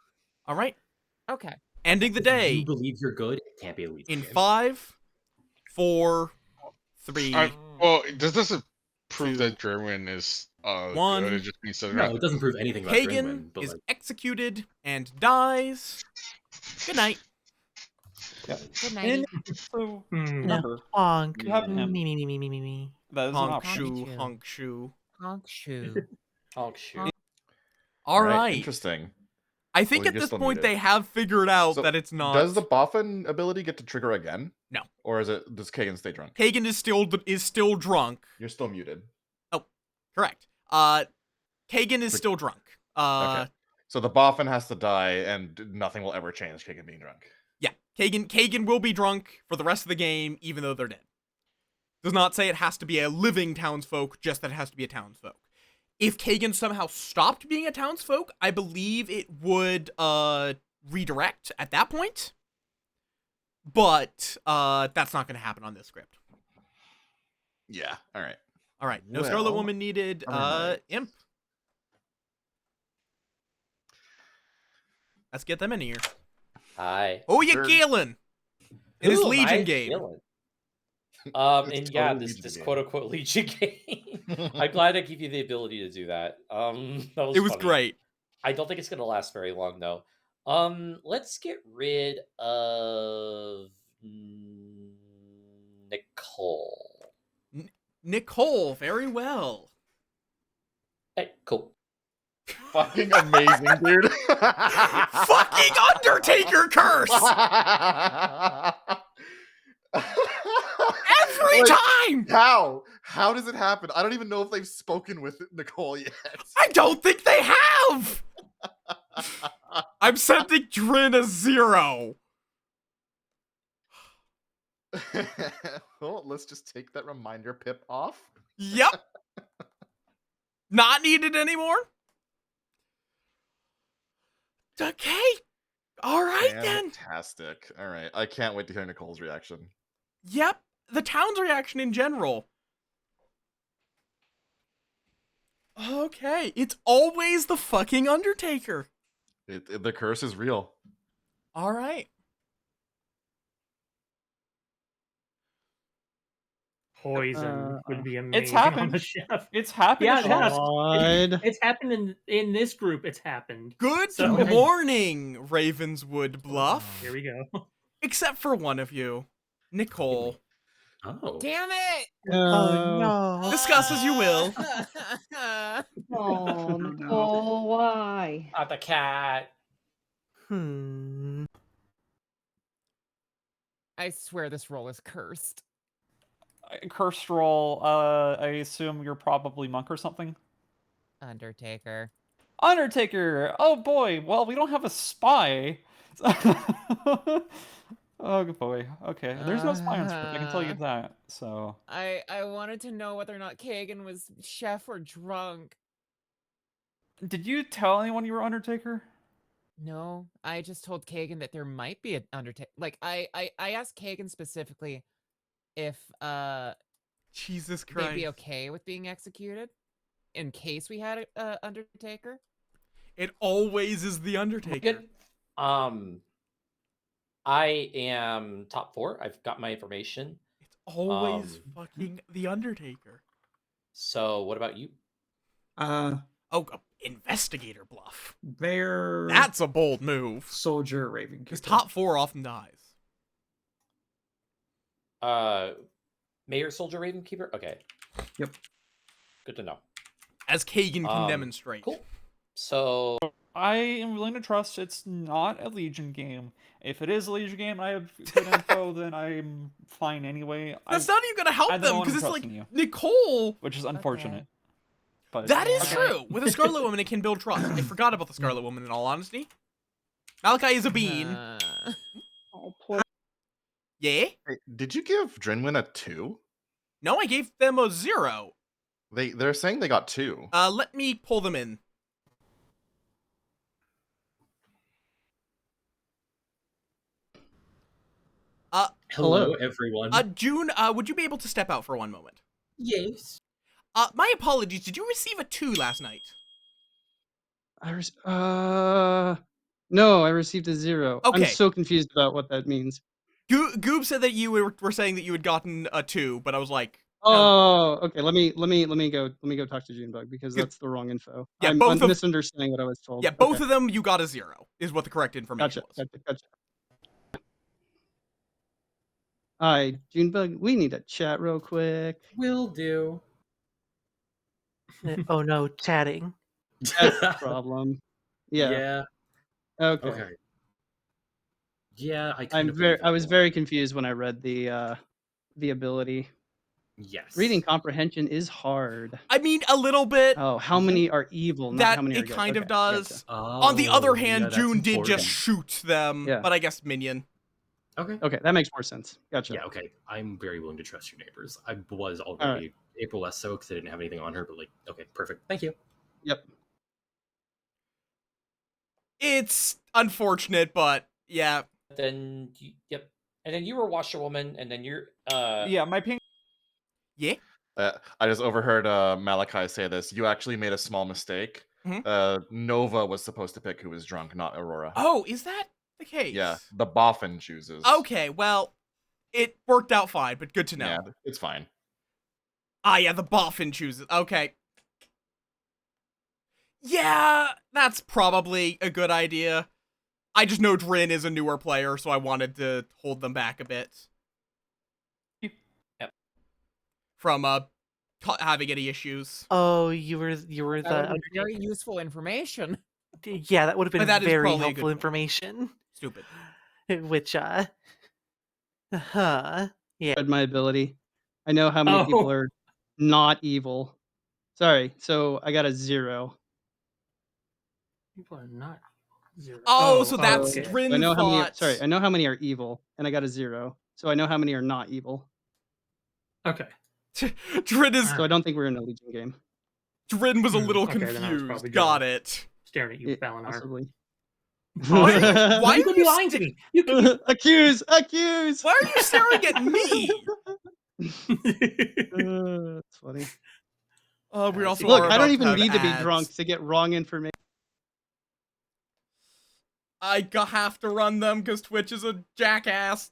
All right. Okay. Ending the If day. you believe you're good, it can't be a Legion In game. 5, 4, 3. Well, this doesn't prove that Drinwin is One. good. It just means that No, it doesn't prove anything about Kagan Drinwin, but is like... executed and dies. Good night. Good night. So remember, Honk. you have him. Me. That is Honk an shoe, option. honk shoe. Honk shoe. Honk shoe. All right. Interesting. I think Well, at you're this still point muted. they have figured out So, that it's not. Does the Boffin ability get to trigger again? No. Or does Kagan stay drunk? Kagan is still drunk. You're still muted. Oh, correct. Kagan is still drunk. Okay. So the Boffin has to die, and nothing will ever change Kagan being drunk. Yeah, Kagan will be drunk for the rest of the game, even though they're dead. Does not say it has to be a living townsfolk, just that it has to be a townsfolk. If Kagan somehow stopped being a townsfolk, I believe it would redirect at that point. But that's not going to happen on this script. Yeah. All right. All right. No Scarlet Woman needed. Imp. Let's get them in here. Hi. Oh, yeah, Galen! In his Who am Legion I game. killing? It's And yeah, totally this Legion game. quote unquote Legion game. I'm glad I give you the ability to do that. That was It was funny. great. I don't think it's gonna last very long though. Let's get rid of Nicole. Nicole, very well. Hey, cool. Fucking amazing, dude. Fucking Undertaker curse! Every time! How does it happen? I don't even know if they've spoken with Nicole yet. I don't think they have! I'm sending Drin a 0. Well, let's just take that reminder pip off. Yep. Not needed anymore. Okay. All right, then. Fantastic. All right. I can't wait to hear Nicole's reaction. Yep. The town's reaction in general. Okay. It's always the fucking Undertaker. The curse is real. All right. Poison would be amazing. It's happened. On the chef. It's happened. Yeah, to it has. God. It's happened in this group. It's happened. Good So- morning, Ravenswood Bluff. Here we go. Except for one of you, Nicole. Oh. Damn it! Oh no. Discuss as you will. Oh, Nicole, why? Not the cat. I swear this roll is cursed. Cursed roll. I assume you're probably monk or something. Undertaker. Undertaker. Oh boy. Well, we don't have a spy, Oh boy. Okay, there's no science for it. I can tell you that. So I wanted to know whether or not Kagan was chef or drunk. did you tell anyone you were Undertaker? No, I just told Kagan that there might be an Undertaker. Like I asked Kagan specifically if Jesus they'd Christ. be okay with being executed in case we had a Undertaker. It always is the Undertaker. Good. I am top 4. I've got my information. It's always fucking the Undertaker. So what about you? Investigator bluff. Bear. That's a bold move. Soldier, Raven. Because top 4 often dies. Mayor, Soldier, Ravenkeeper? Okay. Yep. Good to know. As Kagan can demonstrate. Cool. So I am willing to trust it's not a Legion game. If it is a Legion game, I have good info, then I'm fine anyway. That's not even gonna help them because it's like Nicole, which is unfortunate. But that is true. With a Scarlet Woman, it can build trust. I forgot about the Scarlet Woman. In all honesty, Malachi is a bean. Yeah. Hey, did you give Drinwin a 2? No, I gave them a 0. They're saying they got 2. Let me pull them in. Hello, everyone. June, would you be able to step out for one moment? Yes. My apologies. Did you receive a 2 last night? No, I received a 0. Okay. I'm so confused about what that means. Goob said that you were saying that you had gotten a 2, but I was like, oh, okay. Let me go talk to Junebug because that's the wrong info. Yeah, I'm misunderstanding what I was told. Yeah, both of them you got a 0 is what the correct information was. Gotcha. Hi, Junebug. We need to chat real quick. Will do. Oh no, chatting. That's the problem. Yeah. Okay. Yeah, I was very confused when I read the ability. Yes. Reading comprehension is hard. I mean, a little bit. Oh, how many are evil? Not how many are it good. kind of Okay, does. gotcha. On the other hand, that's June did important. just shoot them, but I guess Minion. Okay, that makes more sense. Gotcha. Yeah, okay. I'm very willing to trust your neighbors. I was already April less so because I didn't have anything on her, but okay, perfect. Thank you. Yep. It's unfortunate, but yeah. Then yep. And then you were Washerwoman, and then you're Yeah, my ping. Yeah. I just overheard Malachi say this. You actually made a small mistake. Nova was supposed to pick who was drunk, not Aurora. Oh, is that the case? Yeah, the Boffin chooses. Okay, well, it worked out fine, but good to know. Yeah, it's fine. Yeah, the Boffin chooses. Okay. Yeah, that's probably a good idea. I just know Drin is a newer player, so I wanted to hold them back a bit. Yep. From having any issues. Oh, you were the very useful information. Yeah, that would have been That is very probably a helpful good information. Stupid. Which yeah. Read my ability. I know how many people are not evil. Sorry, so I got a 0. People are not 0. Oh, so that's okay. Drin I know how many. thought. Sorry, I know how many are evil, and I got a 0. So I know how many are not evil. Okay. Drin is. So I don't think we're in a Legion game. Drin was a little Okay, then I was confused. probably Got it. Staring at you, Balinar. Possibly. Why You are could be you lying to me. You could accuse? Why are you staring at me? That's funny. We also Look. are I about don't even have need to be ads. drunk to get wrong information. I have to run them because Twitch is a jackass.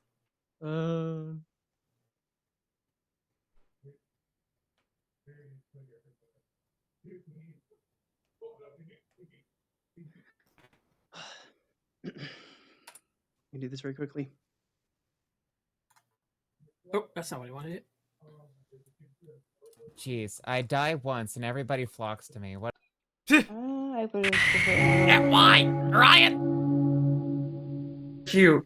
Can do this very quickly. Oh, that's not what I wanted. Jeez, I die once and everybody flocks to me. What? I would have. Yeah, why, Ryan? Cute.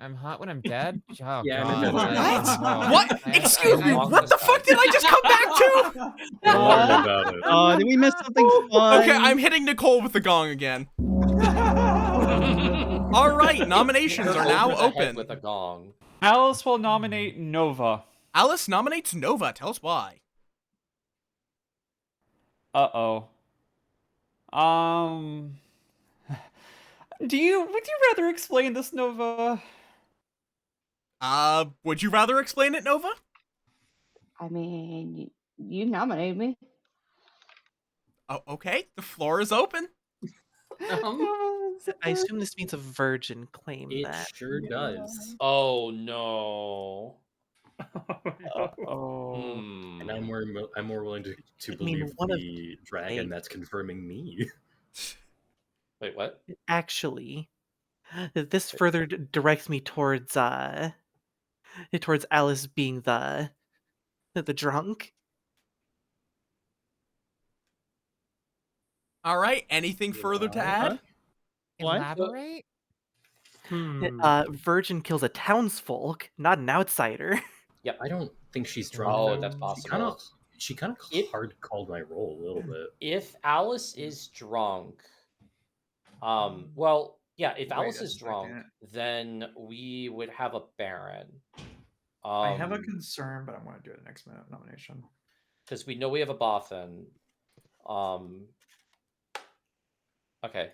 I'm hot when I'm dead? Oh, Yeah, God. What? Excuse me, what the fuck did I just come back to? Don't worry about it. Did we miss something fun? Okay, I'm hitting Nicole with the gong again. All right, nominations are now Over the head open. with a gong. Alice will nominate Nova. Alice nominates Nova. Tell us why. Uh-oh. Would you rather explain this, Nova? Would you rather explain it, Nova? I mean, you nominated me. Oh, okay. The floor is open. I assume this means a virgin claimed It that. sure does. Oh no. Oh. And I'm more willing to I mean, believe one of the dragon that's confirming me. Wait, what? Actually, this further directs me towards Alice being the drunk. All right. Anything further to add? Elaborate? Virgin kills a townsfolk, not an outsider. Yep. I don't think she's drunk. Oh, though. that's possible. She kind of hard called my role a little bit. If Alice is drunk, well, yeah, if Wait Alice a is drunk, second. then we would have a Baron. I have a concern, but I'm going to do it next nomination. Because we know we have a Bothan. Okay.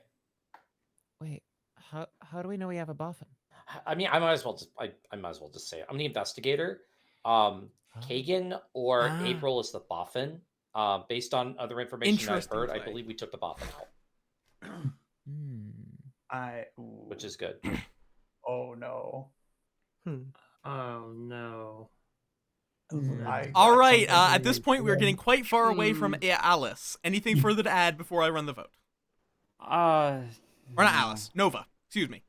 Wait, how do we know we have a Boffin? I mean, I might as well just say it. I'm the investigator. Kagan or April is the Boffin. Based on other information I've Interesting heard, I play. believe we took the Boffin out. Which is good. Oh no. Oh no. All right. At this point, we're getting quite far away from Alice. Anything further to add before I run the vote? Or not Alice. Nova. Excuse me.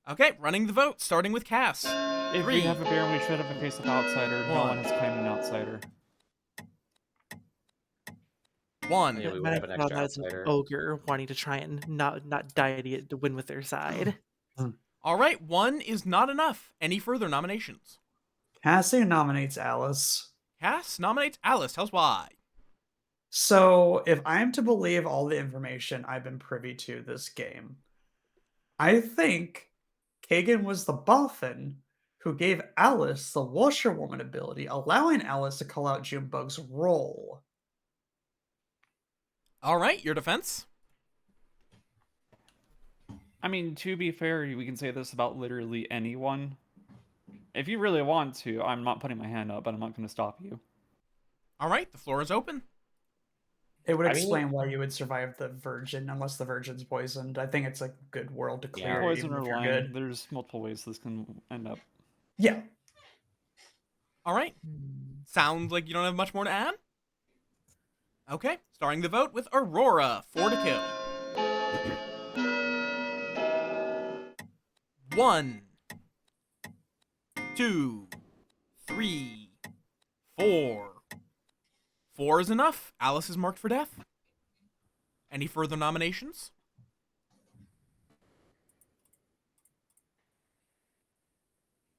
Okay, running the vote, starting with Cass. If we have a Baron, we should have a case of outsider. No one has claimed an outsider. 1. Yeah, we would Might have an have extra thought that as an outsider. ogre wanting to try and not deity to win with their side. All right, 1 is not enough. Any further nominations? Cassie nominates Alice. Cass nominates Alice. Tell us why. So, if I'm to believe all the information I've been privy to this game, I think Kagan was the Boffin who gave Alice the washerwoman ability, allowing Alice to call out Junebug's role. All right, your defense? I mean, to be fair, we can say this about literally anyone. If you really want to, I'm not putting my hand up, but I'm not going to stop you. All right, the floor is open. It would explain why you would survive the virgin unless the virgin's poisoned. I think it's a good world to clear. Poison even or if you're lying. good. There's multiple ways this can end up. Yeah. All right. Sounds like you don't have much more to add? Okay, starting the vote with Aurora, 4 to kill. 1, 2, 3, 4. 4 is enough. Alice is marked for death. Any further nominations?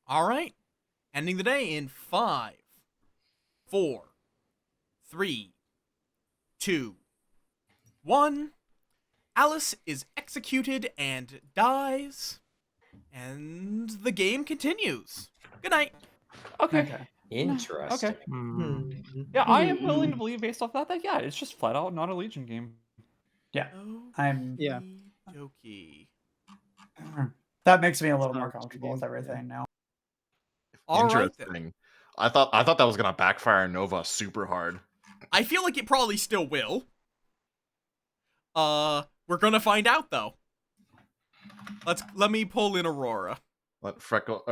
All right. Ending the day in 5, 4, 3, 2, 1. Alice is executed and dies. And the game continues. Good night. Okay. Interesting. Okay. Yeah, I am willing to believe based off that yeah, it's just flat out not a Legion game. Yeah. Yeah. Jokey. That makes me a little more comfortable with everything now. All right, Interesting. I thought that was gonna backfire Nova super hard. I feel like it probably still will. We're gonna find out though. Let me pull in Aurora. Let Freckles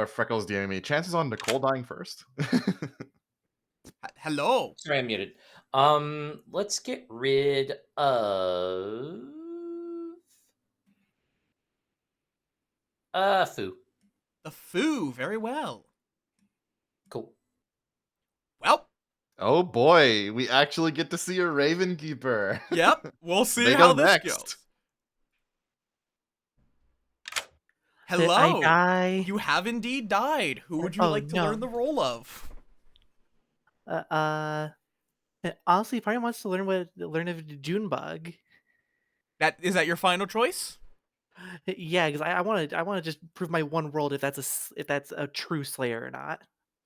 DMing me. Chances on Nicole dying first. Hello. Sorry, I'm muted. Let's get rid of Foo. The Foo, very well. Cool. Well. Oh boy, we actually get to see a Raven Keeper. Yep, we'll see They how go this next. goes. Did Hello. I die? You have indeed died. Who would you like to learn the role of? Honestly, probably wants to learn of Junebug. Is that your final choice? Yeah, because I want to just prove my one world if that's a true Slayer or not.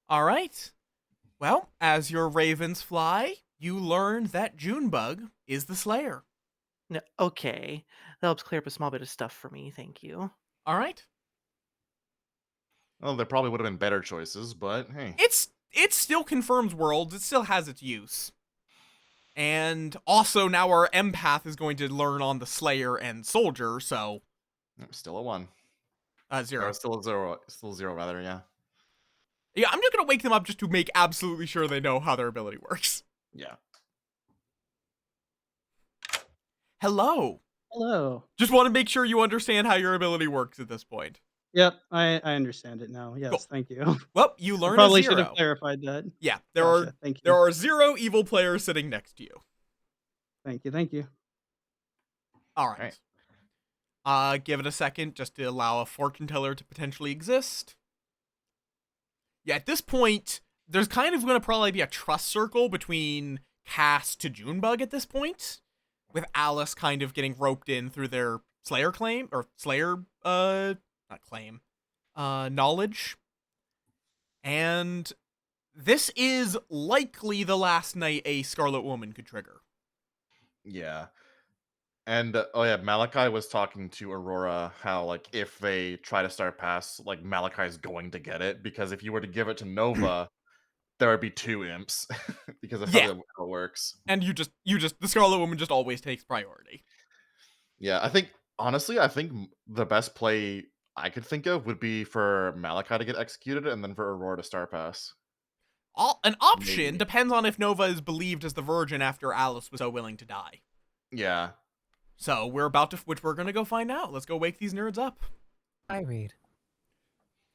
All right. Well, as your ravens fly, you learn that Junebug is the Slayer. No, okay, that helps clear up a small bit of stuff for me. Thank you. All right. Well, there probably would have been better choices, but hey. It still confirms worlds. It still has its use. And also now our empath is going to learn on the Slayer and Soldier, so Still a 1. 0. Or still a 0. Still 0 rather, yeah. Yeah, I'm just gonna wake them up just to make absolutely sure they know how their ability works. Yeah. Hello. Hello. Just want to make sure you understand how your ability works at this point. Yep, I understand it now. Yes, thank you. Well, you learn Probably a 0. should have clarified that. Yeah, Gotcha, thank you. there are 0 evil players sitting next to you. Thank you, thank you. All right. Give it a second just to allow a fortune teller to potentially exist. Yeah, at this point, there's kind of going to probably be a trust circle between Cass to Junebug at this point, with Alice kind of getting roped in through their Slayer claim, or Slayer, not claim, knowledge. And this is likely the last night a Scarlet Woman could trigger. Yeah. And oh yeah, Malachi was talking to Aurora how like if they try to start pass, like Malachi's going to get it because if you were to give it to Nova, there would be 2 imps because of how it works. And you just the Scarlet Woman just always takes priority. Yeah, I think honestly, I think the best play I could think of would be for Malachi to get executed and then for Aurora to star pass. An option depends on if Nova is believed as the Virgin after Alice was so willing to die. Yeah. So we're gonna go find out. Let's go wake these nerds up. I read.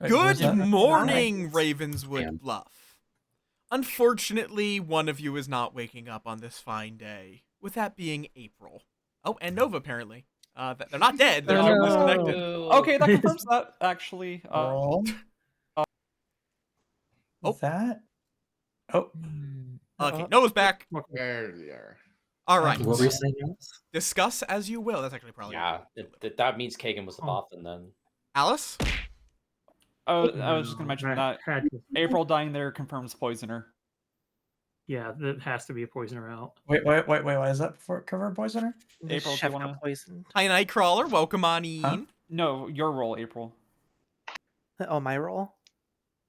Good morning, Ravenswood Bluff. Unfortunately, one of you is not waking up on this fine day, with that being April. Oh, and Nova, apparently. They're not dead, they're just disconnected. Okay, that confirms that, actually. That? Oh. Okay, Nova's back. There they are. All right. What were you saying, Alice? Discuss as you will. That's actually probably... Yeah, that means Kagan was the Bothan then. Alice? I was just going to mention that April dying there confirms poisoner. Yeah, that has to be a poisoner out. Wait, why is that for cover poisoner? April, do you want to... poisoned. Hi, Nightcrawler. Welcome on in. Huh? No, your role, April. Oh, my role?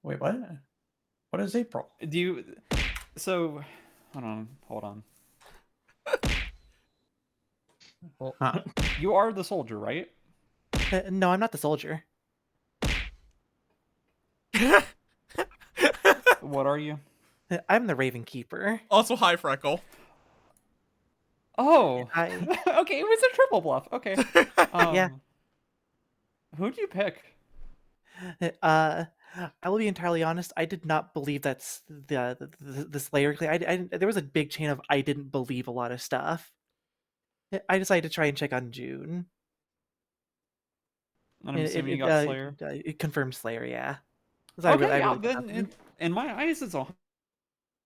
Wait, what? What is April? Do you... So, hold on. Well, you are the soldier, right? No, I'm not the soldier. What are you? I'm the Raven Keeper. Also, hi, Freckle. Oh, Hi. Okay, it was a triple bluff. Okay. Yeah. Who'd you pick? I will be entirely honest. I did not believe that's the Slayer claim. There was a big chain of I didn't believe a lot of stuff. I decided to try and check on June. I'm assuming you got Slayer. It confirmed Slayer, yeah. Okay, then in my eyes, it's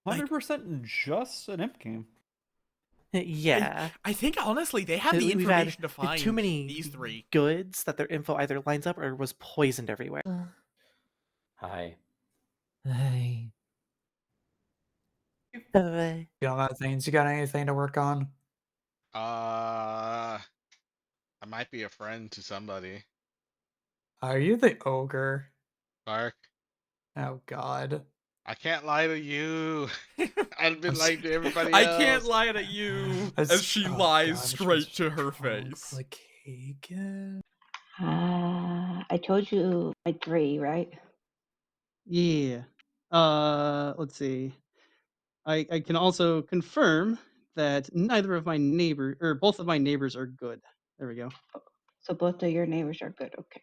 100% just an imp game. Yeah. I think honestly they have the information to find too many these 3 goods that their info either lines up or was poisoned everywhere. Hi. Hey. You got things? You got anything to work on? I might be a friend to somebody. Are you the ogre? Bark. Oh God. I can't lie to you. I've been lying to everybody else. I can't lie to you as she lies straight to her face. I told you my 3, right? Yeah. Let's see. I can also confirm that neither of my both of my neighbors are good. There we go. So both of your neighbors are good. Okay.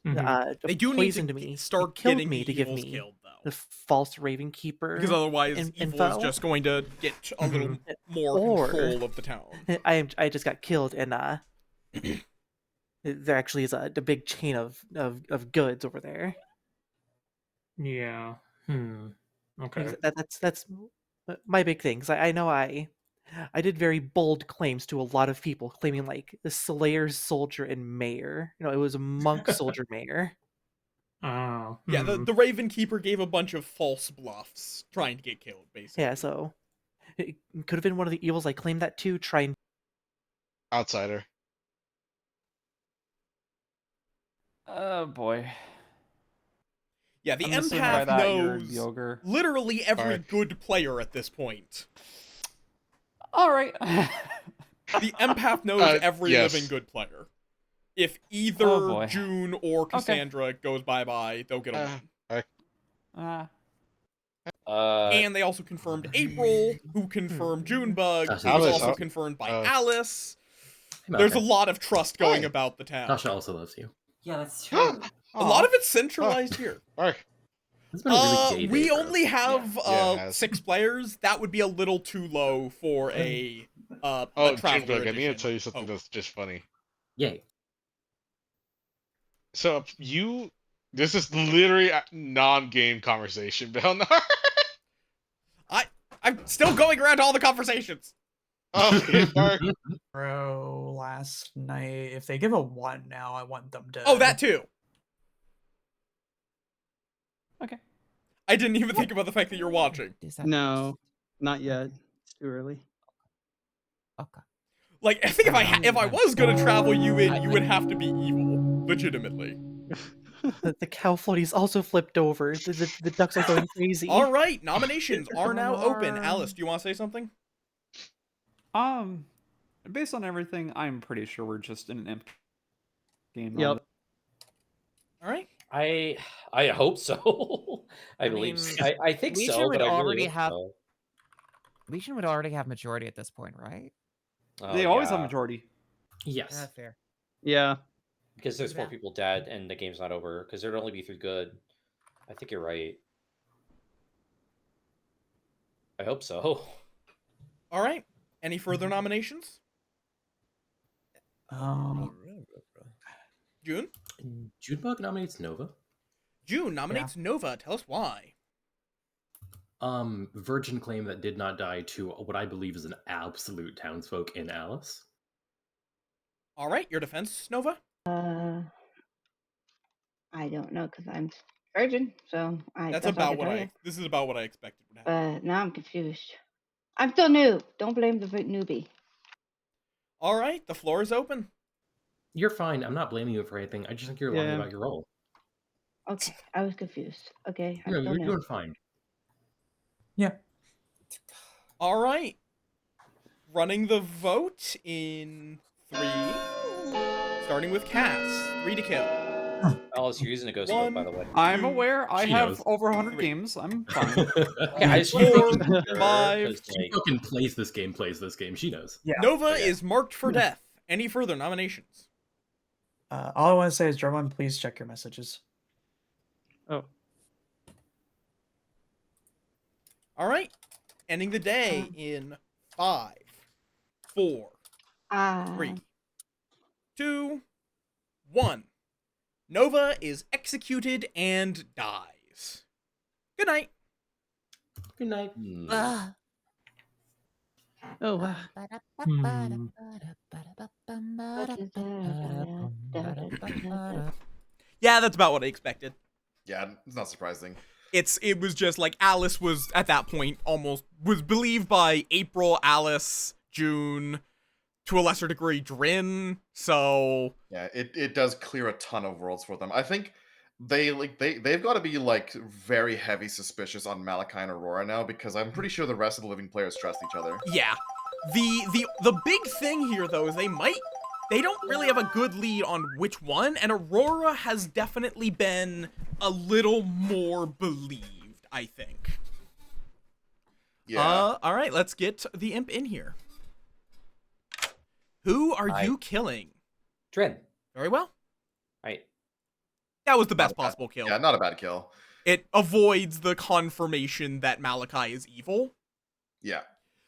They do need poisoned to me. start killed getting me the to give evils me killed, though. the false Raven Keeper. Because otherwise, evil is info. just going to get a little more control of the town. I just got killed, and there actually is a big chain of goods over there. Yeah. Okay. That's my big thing. 'Cause I know I I did very bold claims to a lot of people, claiming like the Slayer, Soldier, and Mayor. It was a Monk, Soldier, Mayor. Oh. Yeah, the Raven Keeper gave a bunch of false bluffs trying to get killed, basically. Yeah, so it could have been one of the evils I claimed that to, trying. Outsider. Oh boy. Yeah, the I'm assuming by empath that you're knows the ogre. literally every good player at this point. All right. The empath knows every yes. living good player. If Oh, either boy. June or Cassandra goes bye-bye, they'll get a win. And they also confirmed April, who confirmed Junebug, who was Alice. also confirmed by Oh. Alice. Hey, There's a Malachi. lot of trust going about the town. Tasha also loves you. Yeah, that's true. A lot of it's centralized here. It's been a really gay day We for only us. have Yeah, it has. 6 players. That would be a little too low for a Oh, traveler Junebug, I need to edition. tell you something that's just funny. Yay. So this is literally a non-game conversation, Belnar. I'm still going around all the conversations. Okay, Mark. Bro, last night, if they give a 1 now, I want them to. Oh, that too. Okay. I didn't even think about the fact that you're watching. No, not yet. It's too early. Okay. Like, I think if I was gonna travel you in, you would have to be evil, legitimately. The cow floaties also flipped over. The ducks are going crazy. All right, nominations are now open. Alice, do you want to say something? Based on everything, I'm pretty sure we're just in an imp game. Yep. All right. I hope so. I believe. I think Legion so, would but I really already hope have. so. Legion would already have majority at this point, right? They always have majority. Yes. Fair. Yeah. Because there's 4 people dead and the game's not over. Because there'd only be 3 good. I think you're right. I hope so. All right. Any further nominations? June? Junebug nominates Nova. June nominates Nova. Tell us why. Virgin claim that did not die to what I believe is an absolute townsfolk in Alice. All right, your defense, Nova? I don't know because I'm virgin, so That's all I about can what tell you. this is about what I expected would happen. But now I'm confused. I'm still new. Don't blame the newbie. All right, the floor is open. You're fine. I'm not blaming you for anything. I just think you're lying about your role. Okay, I was confused. Okay, I'm No, still you're new. doing fine. Yeah. All right. Running the vote in 3. Starting with Cass. 3 to kill. Alice, you're using a ghost vote, by the way. I'm aware. I She have knows. over 100 games. I'm fine. Okay, I just want to make sure, 5. 'cause, She fucking plays this game. She knows. Yeah. Nova is marked for death. Any further nominations? All I want to say is, Drummond, please check your messages. Oh. All right. Ending the day in 5, 4, 3, 2, 1. Nova is executed and dies. Good night. Good night. Oh, wow. Yeah, that's about what I expected. Yeah, it's not surprising. It was just like Alice was at that point was believed by April, Alice, June, to a lesser degree Drin. So yeah, it does clear a ton of worlds for them. I think they've got to be like very heavy suspicious on Malachi and Aurora now, because I'm pretty sure the rest of the living players trust each other. yeah, the big thing here though is they don't really have a good lead on which one, and Aurora has definitely been a little more believed, I think. Yeah. All right, let's get the imp in here. Who are you killing? Drin. Very well. Right. That was the best possible kill. Yeah, not a bad kill. It avoids the confirmation that Malachi is evil. Yeah.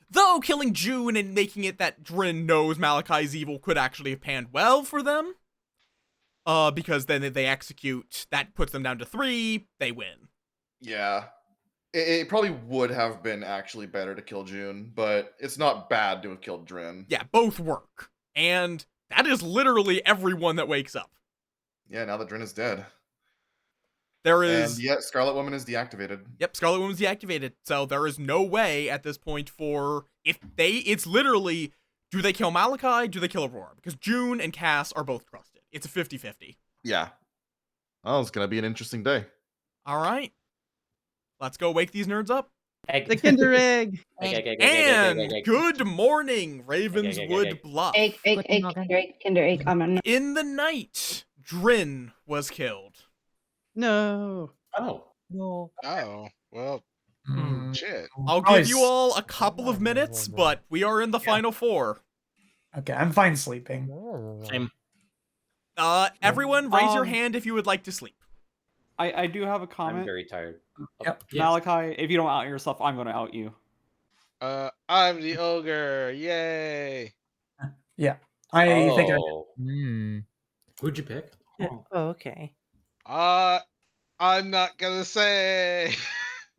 Though killing June and making it that Drin knows Malachi's evil could actually have panned well for them. Because then if they execute, that puts them down to 3, they win. Yeah. It probably would have been actually better to kill June, but it's not bad to have killed Drin. Yeah, both work. And that is literally everyone that wakes up. Yeah, now that Drin is dead. There is... And yet, Scarlet Woman is deactivated. Yep, Scarlet Woman's deactivated. So there is no way at this point for... It's literally, do they kill Malachi? Do they kill Aurora? Because June and Cass are both trusted. It's a 50-50. Yeah. Oh, it's going to be an interesting day. All right. Let's go wake these nerds up. The Kinder Egg. And good morning, Ravenswood Bluff. Egg, Kinder Egg. In the night, Drin was killed. No. Oh. No. Oh, well, shit. I'll give you all a couple of minutes, but we are in the final four. Okay, I'm fine sleeping. Same. Everyone, raise your hand if you would like to sleep. I do have a comment. I'm very tired. Yep. Malachi, if you don't out yourself, I'm going to out you. I'm the ogre. Yay. Yeah. I think Who'd you pick? Oh, okay. I'm not gonna say.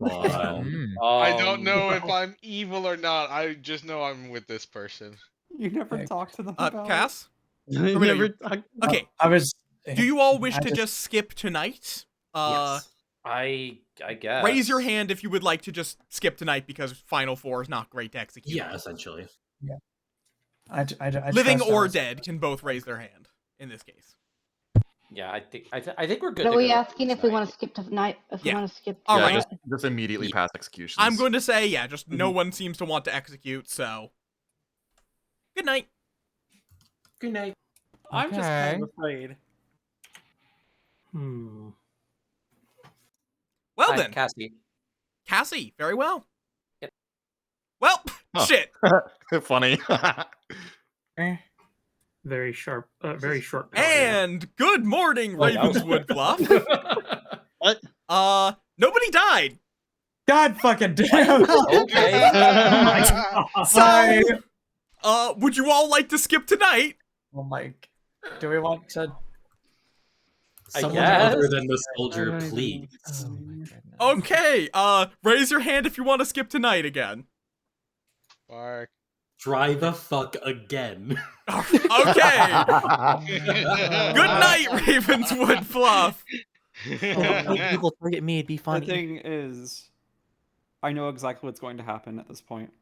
I don't know if I'm evil or not. I just know I'm with this person. You never talked to them about Cass? Never talked. Okay. I was. Do you all wish to just skip tonight? Yes. I guess. Raise your hand if you would like to just skip tonight because Final Four is not great to execute. Yeah, essentially. Yeah. I Living trust or Alice. dead can both raise their hand in this case. Yeah, I think we're good. Are to we go asking if we want to skip tonight? If we want to skip All tonight? right. Just immediately past executions. I'm going to say, yeah, just no one seems to want to execute, so. Good night. Good night. I'm just kind of afraid. Well Hi, then. Cassie, very well. Yep. Well, shit. Funny. Very sharp, very short. And good morning, Ravenswood Bluff. What? Nobody died. God fucking damn. So, would you all like to skip tonight? Oh my. Do we want to? Someone other than the soldier, please. Okay, raise your hand if you want to skip tonight again. Bark. Try the fuck again. Okay. Good night, Ravenswood Bluff. People target me, it'd be funny. The thing is, I know exactly what's going to happen at this point.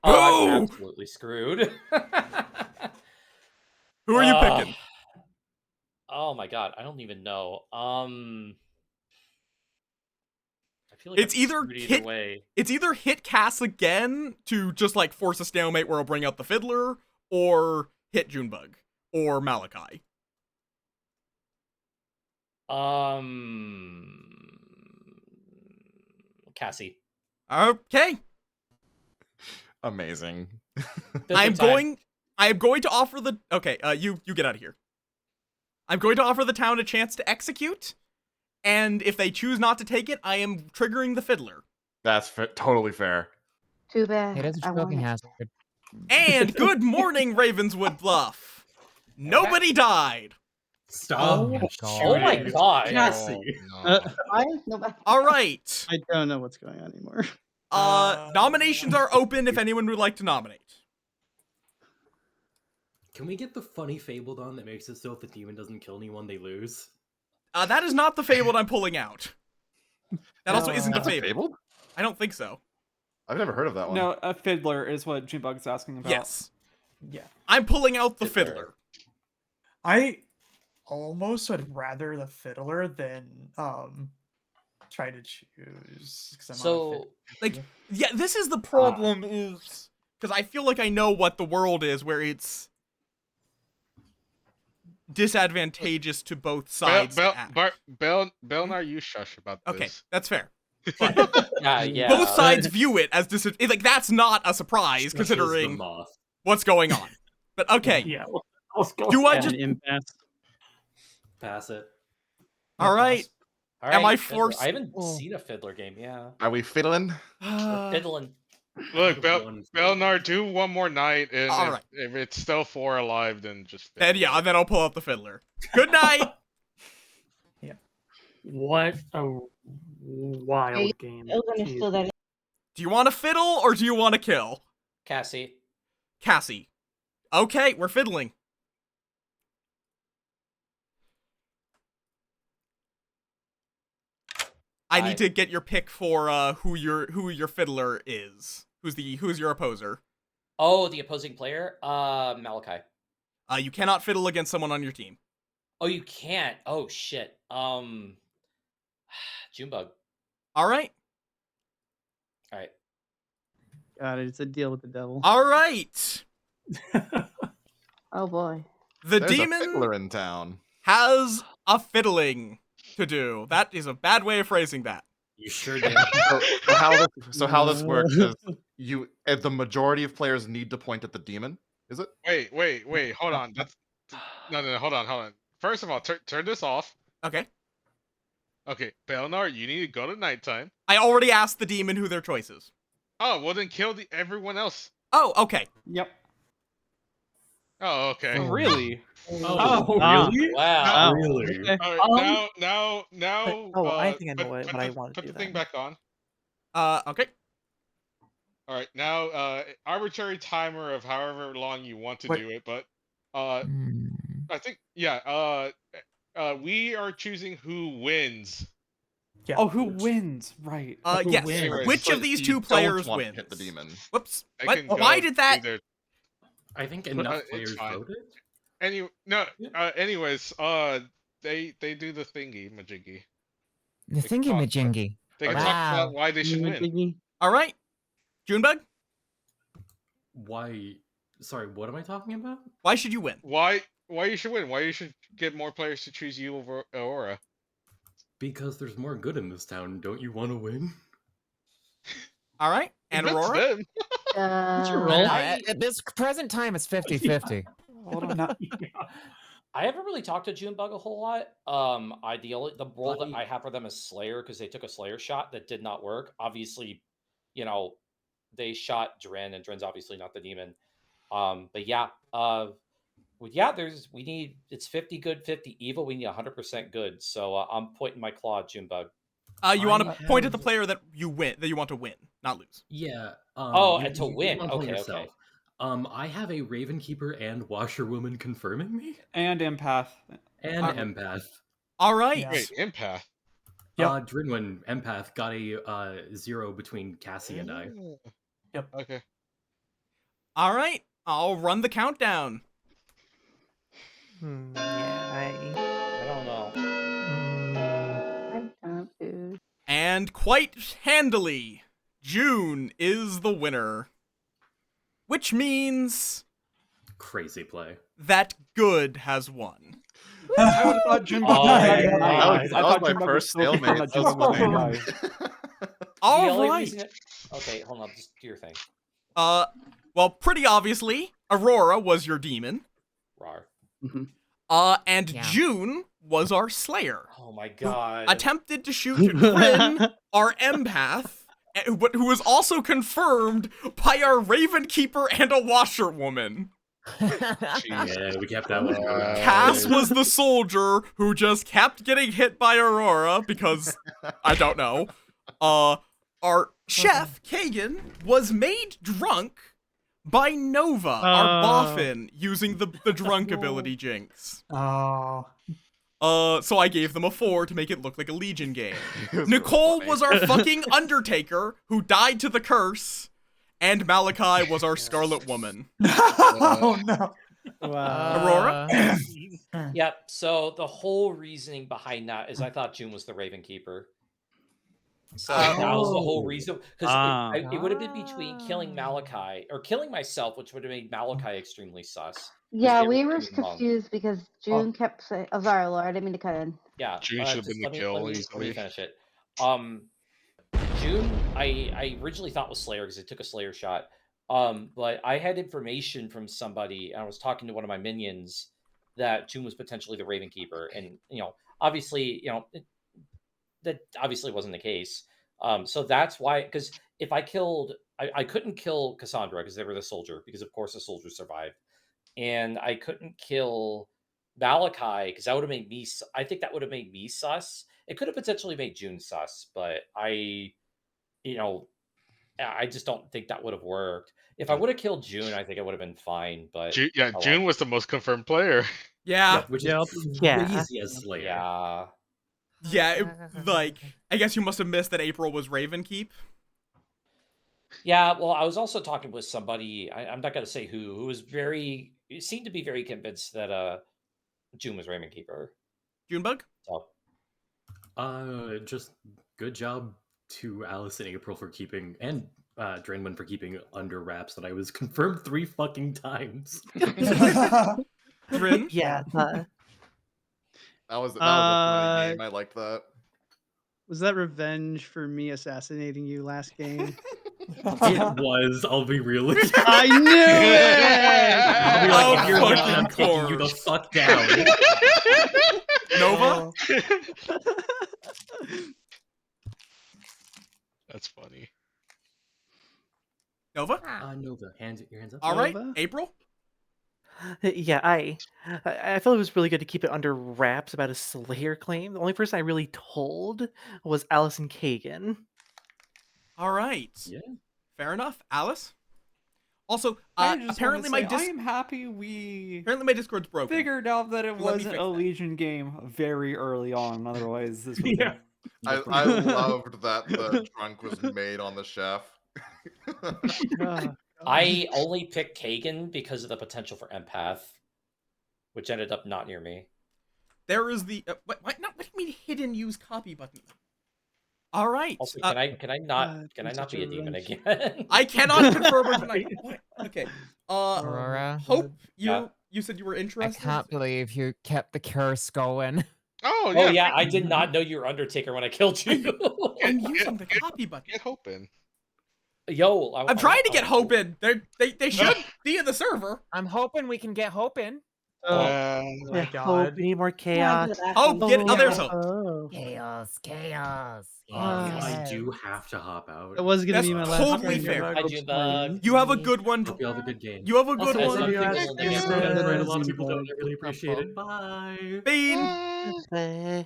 Oh, I'm absolutely screwed. Who are you picking? Oh my god, I don't even know. I feel like It's I'm either screwed hit. way. It's either hit Cass again to just like force a stalemate where I'll bring out the fiddler, or hit Junebug or Malachi. Cassie. Okay. Amazing. I am going to offer the. Okay, you get out of here. I'm going to offer the town a chance to execute, and if they choose not to take it, I am triggering the fiddler. That's totally fair. Too bad. It is a stroking hazard. And good morning, Ravenswood Bluff. Nobody died. Stop. Oh my god. Cassie. All right. I don't know what's going on anymore. Nominations are open if anyone would like to nominate. Can we get the funny fabled on that makes it so if the demon doesn't kill anyone, they lose? That is not the fabled I'm pulling out. That also isn't the That's a fabled. fabled? I don't think so. I've never heard of that one. No, a fiddler is what Junebug's asking about. Yes. Yeah. I'm pulling out the fiddler. I almost would rather the fiddler than try to choose. 'Cause I'm not a So, like, yeah, this is the problem is because I feel like I know what the world is where it's disadvantageous to both sides. Belnar, you shush about this. Okay, that's fair. yeah. Both sides view it as like that's not a surprise considering what's going on. But okay. Yeah. Let's go. Do I just pass it? All right. All right, Am I Fiddler. forced? I haven't seen a fiddler game. Yeah. Are we fiddling? We're fiddling. Look, Belnar, do one more night, and All if, right. if it's still 4 alive, then just. And yeah, then I'll pull out the fiddler. Good night. What a wild game. Jeez. Fill that in. Do you want to fiddle or do you want to kill? Cassie. Cassie. Okay, we're fiddling. I need to get your pick for who your fiddler is. Who's your opposer? Oh, the opposing player? Malachi. You cannot fiddle against someone on your team. Oh, you can't. Oh shit. Junebug. All right. All right. God, it's a deal with the devil. All right. Oh boy. The There's a demon fiddler in town. has a fiddling to do. That is a bad way of phrasing that. You sure did. So how this works is the majority of players need to point at the demon. Is it? Wait. Hold on. No. Hold on. First of all, turn this off. Okay. Okay, Belnar, you need to go to nighttime. I already asked the demon who their choice is. Oh, well then kill everyone else. Oh, okay. Yep. Oh, okay. Oh, really? Oh, really? Wow. Really? All right, now. I think I know what I want to Put do the thing then. back on. Okay. All right, now arbitrary timer of however long you want to do it, but I think we are choosing who wins. Yeah. Oh, who wins? Right. Yes. Anyways, Which so of these you two don't players want to wins? hit the demon. Whoops. They What? can go Why did that? either- I think But, enough it's players fine. voted. Anyways, they do the thingy majiggy. The thingy majingy. They can talk about why they should win. All right. Junebug, Why? Sorry, what am I talking about? why should you win? Why you should win? Why you should get more players to choose you over Aurora? Because there's more good in this town. Don't you want to win? All right. And That's Aurora? them. At this present time, it's 50-50. Hold on. I haven't really talked to Junebug a whole lot. The role that I have for them is Slayer because they took a Slayer shot that did not work. Obviously, they shot Dren, and Dren's obviously not the demon. But yeah, it's 50 good, 50 evil. We need 100% good. So I'm pointing my claw at Junebug. You want to point at the player that you want to win, not lose. Yeah. And to win. want to Okay. yourself. I have a Ravenkeeper and Washerwoman confirming me. And Empath. And Empath. All right. Wait, Empath. Yep. Drinwin, Empath, got a 0 between Cassie and I. Yep. Okay. All right. I'll run the countdown. I don't know. And quite handily, June is the winner. Which means Crazy play. that good has won. I would have thought Junebug That was my first stalemate. All right. Okay, hold on. Just do your thing. Well, pretty obviously, Aurora was your demon. Rar. And June was our Slayer. Oh my god. Attempted to shoot Grin, our empath, who was also confirmed by our Ravenkeeper and a Washerwoman. Yeah, we kept that one going. Cass was the soldier who just kept getting hit by Aurora because, I don't know. Our chef, Kagan, was made drunk by Nova, our boffin, using the drunk ability Jinx. Oh. So I gave them a 4 to make it look like a Legion game. Nicole was our fucking Undertaker, who died to the curse, and Malachi was our Scarlet Woman. Oh no. Aurora? Yep. So the whole reasoning behind that is I thought June was the Ravenkeeper. So that was the whole reason. Because it would have been between killing Malachi or killing myself, which would have made Malachi extremely sus. Yeah, we were confused because June kept saying, "Oh, sorry, Laura, I didn't mean to cut in." Yeah, June should have been the kill. Let me finish it. June, I originally thought was Slayer because it took a Slayer shot. But I had information from somebody, and I was talking to one of my minions that June was potentially the Ravenkeeper, and obviously, that obviously wasn't the case. So that's why, because if I killed, I couldn't kill Cassandra because they were the soldier, because of course the soldier survived, and I couldn't kill Malachi because that would have made me. I think that would have made me sus, It could have potentially made June sus, but I just don't think that would have worked. If I would have killed June, I think it would have been fine. But June, yeah, oh June well. was the most confirmed player. Yeah. Yep, which is Yeah. crazy as Slayer. Yeah. Yeah, I guess you must have missed that April was Ravenkeep. Yeah, well, I was also talking with somebody, I'm not going to say who was seemed to be very convinced that June was Raymond Keeper. Junebug? So. Just good job to Alice and April for keeping, and Drainman for keeping under wraps that I was confirmed 3 fucking times. Drin? Yeah. That was a funny game. I liked that. Was that revenge for me assassinating you last game? It was, I'll be real with you. I knew it! I'll be like, if you're fucking not, I'm taking you the course. fuck down. Nova? That's funny. Nova? Nova, your hands up. All right, Nova? April? Yeah, I felt it was really good to keep it under wraps about a Slayer claim. The only person I really told was Allison Kagan. All right. Yeah. Fair enough. Alice? Also, I just apparently wanna my say, I am happy we apparently my Discord's broken. figured out that it Let me wasn't fix a that. Legion game very early on. Otherwise, this would Yeah. I loved that the trunk was made on the chef. I only picked Kagan because of the potential for empath, which ended up not near me. There is the what do you mean hidden use copy button? All right. Also, can I not be a demon again? I cannot confirm or deny. What? Okay. Aurora? Hope Yeah. you said you were I interested. can't believe you kept the curse going. Oh Oh yeah, I did not know you were Undertaker when I killed you. I'm using the copy button. Get Hope in. Yo, I'm trying to get Hope in. They should be in the server. I'm hoping we can get Hope in. Oh Yeah, my Hope, god. we need more chaos. Hope, get there's Hope. Oh. Chaos. I do have to hop out. It was gonna That's be my last totally game. fair. Hi, Junebug. You have a good one. Hope you have a good game. You have a good Also, one. some people I they a lot of people don't. I really appreciate it. Bye. Bean. Bye.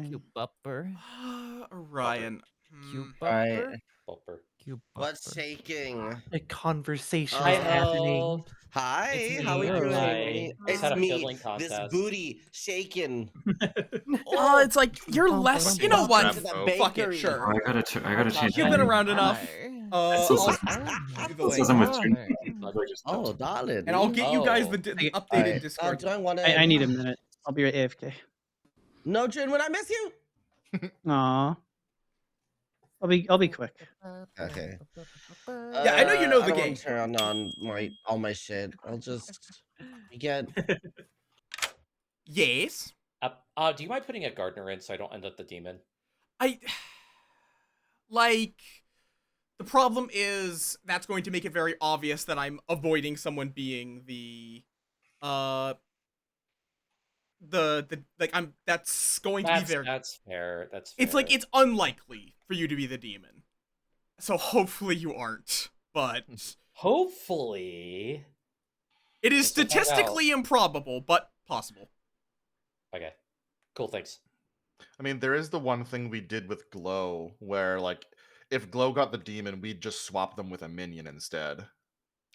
Cute bupper. Ryan. Cute Alright. bupper. Bumper. Cute What's bupper. taking? A conversation Hi, is happening. Hope. Hi, It's how are we me. doing? Hi. Just It's had a me, fiddling this contest. booty shaking. Oh, it's like you're less. You know what? Welcome to the Fuck it. bakery. Sure. I gotta change. You've been around enough. This is- this isn't with June. Oh, darling. And I'll get you guys the Okay. updated Alright. Discord. Do I want to? I need a minute. I'll be right AFK. No, June, would I miss you? Aw. I'll be quick. Okay. Yeah, I know you know the I don't game. wanna turn on all my shit. I'll just get. Yes. Do you mind putting a gardener in so I don't end up the demon? The problem is that's going to make it very obvious that I'm avoiding someone being that's going to be very. That's fair. That's fair. It's like it's unlikely for you to be the demon, so hopefully you aren't. But hopefully, it is statistically improbable, but possible. Okay, cool. Thanks. I mean, there is the one thing we did with Glow, where like if Glow got the demon, we'd just swap them with a minion instead.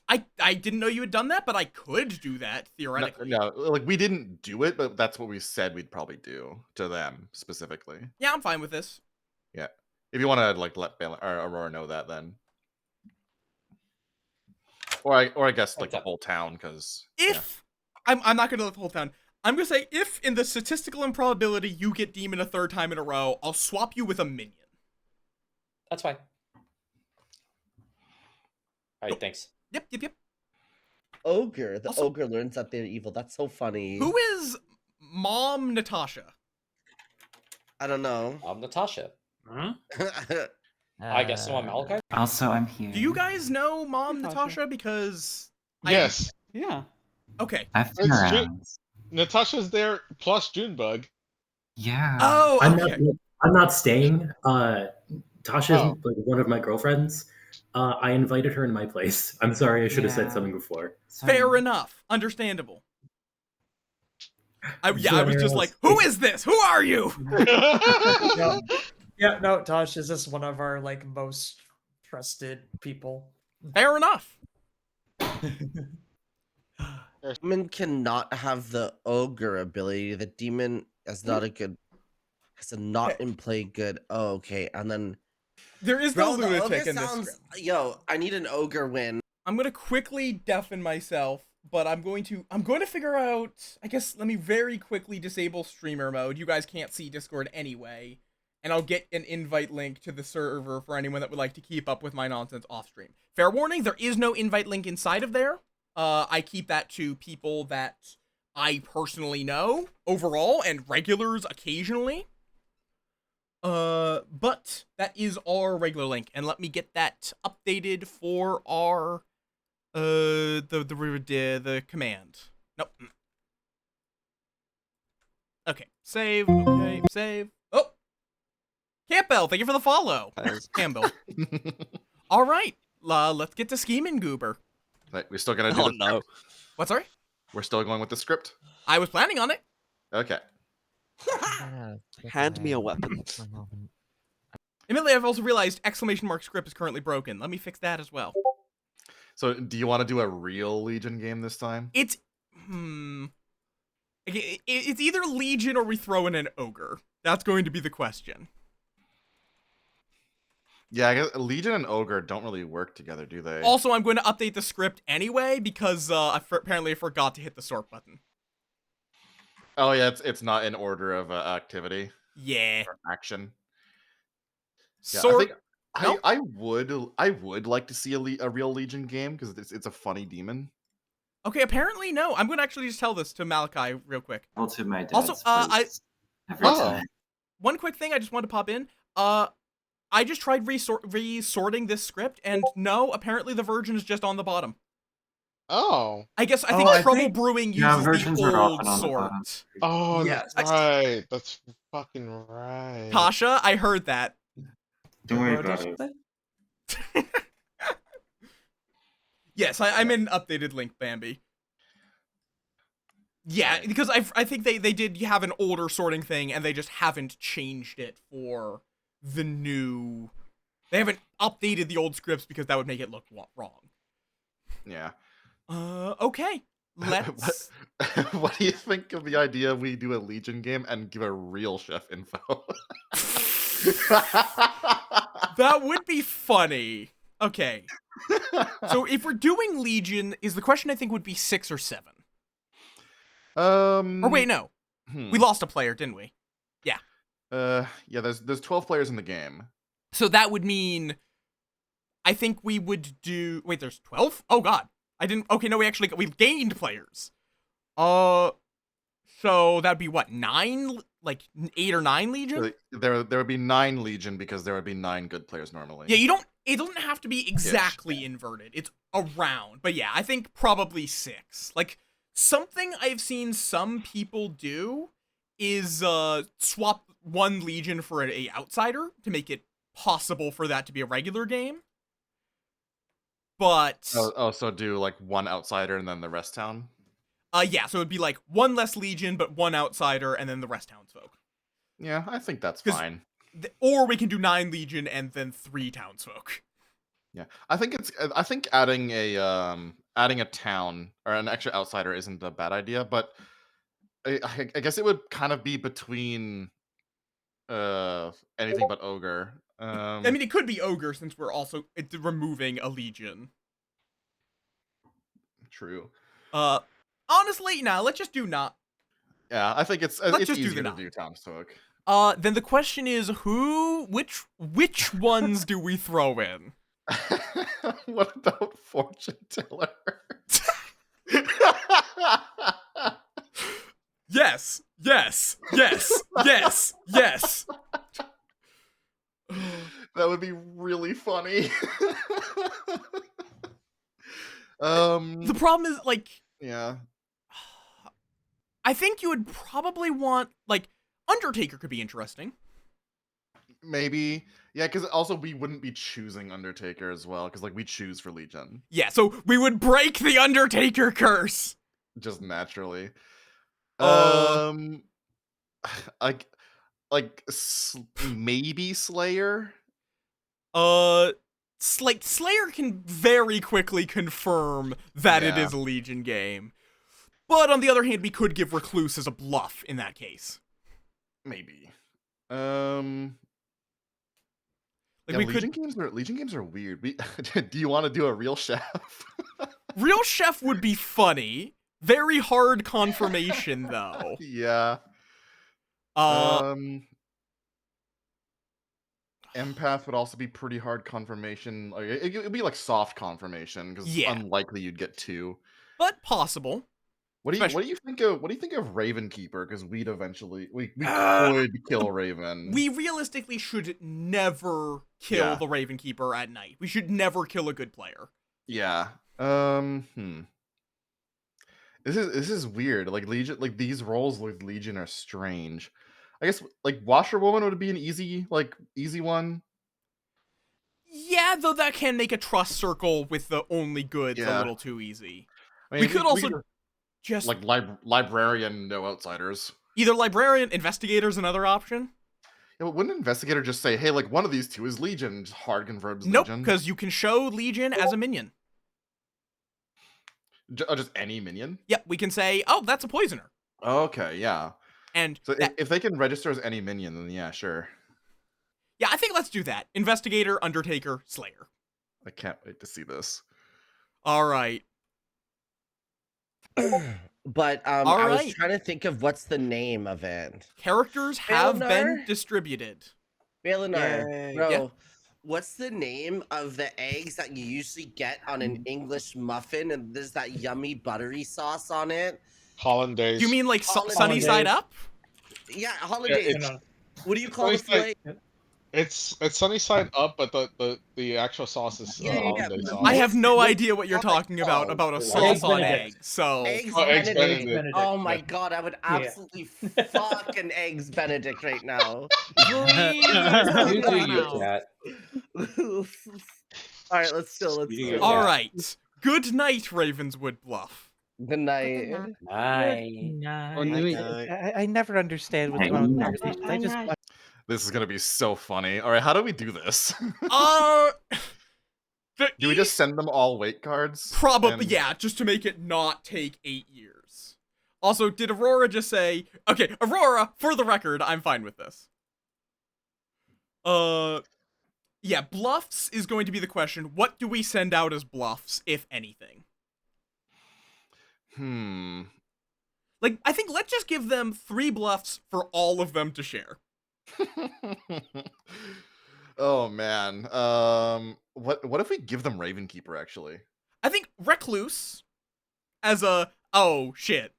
I didn't know you had done that, but I could do that theoretically. No, like we didn't do it, but that's what we said we'd probably do to them specifically. Yeah, I'm fine with this. Yeah, if you want to like let Aurora know that, then, or I guess like the whole town, because I'm not gonna let the whole town. I'm gonna say if in the statistical improbability you get demon a third time in a row, I'll swap you with a minion. That's fine. All right, thanks. Yep. Ogre. The ogre learns that they're evil. That's so funny. Who is Mom Natasha? I don't know. Natasha. Huh? I guess so. I'm Malachi. Also, I'm here. Do you guys know Mom Natasha? Because Yes. Yeah. Okay. I've been It's around. Natasha's there plus Junebug. Yeah. Oh, I'm not staying. Tasha's like one of my girlfriends. I invited her in my place. I'm sorry, I should have said something before. Fair enough. Understandable. I was just like, who is this? Who are you? No, Tosh is just one of our like most trusted people. Fair enough. Demon cannot have the ogre ability. The demon is not a good, has a not in play good. Oh, okay, and then there is no the lunatic ogre in this sounds. script. Yo, I need an ogre win. I'm gonna quickly deafen myself, but I'm going to figure out. I guess let me very quickly disable streamer mode. You guys can't see Discord anyway, and I'll get an invite link to the server for anyone that would like to keep up with my nonsense off stream. Fair warning, there is no invite link inside of there. I keep that to people that I personally know overall and regulars occasionally. But that is our regular link, and let me get that updated for our the command. Nope. Okay, save. Okay, save. Oh, Campbell, thank you for the follow. Campbell. All right, let's get to scheming, Goober. Like, we're still gonna do the script? What? Sorry. We're still going with the script. I was planning on it. Okay. Hand me a weapon. Admittedly, I've also realized exclamation mark script is currently broken. Let me fix that as well. So, do you want to do a real Legion game this time? It's it's either Legion or we throw in an ogre. That's going to be the question. Yeah, I guess Legion and Ogre don't really work together, do they? Also, I'm going to update the script anyway because apparently I forgot to hit the sort button. Oh yeah, it's not in order of activity. Yeah. Or action. Yeah, Sort. I would like to see a real Legion game because it's a funny demon. Okay, apparently no. I'm going to actually just tell this to Malachi real quick. To my dad's Also, every time. one quick thing I just wanted to pop in. I just tried resorting this script, and no, apparently the version is just on the bottom. Oh. I think Trouble Brewing uses versions the are old often on the bottom. sort. Oh, Yes. that's right. That's fucking right. Tasha, I heard that. Don't worry about it. Yes, I'm in updated link, Bambi. Yeah, because I think they did have an older sorting thing, and they just haven't changed it for the new. They haven't updated the old scripts because that would make it look wrong. Yeah. Okay. Let's. What do you think of the idea we do a Legion game and give a real chef info? That would be funny. Okay. So if we're doing Legion, is the question I think would be 6 or 7? Or wait, no. We lost a player, didn't we? Yeah. Yeah, there's 12 players in the game. So that would mean I think we would do wait, there's 12? Oh god. I didn't okay, no, we gained players. So that'd be what, 9? Like 8 or 9 Legion? There would be 9 Legion because there would be 9 good players normally. Yeah, it doesn't have to be exactly inverted. It's around. But yeah, I think probably 6. Like something I've seen some people do is swap 1 Legion for a outsider to make it possible for that to be a regular game. But so do like 1 outsider and then the rest town? Yeah, so it'd be like 1 less Legion, but 1 outsider, and then the rest townsfolk. Yeah, I think that's fine. Or we can do 9 Legion and then 3 townsfolk. Yeah, I think adding a town or an extra outsider isn't a bad idea, but I guess it would kind of be between anything but ogre. I mean, it could be ogre since we're also removing a Legion. True. Honestly, no, let's just do not. Yeah, I think it's easier to do townsfolk. Then the question is which ones do we throw in? What about fortune teller? Yes. That would be really funny. The problem is, like... Yeah. I think you would probably want, like, Undertaker could be interesting. Maybe. Yeah, because also we wouldn't be choosing Undertaker as well, because, like, we choose for Legion. Yeah, so we would break the Undertaker curse! Just naturally. Um, like maybe Slayer. Slayer can very quickly confirm that it Yeah. is a Legion game. But on the other hand, we could give Recluse as a bluff in that case. Maybe. Like Yeah, we Legion could. games are weird. Do you want to do a real chef? Real chef would be funny. Very hard confirmation though. Yeah. Uh, Empath would also be pretty hard confirmation. Like it'd be like soft confirmation because Yeah. unlikely you'd get 2. but possible. What do you think of Ravenkeeper? Because we could kill Raven. We realistically should never kill Yeah. the Ravenkeeper at night. We should never kill a good player. Yeah. This is weird. Like Legion, like these roles with Legion are strange. I guess like Washerwoman would be an easy one. Yeah, though that can make a trust circle with the only goods a Yeah. little too easy. I mean, we could also just like librarian, no outsiders. Either librarian, investigator's another option. Yeah, but wouldn't investigator just say, "Hey, like one of these two is Legion," just hard confirms Nope, Legion? because you can show Legion as a minion. Just any minion? Yep, we can say, "Oh, that's a poisoner." Okay, yeah. And so if they can register as any minion, then yeah, sure. Yeah, I think let's do that. Investigator, Undertaker, Slayer. I can't wait to see this. All right. But I was trying to think of what's the name of it. Characters have Balinar? been distributed. Balinar, bro. Yeah. What's the name of the eggs that you usually get on an English muffin, and there's that yummy buttery sauce on it? Hollandaise. You mean like sunny side up? Yeah, hollandaise. Yeah, what do you call the Sunny fillet? It's sunny side up, but the actual sauce is hollandaise sauce. I have no idea what you're talking about a sauce on Benedict. eggs. So Eggs Eggs Benedict. Benedict. Oh my god, I would absolutely fuck an eggs Benedict right now. You do you, cat. All right, let's go. All right. Good night, Ravenswood Bluff. Good night. I never understand what's going on with conversations. I just This is gonna be so funny. All right, how do we do this? Do we just send them all weight cards? Probably, yeah, just to make it not take 8 years. Also, did Aurora just say, okay, Aurora, for the record, I'm fine with this. Yeah, bluffs is going to be the question. What do we send out as bluffs, if anything? Like, I think let's just give them 3 bluffs for all of them to share. Oh man. What if we give them Ravenkeeper actually? I think Recluse as a oh shit.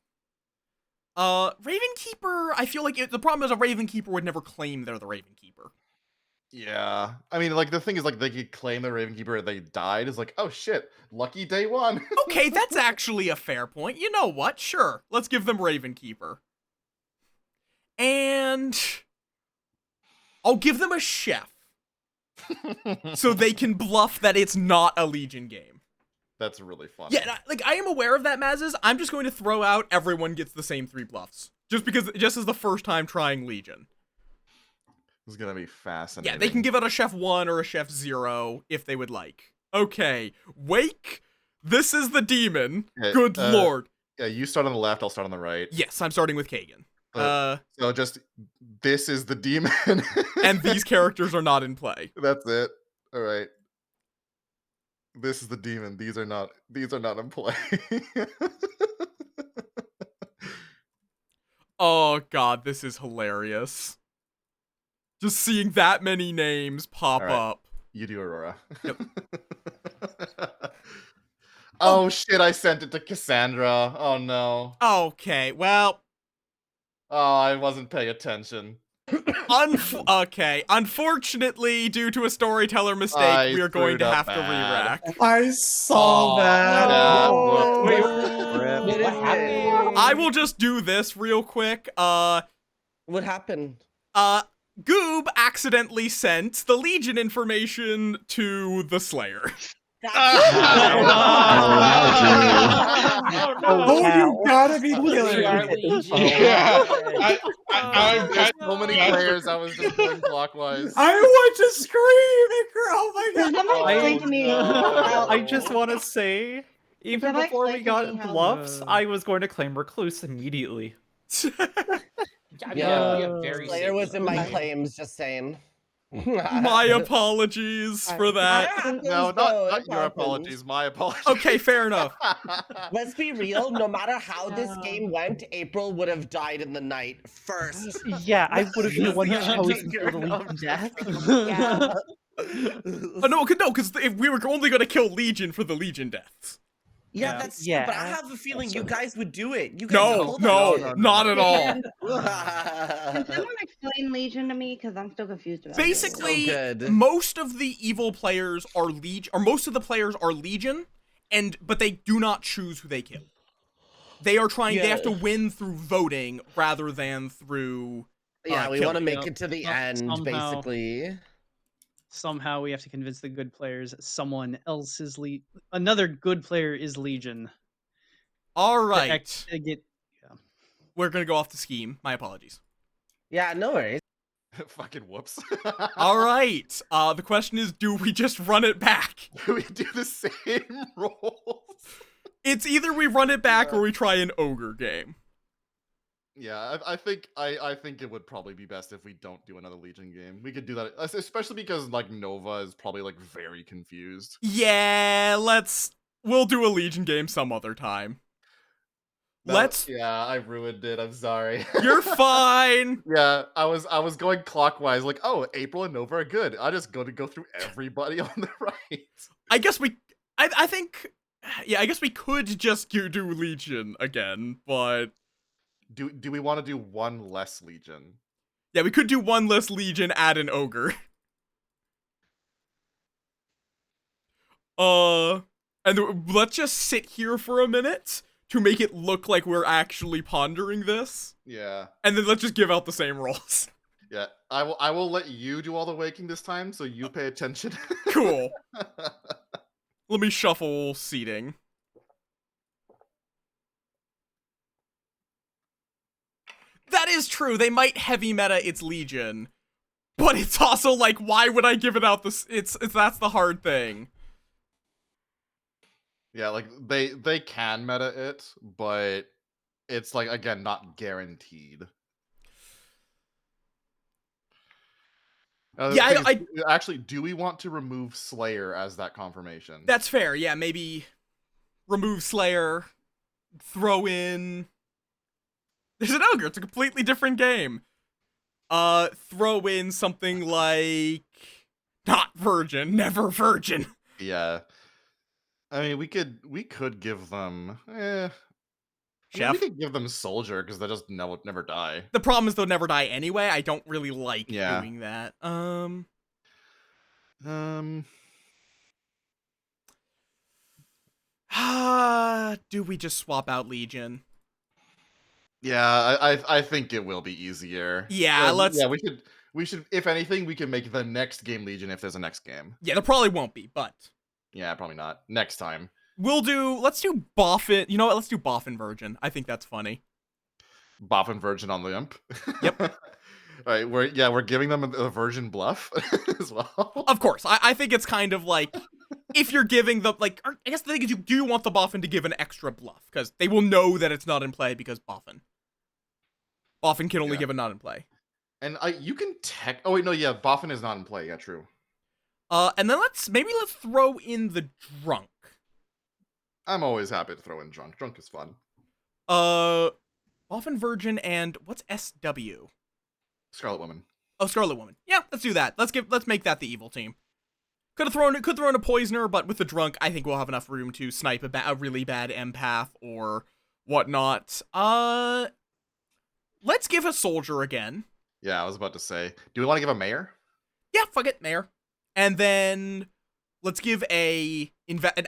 Ravenkeeper, I feel like the problem is a Ravenkeeper would never claim they're the Ravenkeeper. Yeah. I mean, like the thing is like they could claim the Ravenkeeper and they died is like, "Oh shit, lucky day 1." Okay, that's actually a fair point. You know what? Sure. Let's give them Ravenkeeper. And I'll give them a chef. So they can bluff that it's not a Legion game. That's really fun. Yeah, like I am aware of that, Mazes. I'm just going to throw out everyone gets the same 3 bluffs. Just as the first time trying Legion. This is gonna be fascinating. Yeah, they can give out a chef 1 or a chef 0 if they would like. Okay, Wake, this is the demon. Okay, Good lord. Yeah, you start on the left, I'll start on the right. Yes, I'm starting with Kagan. So just this is the demon. And these characters are not in play. That's it. All right. This is the demon. These are not in play. Oh god, this is hilarious. Just seeing that many names pop up. You do Aurora. Yep. Oh shit, I sent it to Cassandra. Oh no. Okay, well. Oh, I wasn't paying attention. Okay, unfortunately, due to a storyteller mistake, we are going to have to re-rack. I saw that. I will just do this real quick. What happened? Goob accidentally sent the Legion information to the Slayer. Oh, you gotta be killing me. Yeah. I'm just so many players. I was just going clockwise. I want to scream and cry. Oh my Can god. someone explain to me how? I just want to say, even someone before we explain to me got how- bluffs, I was going to claim Recluse immediately. I mean, we have very Slayer was in my safe- claims, just saying. My apologies for that. No, not your apologies. My apologies. Okay, fair enough. Let's be real. No matter how this game went, April would have died in the night first. Yeah, I would have been the one Yeah, chosen you're for the not Legion death. Yeah. Oh, no, because if we were only going to kill Legion for the Legion deaths. Yeah, that's true, but I have a feeling you guys would do it. You guys No, would pull that not at all. Can someone explain Legion to me? Because I'm still confused about Basically, it. most of the evil players are Legion, or most of the players are Legion, but they do not choose who they kill. They are trying. They have to win through voting rather than through. Yeah, we want to killing. make it to the end, basically. Somehow we have to convince the good players someone else is another good player is Legion. All right. To get, We're gonna go off the scheme. My apologies. Yeah, no worries. Fucking whoops. All right. The question is, do we just run it back? Do we do the same rolls? It's either we run it back or we try an ogre game. Yeah, I think it would probably be best if we don't do another Legion game. We could do that, especially because like Nova is probably like very confused. Yeah, we'll do a Legion game some other time. Yeah, I ruined it. I'm sorry. You're fine. Yeah, I was going clockwise. Like, oh, April and Nova are good. I just go through everybody on the right. I guess I think, yeah, I guess we could just do Legion again, but do we want to do one less Legion? Yeah, we could do one less Legion, add an ogre. And let's just sit here for a minute to make it look like we're actually pondering this. Yeah. And then let's just give out the same rolls. Yeah, I will let you do all the waking this time, so you pay attention. Cool. Let me shuffle seating. That is true. They might heavy meta its Legion, but it's also like, why would I give it out this? That's the hard thing. Yeah, like they can meta it, but it's like again not guaranteed. Yeah, actually, do we want to remove Slayer as that confirmation? That's fair. Yeah, maybe remove Slayer, throw in. There's an ogre. It's a completely different game. Throw in something like not virgin, never virgin. Yeah. I mean, we could give them. Chef? We could give them soldier because they just never die. The problem is they'll never die anyway. I don't really like Yeah. doing that. Do we just swap out Legion? Yeah, I think it will be easier. Yeah, let's. Yeah, we should. If anything, we can make the next game Legion if there's a next game. Yeah, there probably won't be, but yeah, probably not. Next time. Let's do Boffin. You know what? Let's do Boffin Virgin. I think that's funny. Boffin Virgin on the imp. Yep. All right, we're giving them a Virgin bluff as well. Of course, I think it's kind of like if you're giving the I guess the thing is, do you want the Boffin to give an extra bluff because they will know that it's not in play because Boffin can only give a not in play. And you can tech. Oh wait, no, yeah, Boffin is not in play. Yeah, true. And then let's throw in the drunk. I'm always happy to throw in drunk. Drunk is fun. Boffin Virgin and what's SW? Scarlet Woman. Oh, Scarlet Woman. Yeah, let's do that. Let's make that the evil team. Could throw in a poisoner, but with the drunk, I think we'll have enough room to snipe a really bad empath or whatnot. Let's give a soldier again. Yeah, I was about to say. Do we want to give a mayor? Yeah, fuck it, mayor. And then let's give an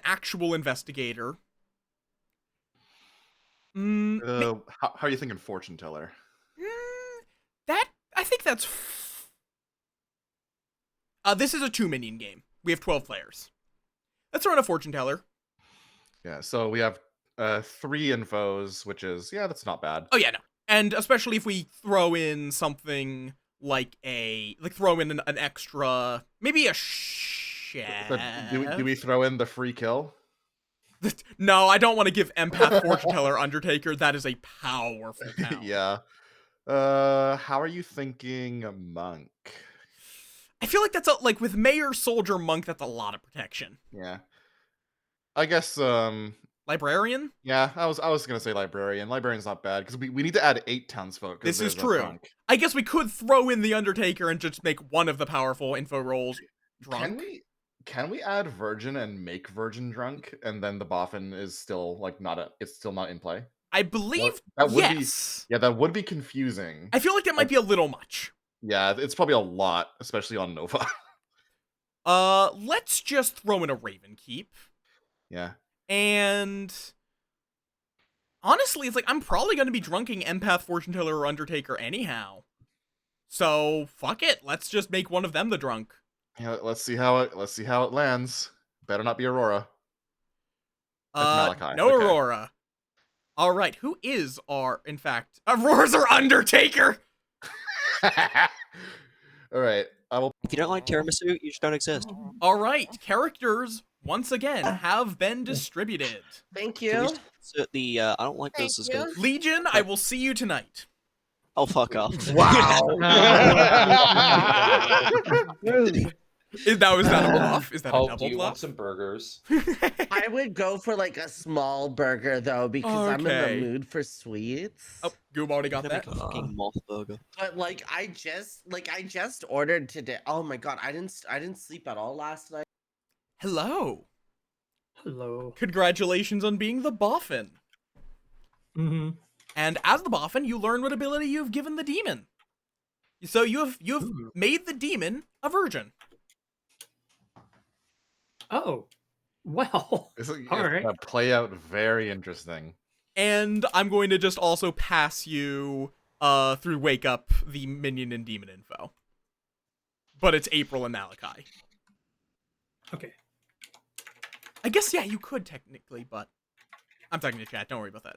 actual investigator. How are you thinking fortune teller? I think that's. This is a 2-minion game. We have 12 players. Let's throw in a fortune teller. Yeah, so we have 3 infos, which is, yeah, that's not bad. Oh yeah, no. And especially if we throw in something like throw in an extra, maybe a chef. So do we throw in the free kill? No, I don't want to give empath fortune teller Undertaker. That is a powerful talent. Yeah. How are you thinking monk? I feel like that's like with mayor, soldier, monk, that's a lot of protection. Yeah. I guess librarian? Yeah, I was gonna say librarian. Librarian's not bad because we need to add 8 townsfolk. This is true. I guess we could throw in the Undertaker and just make one of the powerful info rolls drunk. Can we add virgin and make virgin drunk, and then the boffin is still like it's still not in play? I believe that would yes. be that would be confusing. I feel like that might be a little much. Yeah, it's probably a lot, especially on Nova. Let's just throw in a Raven Keep. Yeah. And honestly, it's like I'm probably going to be drunking empath, fortune teller, or Undertaker anyhow. So fuck it. Let's just make one of them the drunk. Yeah, let's see how it lands. Better not be Aurora. That's Malachi. No, okay. Aurora. All right, who is in fact, Aurora's our Undertaker. All right, I will. If you don't like tiramisu, you just don't exist. All right, characters once again have been distributed. Thank you. The I don't like this. Is good. Legion, I will see you tonight. Oh, fuck off. Wow. Is that a bluff? Is that a double do you bluff? want some burgers? I would go for like a small burger though, because I'm in the mood for sweets. Oh, Goob already got that. Fucking moth burger. But like I just ordered today. Oh my god, I didn't sleep at all last night. Hello. Hello. Congratulations on being the boffin. Mm-hmm. And as the boffin, you learn what ability you've given the demon. So you've made the demon a virgin. Oh, well. All right. Play out very interesting. And I'm going to just also pass you through Wake Up the minion and demon info. But it's April and Malachi. Okay. I guess, yeah, you could technically, but I'm talking to chat. Don't worry about that.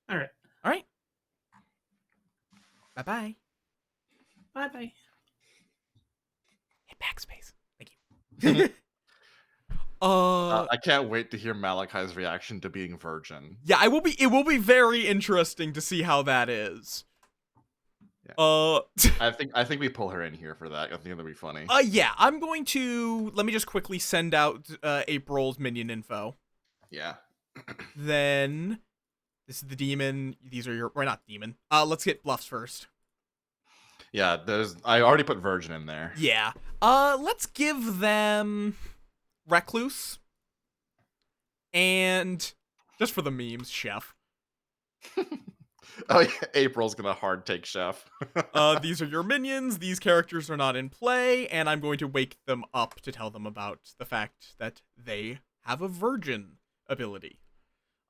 All right. All right. Bye-bye. Bye-bye. Hit backspace. Thank you. I can't wait to hear Malachi's reaction to being virgin. Yeah, it will be very interesting to see how that is. Yeah. I think we pull her in here for that. I think that'll be funny. Yeah, I'm going to let me just quickly send out April's minion info. Yeah. Then this is the demon. These are your not demon. Let's get bluffs first. Yeah, I already put virgin in there. Yeah. Let's give them recluse. And just for the memes, chef. Oh yeah, April's gonna hard take chef. These are your minions. These characters are not in play, and I'm going to wake them up to tell them about the fact that they have a virgin ability.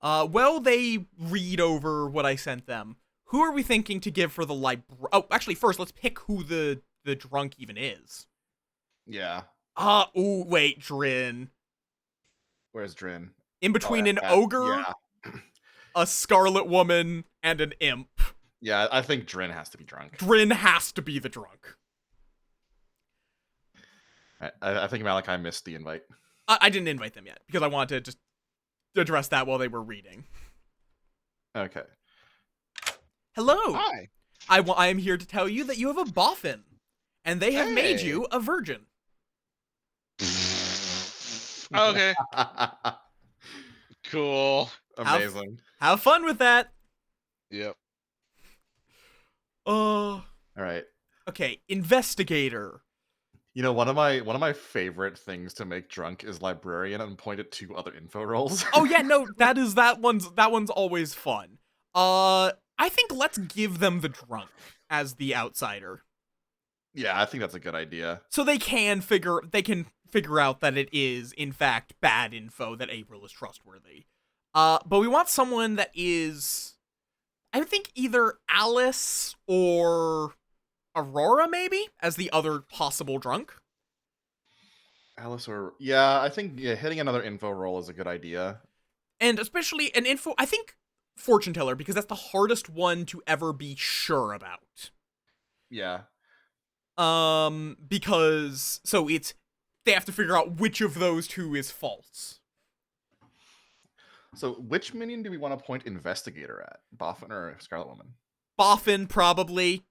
Well, they read over what I sent them. Who are we thinking to give for the Oh, actually, first, let's pick who the drunk even is. Yeah. Ooh, wait, Drin. Where's Drin? In between an ogre, a scarlet woman, and an imp. Yeah, I think Drin has to be drunk. Drin has to be the drunk. I think Malachi missed the invite. I didn't invite them yet, because I wanted to just address that while they were reading. Okay. Hello. Hi. I am here to tell you that you have a boffin, and they have made you a virgin. Okay. Cool. Amazing. Have fun with that. Yep. All right. Okay, investigator. You know, one of my favorite things to make drunk is librarian and point at 2 other info rolls. Oh yeah, no, that one's always fun. I think let's give them the drunk as the outsider. Yeah, I think that's a good idea. So they can figure out that it is in fact bad info, that April is trustworthy. But we want someone that is, I think, either Alice or Aurora maybe as the other possible drunk. Alice or yeah, I think hitting another info roll is a good idea. And especially an info, I think fortune teller, because that's the hardest one to ever be sure about. Yeah. Because so they have to figure out which of those two is false. So which minion do we want to point investigator at? Boffin or Scarlet Woman? Boffin, probably.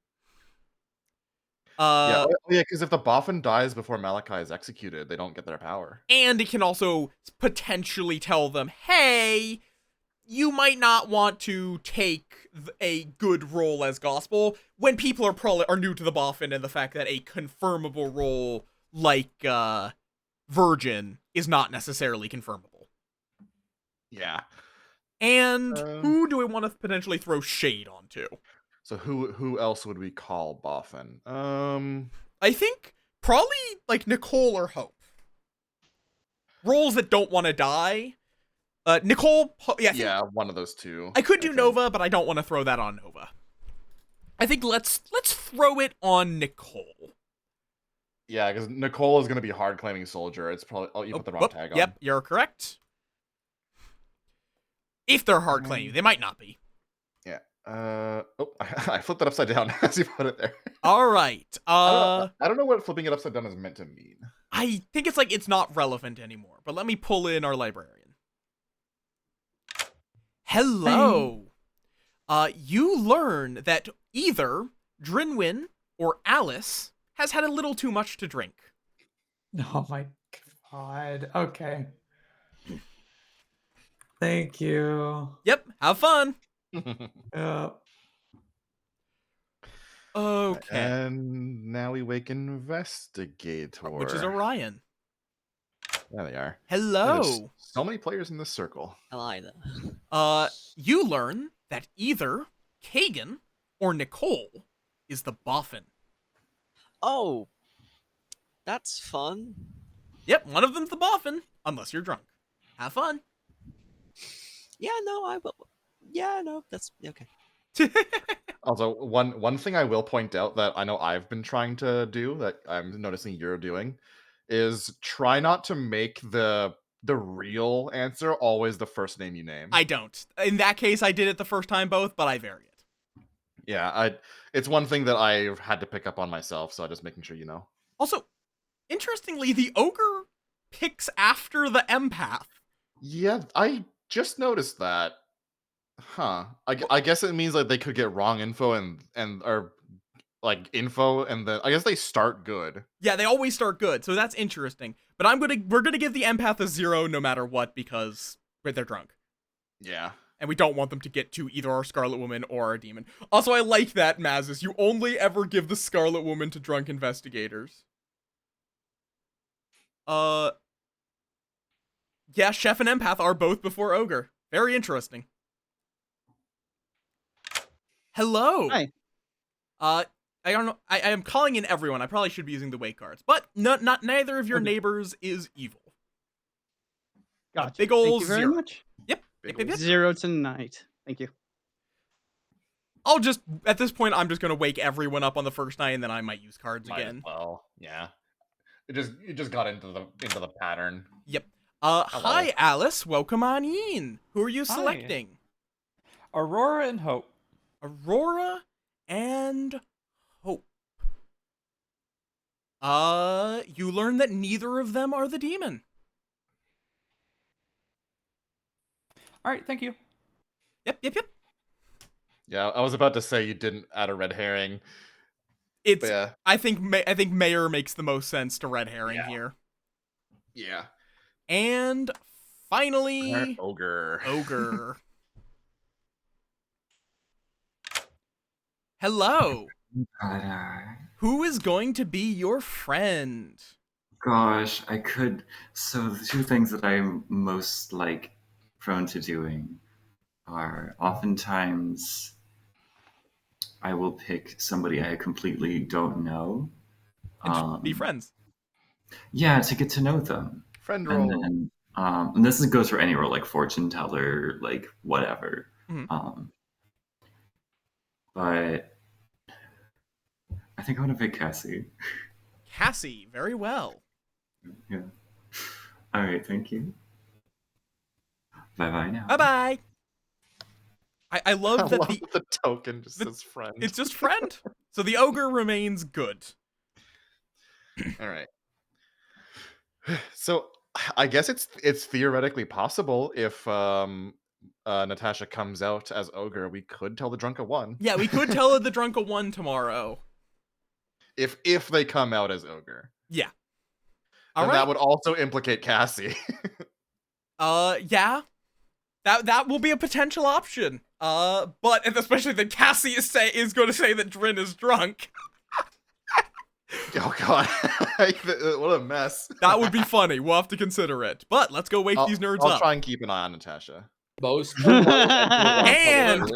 Yeah, because if the Boffin dies before Malachi is executed, they don't get their power. And it can also potentially tell them, hey, you might not want to take a good role as gospel when people are new to the Boffin, and the fact that a confirmable role like Virgin is not necessarily confirmable. Yeah. And who do we want to potentially throw shade onto? So who else would we call Boffin? I think probably like Nicole or Hope. Roles that don't want to die. Nicole, yeah, one of those two. I could do Nova, but I don't want to throw that on Nova. I think let's throw it on Nicole. Yeah, because Nicole is going to be hard claiming soldier. It's probably you put the wrong tag on. Yep, you're correct. If they're hard claiming, they might not be. Yeah. I flipped it upside down as you put it there. All right. I don't know what flipping it upside down is meant to mean. I think it's like it's not relevant anymore. But let me pull in our librarian. Hello. You learn that either Drinwin or Alice has had a little too much to drink. Oh my god. Okay. Thank you. Yep. Have fun. Yeah. Okay. And now we wake investigator, which is Orion. There they are. Hello. There's so many players in this circle. Hello there. You learn that either Kagan or Nicole is the Boffin. Oh, that's fun. Yep, one of them's the Boffin, unless you're drunk. Have fun. Yeah, no, I will. Yeah, no, that's okay. Also, one thing I will point out that I know I've been trying to do that I'm noticing you're doing is try not to make the real answer always the first name you name. I don't. In that case, I did it the first time both, but I vary it. Yeah, it's one thing that I've had to pick up on myself, so I'm just making sure you know. Also, interestingly, the ogre picks after the empath. Yeah, I just noticed that. Huh. I guess it means like they could get wrong info and or like info, and then I guess they start good. Yeah, they always start good, so that's interesting. But we're gonna give the empath a 0 no matter what because they're drunk. Yeah. And we don't want them to get to either our Scarlet Woman or our demon. Also, I like that, Mazes. You only ever give the Scarlet Woman to drunk investigators. Yeah, Chef and Empath are both before Ogre. Very interesting. Hello. Hi. I don't know. I am calling in everyone. I probably should be using the wait cards, but neither of your neighbors is evil. Gotcha. Big ol' Thank you very 0. much. Yep. 0 tonight. Thank you. I'll just at this point I'm just gonna wake everyone up on the first night, and then I might use cards Might again. Well, yeah. It just got into the pattern. Yep. Hi Alice. Welcome on in. Who are you selecting? Aurora and Hope. Aurora and Hope. You learn that neither of them are the demon. All right, thank you. Yep. Yeah, I was about to say you didn't add a red herring. It's. Yeah. I think Mayor makes the most sense to red herring here. Yeah. And finally, Ogre. Hello. But, Who is going to be your friend? gosh, I could. So the two things that I'm most prone to doing are oftentimes I will pick somebody I completely don't know. And be friends. Yeah, to get to know them. Friend and roll. then and this goes for any role, like fortune teller, like whatever. Mhm. But I think I want to pick Cassie. Cassie, very well. Yeah. All right. Thank you. Bye bye now. Bye bye. I love that the token just says friend. It's just friend. So the ogre remains good. All right. So I guess it's theoretically possible if Natasha comes out as ogre, we could tell the Drunka one. Yeah, we could tell the Drunka one tomorrow. If they come out as ogre. Yeah. Then that would also implicate Cassie. Yeah. That will be a potential option. But especially that Cassie is going to say that Drin is drunk. Oh god. What a mess. That would be funny. We'll have to consider it. But let's go wake these nerds up. I'll try and keep an eye on Natasha. Most And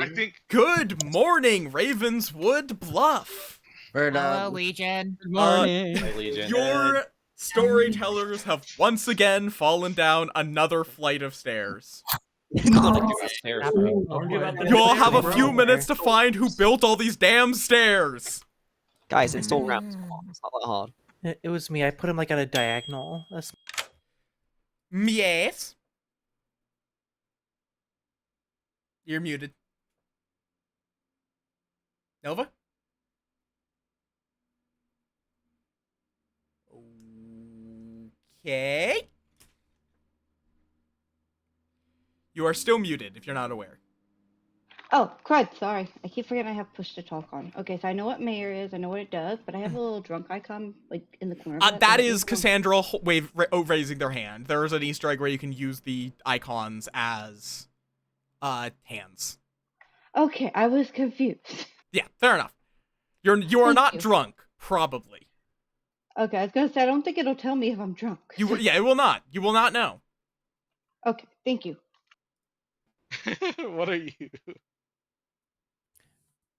I think good morning, Ravenswood Bluff. Hello, Legion. Good morning. Hey, Legion. Your storytellers have once again fallen down another flight of stairs. You all have a few minutes to find who built all these damn stairs. Guys, it's all round. It's not that hard. It was me. I put him like at a diagonal. Yes. You're muted. Nova? Okay. You are still muted if you're not aware. Oh, crud, sorry. I keep forgetting I have push to talk on. Okay, so I know what mayor is, I know what it does, but I have a little drunk icon, like, in the corner. of That is Cassandra raising their hand. There is an Easter egg where you can use the icons as hands. Okay, I was confused. Yeah, fair enough. You are Thank not you. drunk, probably. Okay, I was gonna say, I don't think it'll tell me if I'm drunk. Yeah, it will not. You will not know. Okay, thank you. What are you?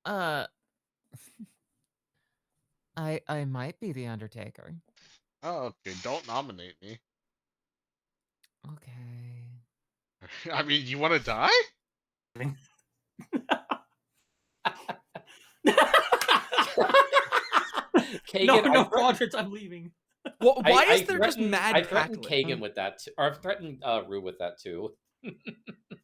I might be the Undertaker. Oh, okay. Don't nominate me. Okay. I mean, you want to die? Kagan, no, quadrants, I'm leaving. Well, why I is there just threatened- mad I threatened cackling? Kagan with that, or I've threatened Rue with that too.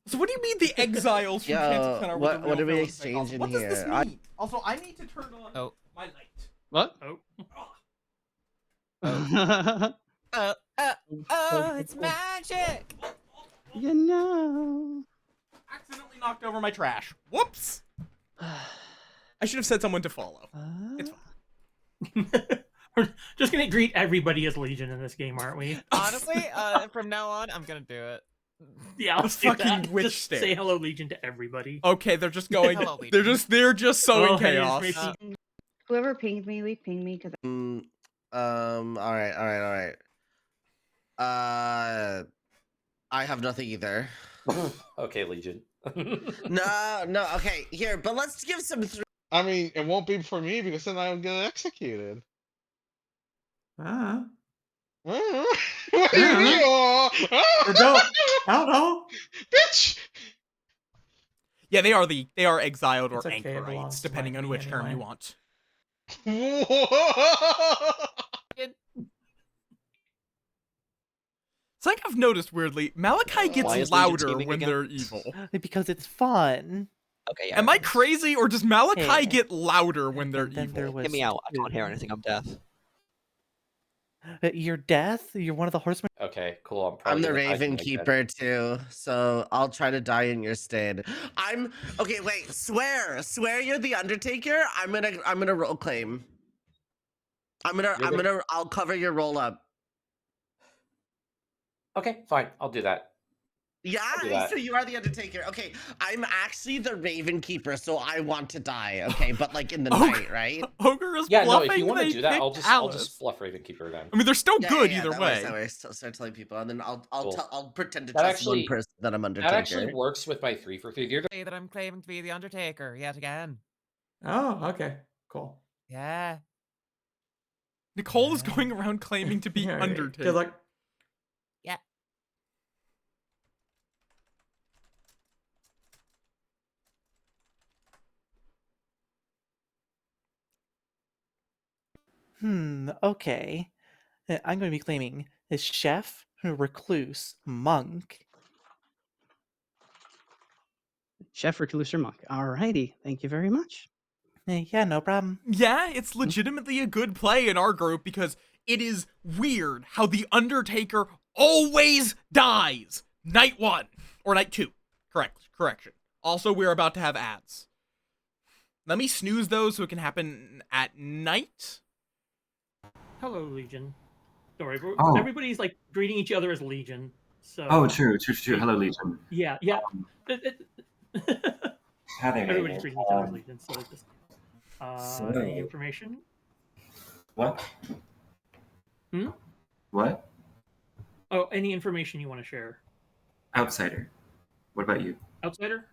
So what do you mean the exiles from Kansas Center with the real what are we villains make exchanging What does this here? mean? Also, I need to turn on my light. What? Oh, it's magic. You know. Accidentally knocked over my trash. Whoops. I should have said someone to follow. It's fine. We're just gonna greet everybody as Legion in this game, aren't we? Honestly, from now on, I'm gonna do it. Yeah, let's do fucking that. witch Just stare. say hello, Legion, to everybody. Okay, they're just going. Hello, they're just sowing Oh, hey, chaos. it's Tracy. Whoever pinged me, ping me, because All right. I have nothing either. Okay, Legion. No, okay, here, but let's give some. I mean, it won't be for me because then I'll get executed. Ah. What do you mean? Or don't. I don't know. Bitch! Yeah, they are exiled or It's okay, it anchorites, belongs to depending my on me which term you anyway. want. Something I've noticed weirdly, Malachi Why gets is Legion louder scheming when again? they're evil. Because it's fun. Okay, yeah. Am I crazy, or does Malachi Hey. get louder when they're Then there evil? was Get me out. I can't hear anything. I'm deaf. You're death. You're one of the horsemen. Okay, cool. I'm I'm probably the gonna die Raven from like Keeper too, so I'll try to die in your stead. Okay. Wait, swear you're the Undertaker. I'm gonna roll claim. I'll cover your roll up. Okay, fine. I'll do that. Yeah, I'll do that. so you are the Undertaker. Okay, I'm actually the Raven Keeper, so I want to die. Okay, but like in the night, right? Ogre is Yeah, no. bluffing. If you want to they do that, I'll picked just Alice. fluff Ravenkeeper then. I mean, they're still Yeah, good yeah, either that way. That way. Start telling people, and then I'll Cool. pretend to That trust actually- one person that I'm Undertaker. That actually works with my 3 for 3. You're Say that I'm claiming to be the Undertaker yet again. Oh, okay. Cool. Yeah. Nicole is going around claiming to be All right, Undertaker. good luck. Yeah. Okay. I'm going to be claiming Is chef, recluse, monk. Chef, recluse, or monk. Alrighty, thank you very much. Yeah, no problem. Yeah, it's legitimately a good play in our group because it is weird how the Undertaker always dies. Night 1 or night 2. Correction. Also, we're about to have ads. Let me snooze those so it can happen at night. Hello, Legion. Don't worry, Oh. everybody's like greeting each other as Legion. So. Oh, true. Hello, Legion. Yeah. Everybody's greeting each other as Legion. So just any information. What? What? Oh, any information you want to share? Outsider. What about you? Outsider?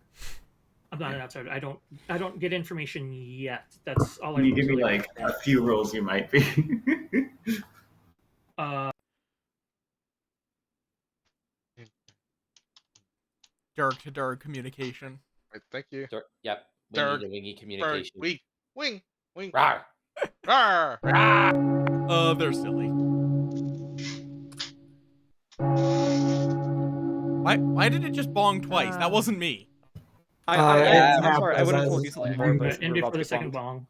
I'm not an outsider. I don't get information yet. That's all I. Can you give me like a few roles you might be? Dirk to Dirk communication. Thank you. Yep. Dirk, Wingy to wingy communication. Wing. Rawr. Rawr. They're silly. Why did it just bong twice? That wasn't me. I'm sorry, I would have told you something before, but End it for the second bong.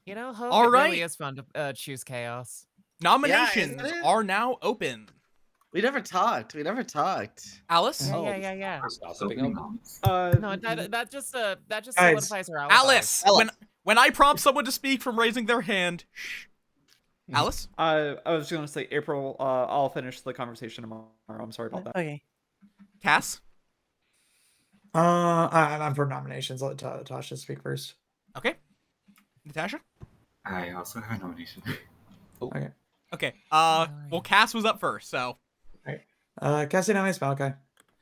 You know, Hope, All it right. really is fun to choose chaos. Nominations are now open. We never talked. Alice? Yeah. No, that just Guys. solidifies our alibi. Alice. When I prompt someone to speak from raising their hand, shh. Alice? I was going to say, April, I'll finish the conversation tomorrow. I'm sorry about that. Okay. Cass? I'm for nominations. I'll let Tasha speak first. Okay. Natasha? I also have a nomination. Okay. Okay. Well, Cass was up first, so. Cassie nominates Malachi.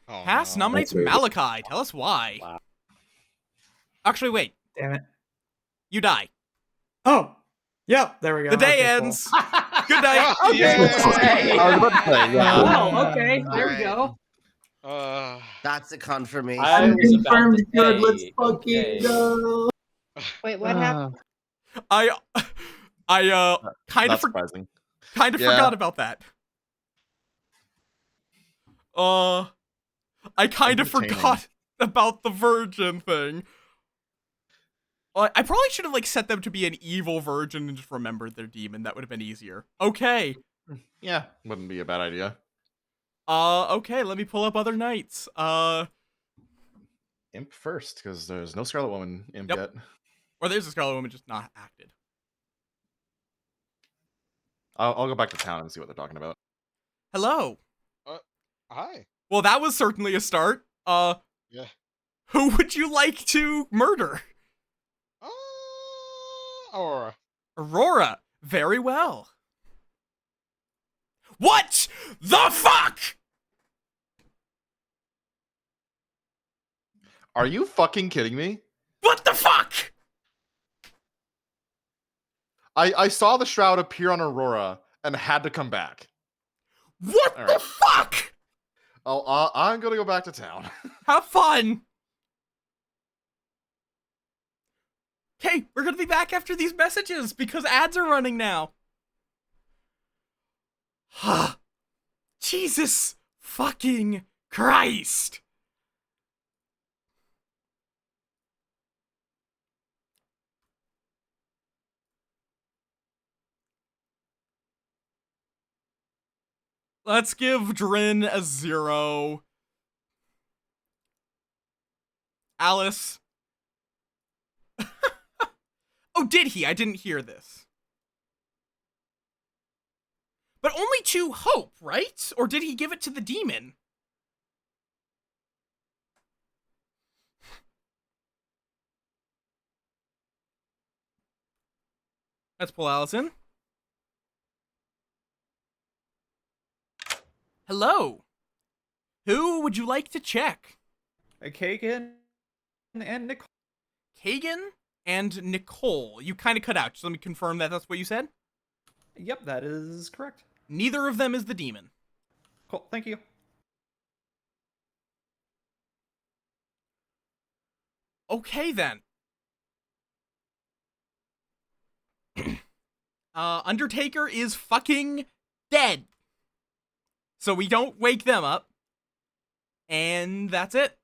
Cass nominates Malachi. Tell us why. Wow. Actually, wait. Damn it. You die. Oh. Yep. There we go. The day Okay, cool. ends. Good night. Oh, okay. There we go. That's a confirmation. I'm confirmed good. Let's fucking go. Wait, what happened? I kind of surprising. Forgot about that. I kind of forgot about the virgin thing. I probably should have like set them to be an evil virgin and just remembered their demon. That would have been easier. Okay. Yeah, wouldn't be a bad idea. Okay, let me pull up other nights. Imp first, because there's no Scarlet Woman imp yet. Or there's a Scarlet Woman, just not acted. I'll go back to town and see what they're talking about. Hello. Hi. Well, that was certainly a start. Yeah. Who would you like to murder? Aurora. Very well. What the fuck? Are you fucking kidding me? What the fuck? I saw the shroud appear on Aurora and had to come back. What the fuck? I'm gonna go back to town. Have fun. Okay, we're gonna be back after these messages because ads are running now. Jesus fucking Christ. Let's give Drin a 0. Alice. Oh, did he? I didn't hear this. But only to Hope, right? Or did he give it to the demon? Let's pull Alice in. Hello. Who would you like to check? Kagan and Nicole. Kagan and Nicole. You kind of cut out. Just let me confirm that that's what you said. Yep, that is correct. Neither of them is the demon. Cool, thank you. Okay, then. Undertaker is fucking dead. So we don't wake them up. And that's it.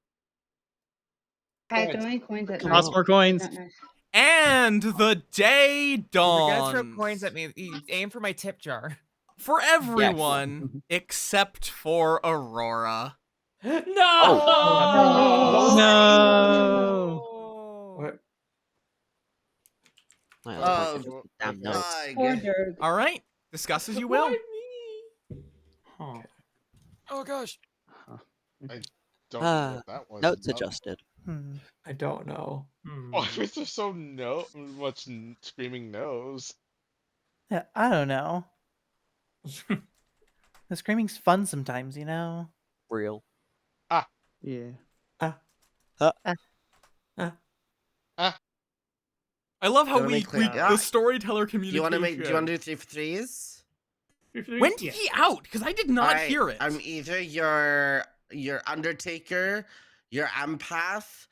Guys, don't any coins at Lots night. more coins. Not nice. And the day If you guys throw dawns. coins at me, you aim for my tip jar. For everyone except for Aurora. No! No! What? Damn notes. All right. Discuss as you will. Oh gosh. I don't know what that was. Notes about. adjusted. I don't know. Oh, if there's so much screaming no's. Yeah, I don't know. The screaming's fun sometimes, you know? Real. Yeah. I love how Do you wanna we make clear- the storyteller communication. Do you want to make? Do you want to do 3 for 3s? When did he out? Because I did not Alright, hear it. I'm either your Undertaker, your Empath,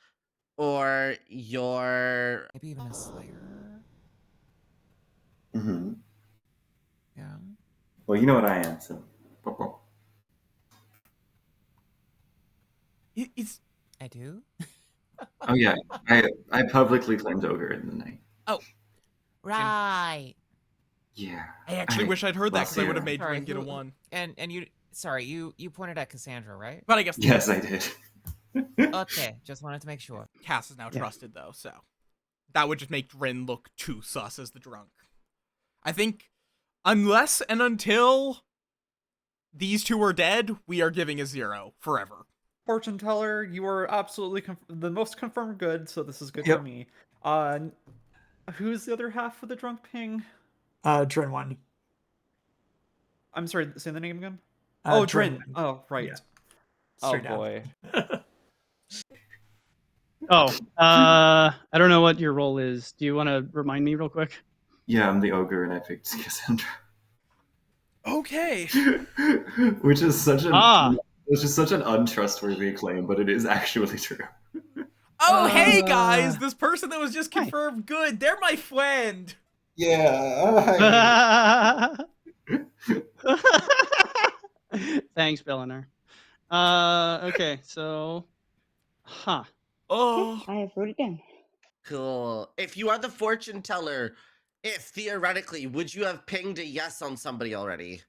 or your Maybe even a Slayer. Mm-hmm. Yeah. Well, you know what I am, so. It's. I do. Oh yeah, I publicly claimed ogre in the night. Oh. Right. Yeah. I actually wish I'd heard that because I would have made Sorry, Rin get a who- 1. And you sorry, you pointed at Cassandra, right? But I guess. Yes, I did. Okay, just wanted to make sure. Cass is now trusted though, so that would just make Rin look too sus as the drunk. I think unless and until these two are dead, we are giving a 0 forever. Fortune teller, you are absolutely the most confirmed good, so this is good Yep. for me. Who's the other half of the drunk ping? Drin 1. I'm sorry, say the name again. Drin. Drin. Oh, right. Yeah. Oh Straight down. boy. I don't know what your role is. Do you want to remind me real quick? Yeah, I'm the ogre, and I picked Cassandra. Okay. Which is such an untrustworthy claim, but it is actually true. Oh, hey guys, this person that was just confirmed good, they're my friend. Yeah. Thanks, Belenar. Okay, so, Oh, I have wrote it down. Cool. If you are the fortune teller, if theoretically, would you have pinged a yes on somebody already?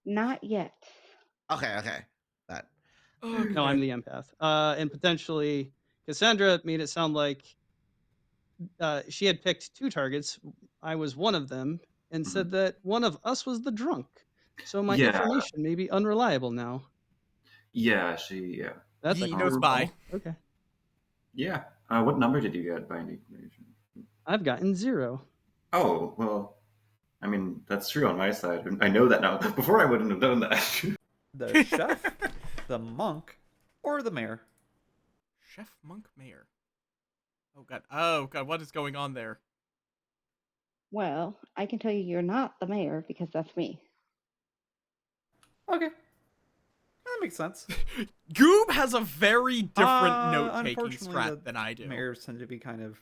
Not yet. Okay. That. No, I'm the empath. And potentially, Cassandra made it sound like she had picked 2 targets. I was one of them, and said that one of us was the drunk. So my Yeah. information may be unreliable now. Yeah, That's he a knows by. Okay. Yeah. What number did you get by information? I've gotten 0. Oh, well, I mean, that's true on my side. I know that now. Before I wouldn't have done that. The chef, the monk, or the mayor? Chef, monk, mayor. Oh god, what is going on there? Well, I can tell you you're not the mayor because that's me. Okay. That makes sense. Goob has a very different note-taking Unfortunately, strat than I do. Mayors tend to be kind of...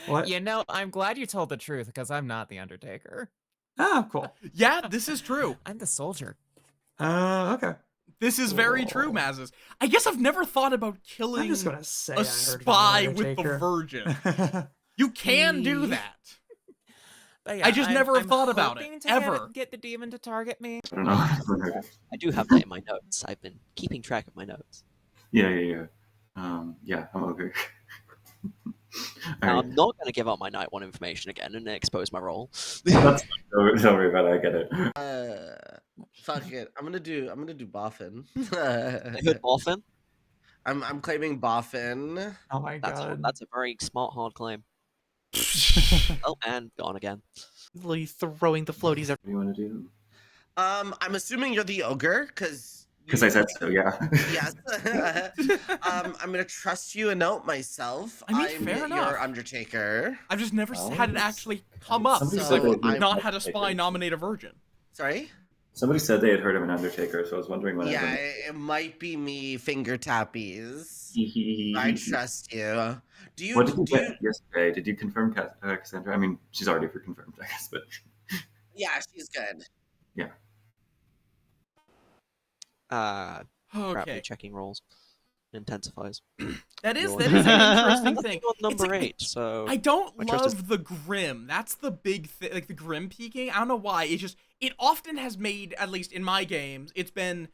What? You know, I'm glad you told the truth because I'm not the Undertaker. Ah, cool. Yeah, this is true. I'm the soldier. Okay. This is very true, Mazes. I guess I've never thought about killing I'm just gonna say I a heard from spy the with the Undertaker. Virgin. You can do that. But I just never have thought about hoping it, to ever. Get the demon to target me. I don't know. I do have that in my notes. I've been keeping track of my notes. Yeah. Yeah, I'm ogre. I'm not going to give out my night 1 information again and expose my role. Don't worry about it. I get it. Fuck it. I'm gonna do Boffin. Good Boffin? I'm claiming Boffin. Oh my god. That's a very smart, hard claim. Oh, and gone again. Literally throwing the floaties What do you want to do? I'm assuming you're the ogre, because I said so, yeah. Yes. I'm gonna trust you and note myself. I mean, I'm fair your enough. Undertaker. I've just never had it actually come up. Somebody So said they I've not did had a spy nominate a virgin. Sorry? Somebody said they had heard of an Undertaker, so I was wondering when. Yeah, it might be me, finger tappies. I trust you. Do you? What did you do you? get yesterday? Did you confirm Cassandra? I mean, she's already confirmed, I guess, but Yeah, she's good. yeah. Rapidly checking rolls intensifies. That is Your- an interesting thing. On It's number like 8, so I don't my trust is- love the Grim. That's the big thing, like the Grim peeking. I don't know why. It's just it often has made, at least in my games, it's been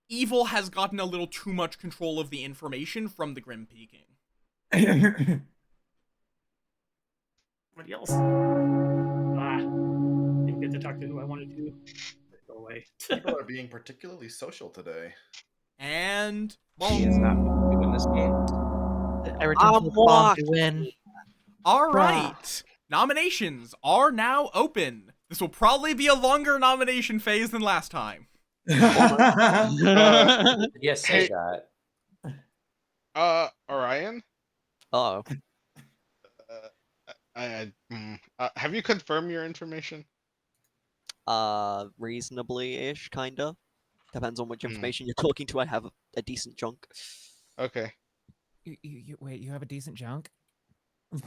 evil has gotten a little too much control of the information from the Grim peeking. Anybody else? Didn't get to talk to who I wanted to. Go away. People are being particularly social today. And He is not doing this game. I return to the bomb to win. All right. Nominations are now open. This will probably be a longer nomination phase than last time. Yes, say that. Orion? Oh. Have you confirmed your information? Reasonably-ish, kinda. Depends on which information you're talking to. I have a decent chunk. Okay. Wait, you have a decent junk?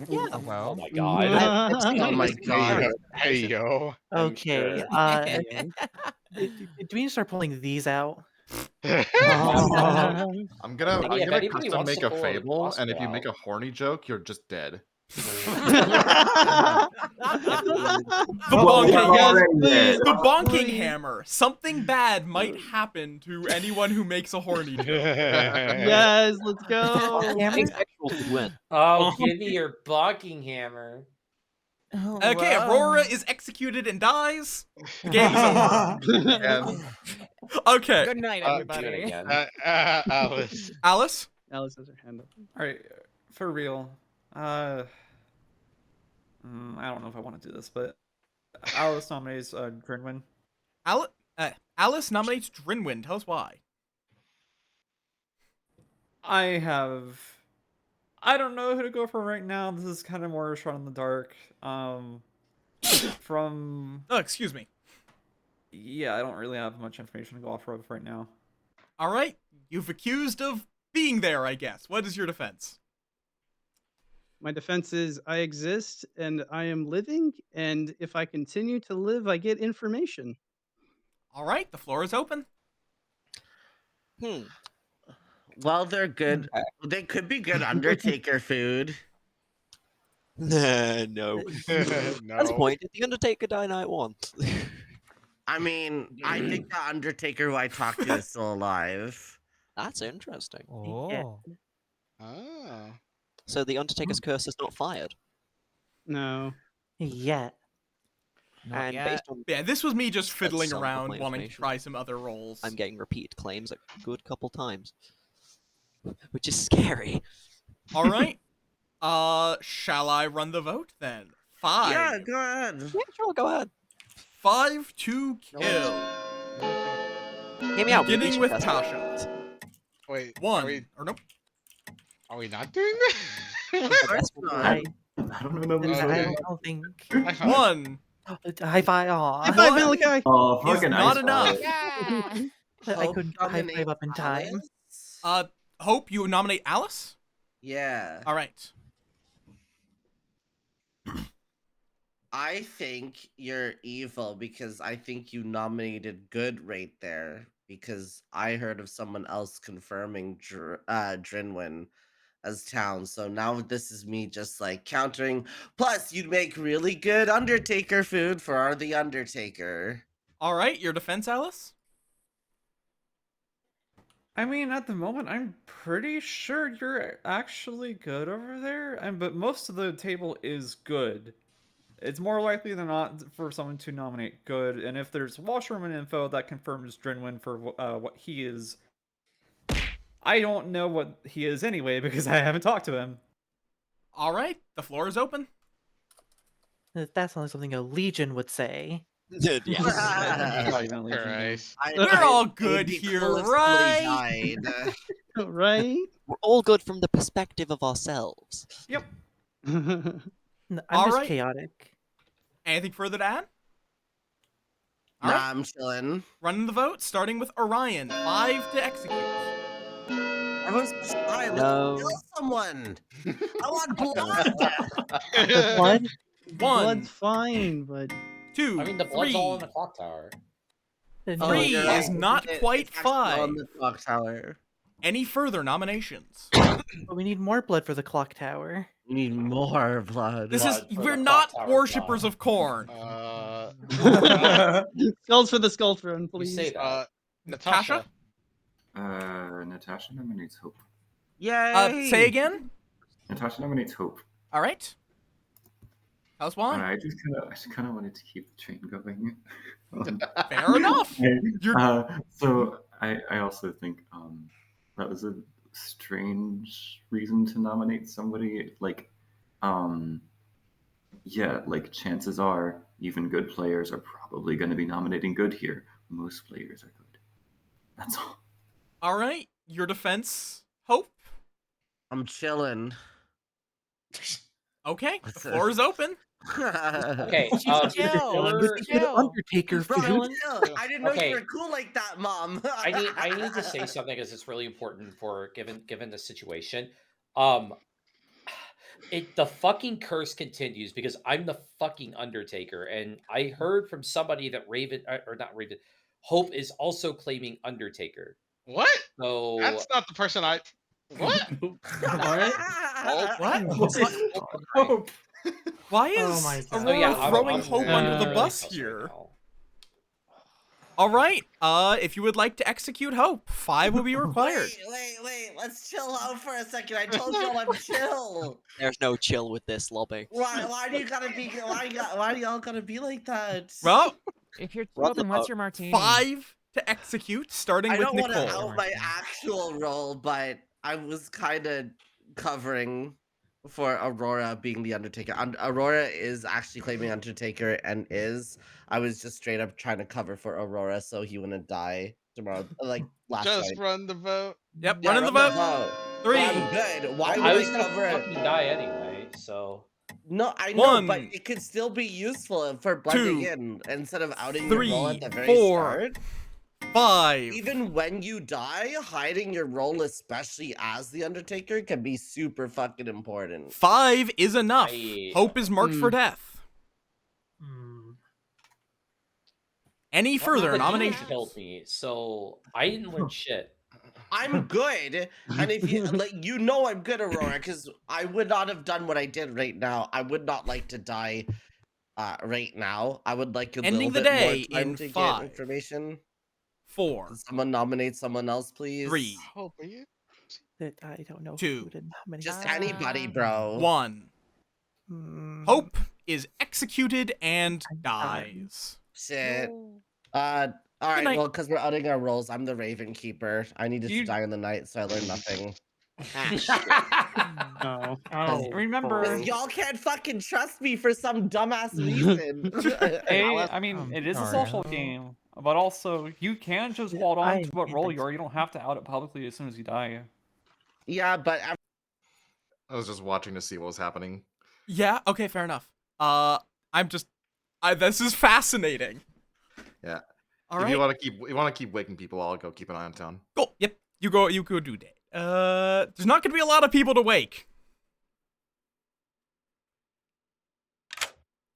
Yeah. Oh, well. Oh my god. Oh my god. Hey, yo. Okay. sure. Do we need to start pulling these out? I'm gonna Maybe if anybody custom wants make to a pull a fable, and if you crossbow make a horny joke, you're just dead. The bonking hammer. Something bad might happen to anyone who makes a horny joke. Yes, let's go. Oh, give me your bonking hammer. Okay, Aurora is executed and dies. The game is over. Okay. Good night, everybody. Alice. Alice? Alice has her hand up. All right, for real. I don't know if I want to do this, but Alice nominates Drinwin. Alice nominates Drinwin. Tell us why. I don't know who to go for right now. This is kind of more a shot in the dark. From Oh, excuse me. Yeah, I don't really have much information to go off of right now. All right, you've accused of being there, I guess. What is your defense? My defense is I exist and I am living, and if I continue to live, I get information. All right, the floor is open. Well, they're good. They could be good Undertaker food. No. No. That's the point. Did the Undertaker die night one? I mean, I think the Undertaker who I talked to is still alive. That's interesting. Oh. Oh. So the Undertaker's curse is not fired. No. Yet. And based on Yeah, this was me just fiddling some of around, my wanting to information, try some other roles. I'm getting repeat claims a good couple times, which is scary. All right. Shall I run the vote then? 5. Yeah, go ahead. Yeah, sure, go ahead. 5 to kill. Hear me out. Beginning with Tasha. Tasha. Wait. 1. Or nope. Are we not doing this? I don't know. I don't think. 1. High five. Aw. High five, Malachi. Oh, Is fucking not ice enough. I couldn't high five up in time. Hope, you nominate Alice? Yeah. All right. I think you're evil because I think you nominated good right there because I heard of someone else confirming Drinwin as town. So now this is me just like countering. Plus, you'd make really good Undertaker food for the Undertaker. All right, your defense, Alice? I mean, at the moment, I'm pretty sure you're actually good over there, but most of the table is good. It's more likely than not for someone to nominate good, and if there's washroom info, that confirms Drinwin for what he is. I don't know what he is anyway, because I haven't talked to him. All right, the floor is open. That sounds like something a Legion would say. Yes. We're all good here, right? Right? We're all good from the perspective of ourselves. Yep. I'm All just right. chaotic. Anything further to add? All Nah, right. I'm chilling. Running the vote, starting with Orion. 5 to execute. Everyone's just fine. Let's No. kill someone. I want blood. Blood? One. Blood's fine, but... Two. I mean, the blood's all in Three. the clock tower. Three you're is right. not quite It's actually 5. on the clock tower. Any further nominations? But we need more blood for the clock tower. We need more blood. This is, Blood for we're the not clock tower worshippers god. of corn. Skulls for the skull throne, please. You say that. Natasha? Natasha nominates Hope. Yay! Say again? Natasha nominates Hope. All right. How's why? I just kind of wanted to keep the train going. Fair enough. So I also think that was a strange reason to nominate somebody. Like, yeah, like chances are even good players are probably going to be nominating good here. Most players are good. That's all. All right. Your defense, Hope? I'm chilling. Okay. The floor is open. Okay, Undertaker Bro, food. I didn't know Okay. you were cool like that, Mom. I need to say something because it's really important for given the situation. The fucking curse continues because I'm the fucking Undertaker, and I heard from somebody that Hope is also claiming Undertaker. What? So That's not the person I. What? Hope. Why is Oh my God. Aurora throwing I'm Hope very under the very bus close here? right now. All right. If you would like to execute Hope, 5 will be required. Wait. Let's chill out for a second. I told y'all I'm chill. There's no chill with this lobby. Why do you gotta be? Why do y'all gotta be like that? Well, If you're What chill, then what's the- your martini? 5 to execute, starting I with don't want to Nicole. out my actual role, but I was kind of covering for Aurora being the Undertaker. Aurora is actually claiming Undertaker and is. I was just straight up trying to cover for Aurora so he wouldn't die tomorrow, like last Just night. run the vote. Yep, Yeah, running the run vote. 3. I'm good. Why would I I, was gonna cover it? fucking die anyway, so No, I know, but 1, it could still be useful for blending 2, in instead of outing your role 3, at the very 4, start. 5. Even when you die, hiding your role, especially as the Undertaker, can be super fucking important. 5 is enough. Hope is marked for Mm. death. Any further But you nominations? killed me, so I didn't learn shit. I'm good, and if you like, you know I'm good, Aurora, because I would not have done what I did right now. I would not like to die right now. I would like a Ending the little bit day more time in to 5, get information. 4, Can someone nominate someone else, please? 3, Hope, are you? That I don't know 2, who to nominate. Just anybody, bro. 1. Hmm. Hope is executed and dies. Shit. All right. night. Well, because we're outing our roles, I'm the Raven Keeper. I needed You- to die in the night, so I learned nothing. Oh. Remember, Because y'all can't fucking trust me for some dumbass reason. I mean, it is a social game, but also you can just hold on to what role you are. You don't have to out it publicly as soon as you die. Yeah, but I was just watching to see what was happening. Yeah, okay, fair enough. This is fascinating. Yeah. All if right. you want to keep waking people, I'll go keep an eye on town. Cool. Yep. You go do that. There's not gonna be a lot of people to wake.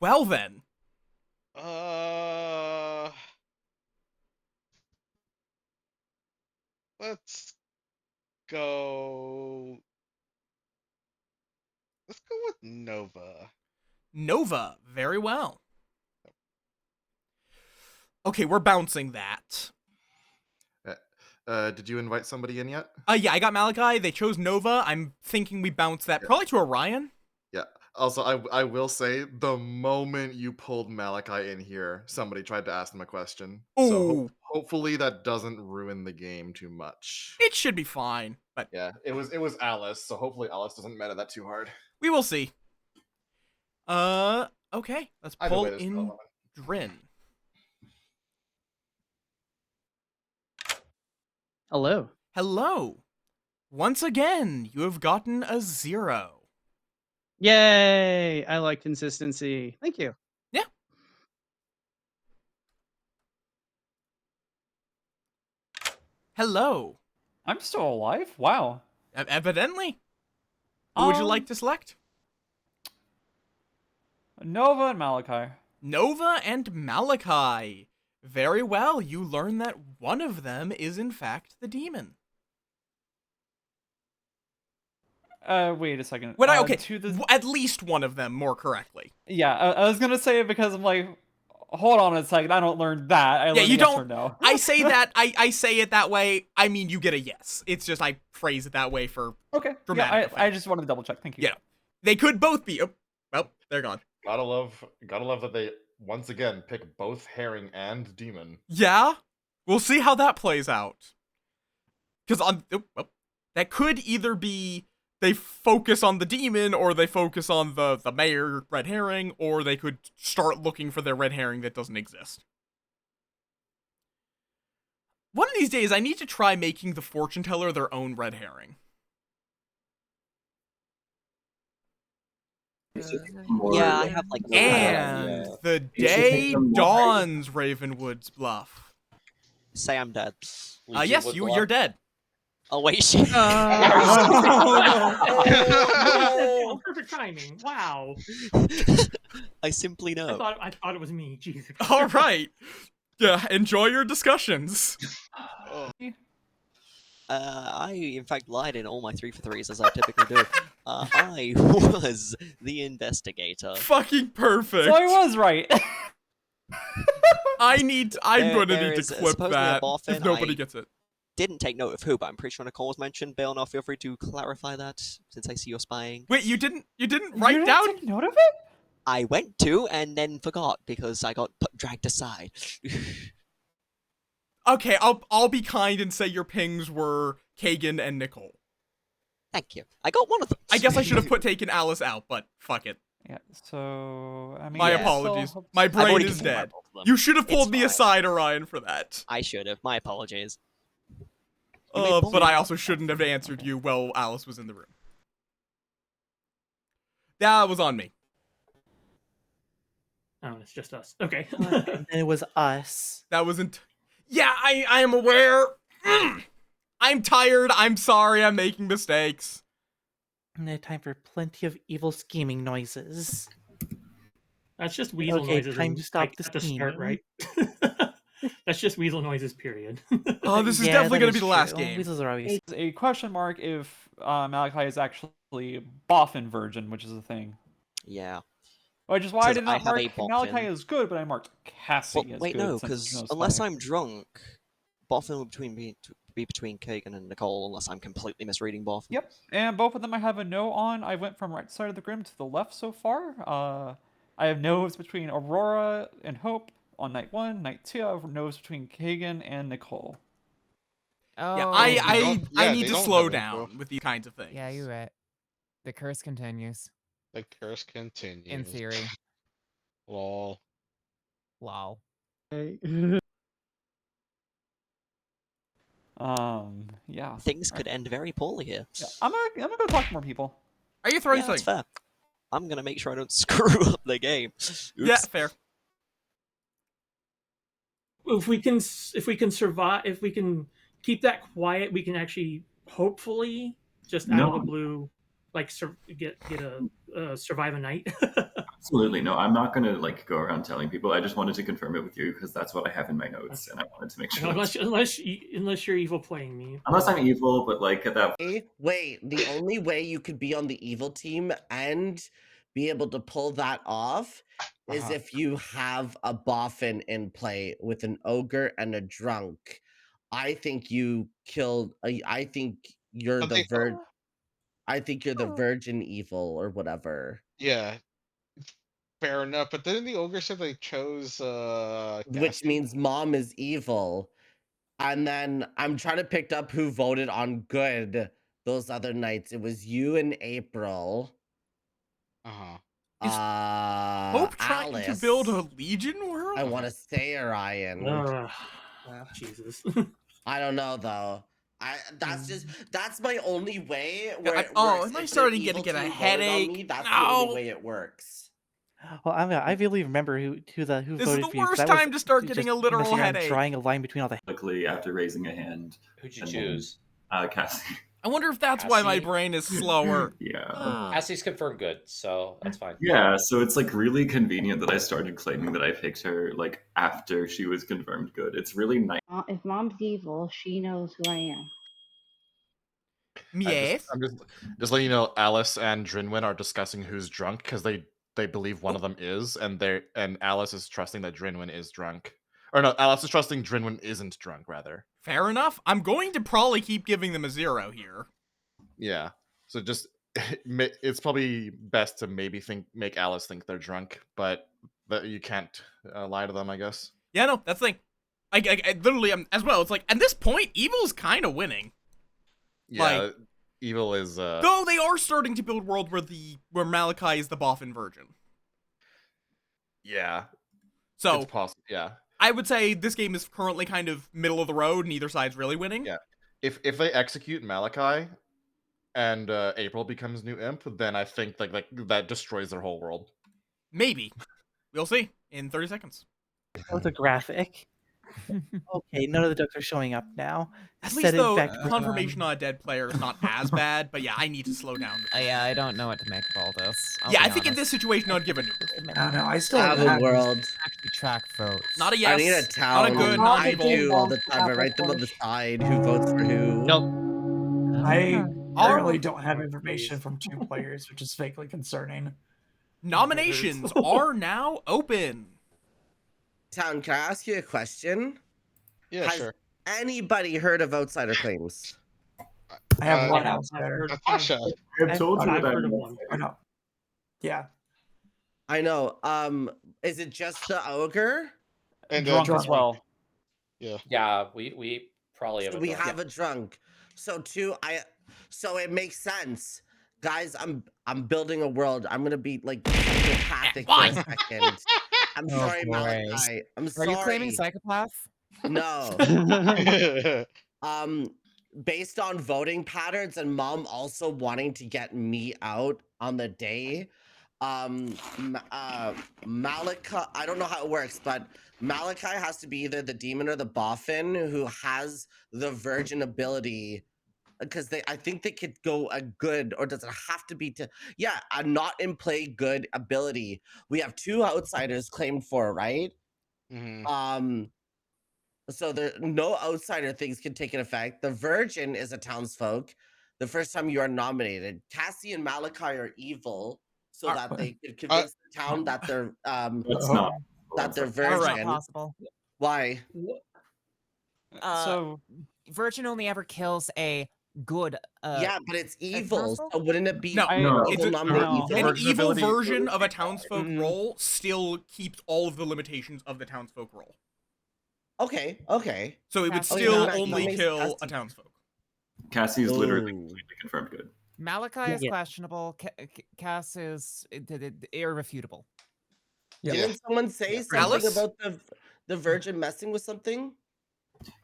Well then. Let's go. Let's go with Nova. Nova, very well. Okay, we're bouncing that. Did you invite somebody in yet? Yeah, I got Malachi. They chose Nova. I'm thinking we bounce that probably to Orion. Yeah. Also, I will say, the moment you pulled Malachi in here, somebody tried to ask him a question. So Ooh. hopefully that doesn't ruin the game too much. It should be fine, but yeah, it was Alice, so hopefully Alice doesn't meta that too hard. we will see. Okay, let's Either pull way, there's in no Drin. Hello. Hello. Once again, you have gotten a 0. Yay! I like consistency. Thank you. Yeah. Hello. I'm still alive. Wow. Evidently. Who would you like to select? Nova and Malachi. Nova and Malachi. Very well. You learn that one of them is in fact the demon. Wait a second. When okay, at least one of them, more correctly. Yeah, I was gonna say it because I'm like, hold on a second, I don't learn that. I learn you yes don't. Or no. I say that. I say it that way. I mean, you get a yes. It's just I phrase it that way for dramatic. I just wanted to double check. Thank you. Yeah, they could both be. Oh, well, they're gone. Gotta love that they once again pick both herring and demon. Yeah, we'll see how that plays out. Because that could either be they focus on the demon, or they focus on the mayor red herring, or they could start looking for their red herring that doesn't exist. One of these days, I need to try making the fortune teller their own red herring. Yeah, I have like. And the day dawns, Ravenwood's Bluff. Say I'm dead. Yes, you're dead. Oh wait, shit. Perfect timing. Wow. I simply know. I thought it was me. Jesus. All right. Yeah, enjoy your discussions. I in fact lied in all my 3 for 3s as I typically do. I was the investigator. Fucking perfect. So I was right. I'm gonna need to clip that if nobody gets it. Didn't take note of who, but I'm pretty sure Nicole was mentioned. Bill, now feel free to clarify that since I see you're spying. Wait, you didn't write down? Take note of it? I went to and then forgot because I got dragged aside. Okay, I'll be kind and say your pings were Kagan and Nicole. Thank you. I got one of them. I guess I should have taken Alice out, but fuck it. Yeah, so I mean, my apologies. My brain is dead. You should have pulled me aside, Orion, for that. I should have. My apologies. But I also shouldn't have answered you while Alice was in the room. That was on me. Oh, it's just us. Okay. And it was us. That wasn't. Yeah, I am aware. I'm tired. I'm sorry. I'm making mistakes. No time for plenty of evil scheming noises. That's just weasel noises. Time to stop the start, right? That's just weasel noises, period. Oh, this is definitely going to be the last game. Weasels are always... It's a question mark if Malachi is actually Boffin Virgin, which is a thing. Yeah. Which is why I did not mark Malachi as good, but I marked Cassie as good. Wait, no, because unless I'm drunk, Boffin would be between Kagan and Nicole, unless I'm completely misreading Boffin. Yep, and both of them I have a no on. I went from right side of the grim to the left so far. I have no's between Aurora and Hope on night 1. Night 2, I have no's between Kagan and Nicole. Oh, yeah, I need to slow down with these kinds of things. Yeah, you're right. The curse continues. The curse continues. In theory. Lol. Lol. Yeah. Things could end very poorly here. Yeah, I'm gonna go talk to more people. Are you throwing that's fair. I'm gonna make sure I don't screw up the game. Oops. Yeah, fair. If we can survive, if we can keep that quiet, we can actually hopefully just out of the blue, like survive a night. Absolutely no. I'm not gonna go around telling people. I just wanted to confirm it with you because that's what I have in my notes, and I wanted to make sure. Unless you're evil playing me. Unless I'm evil, but at that. Wait, the only way you could be on the evil team and be able to pull that off is if you have a boffin in play with an ogre and a drunk. I think you killed. I think you're the virgin. I think you're the virgin evil or whatever. Yeah. Fair enough, but then the ogre said they chose which means mom is evil. And then I'm trying to pick up who voted on good those other nights. It was you and April. Hope trying Alice. to build a Legion world? I want to say Orion. Jesus. I don't know though. That's my only way where it am works. I If starting the to evil get a team voted on headache? me, that's the only way it works. Well, I really remember who This voted is for the you. 'Cause worst I was time to start getting just a literal messing around headache. Drawing a line between all the. Quickly after raising a hand. Who'd you choose? Cassie. I wonder if that's why my Cassie? brain is slower. Yeah. Cassie's confirmed good, so that's fine. Yeah, so it's like really convenient that I started claiming that I picked her like after she was confirmed good. It's really nice. If mom's evil, she knows who I am. Yes. I'm just letting you know, Alice and Drinwin are discussing who's drunk because they believe one of them is, and Alice is trusting that Drinwin is drunk. Or no, Alice is trusting Drinwin isn't drunk, rather. Fair enough. I'm going to probably keep giving them a 0 here. Yeah. So just it's probably best to maybe make Alice think they're drunk, but that you can't lie to them, I guess. Yeah, no, that's the thing. I literally am as well. It's like at this point, evil's kind of winning. Yeah, Like, evil is. Though they are starting to build a world where Malachi is the Boffin Virgin. Yeah. So it's possible. Yeah. I would say this game is currently kind of middle of the road. Neither side's really winning. Yeah. If they execute Malachi, and April becomes new imp, then I think like that destroys their whole world. Maybe. We'll see in 30 seconds. Oh, the graphic. Okay, none of the ducks are showing up now. At least though, confirmation on a dead player is not as bad, but yeah, I need to slow down. Yeah, I don't know what to make of all this. I think in this situation I'd give a neutral. I don't know. I still have a world. Actually track votes. Not a yes. I need a town. Not a good. Not I evil. do all the time. I write them on the side. Who votes for who? Nope. I currently don't have information from 2 players, which is vaguely concerning. Nominations are now open. Town, can I ask you a question? Yeah, Has sure. anybody heard of outsider claims? I have one outsider. Natasha. I've told you I've that heard of I one. I know. Yeah. I know. Is it just the ogre? And Drunk as well. Yeah. Yeah, we probably have. We have a drunk. So so it makes sense. Guys, I'm building a world. I'm gonna be like psychopathic for a second. I'm sorry, Malachi. I'm sorry. Are you claiming psychopath? No. Based on voting patterns and mom also wanting to get me out on the day, Malachi, I don't know how it works, but Malachi has to be either the demon or the boffin who has the virgin ability, because I think they could go a good, or does it have to be a not in play good ability. We have 2 outsiders claimed for, right? Mm-hmm. So there no outsider things can take an effect. The virgin is a townsfolk. The first time you are nominated, Cassie and Malachi are evil, so that they could convince the town that they're that they're virgin. Possible. Why? So virgin only ever kills a good. Yeah, but it's evil. So wouldn't it be No, evil nominate an evil evil? version of a townsfolk role still keeps all of the limitations of the townsfolk role. Okay. So it would still only kill a townsfolk. Cassie is literally completely confirmed good. Malachi is questionable. Cass is irrefutable. Didn't someone say something about the virgin messing with something?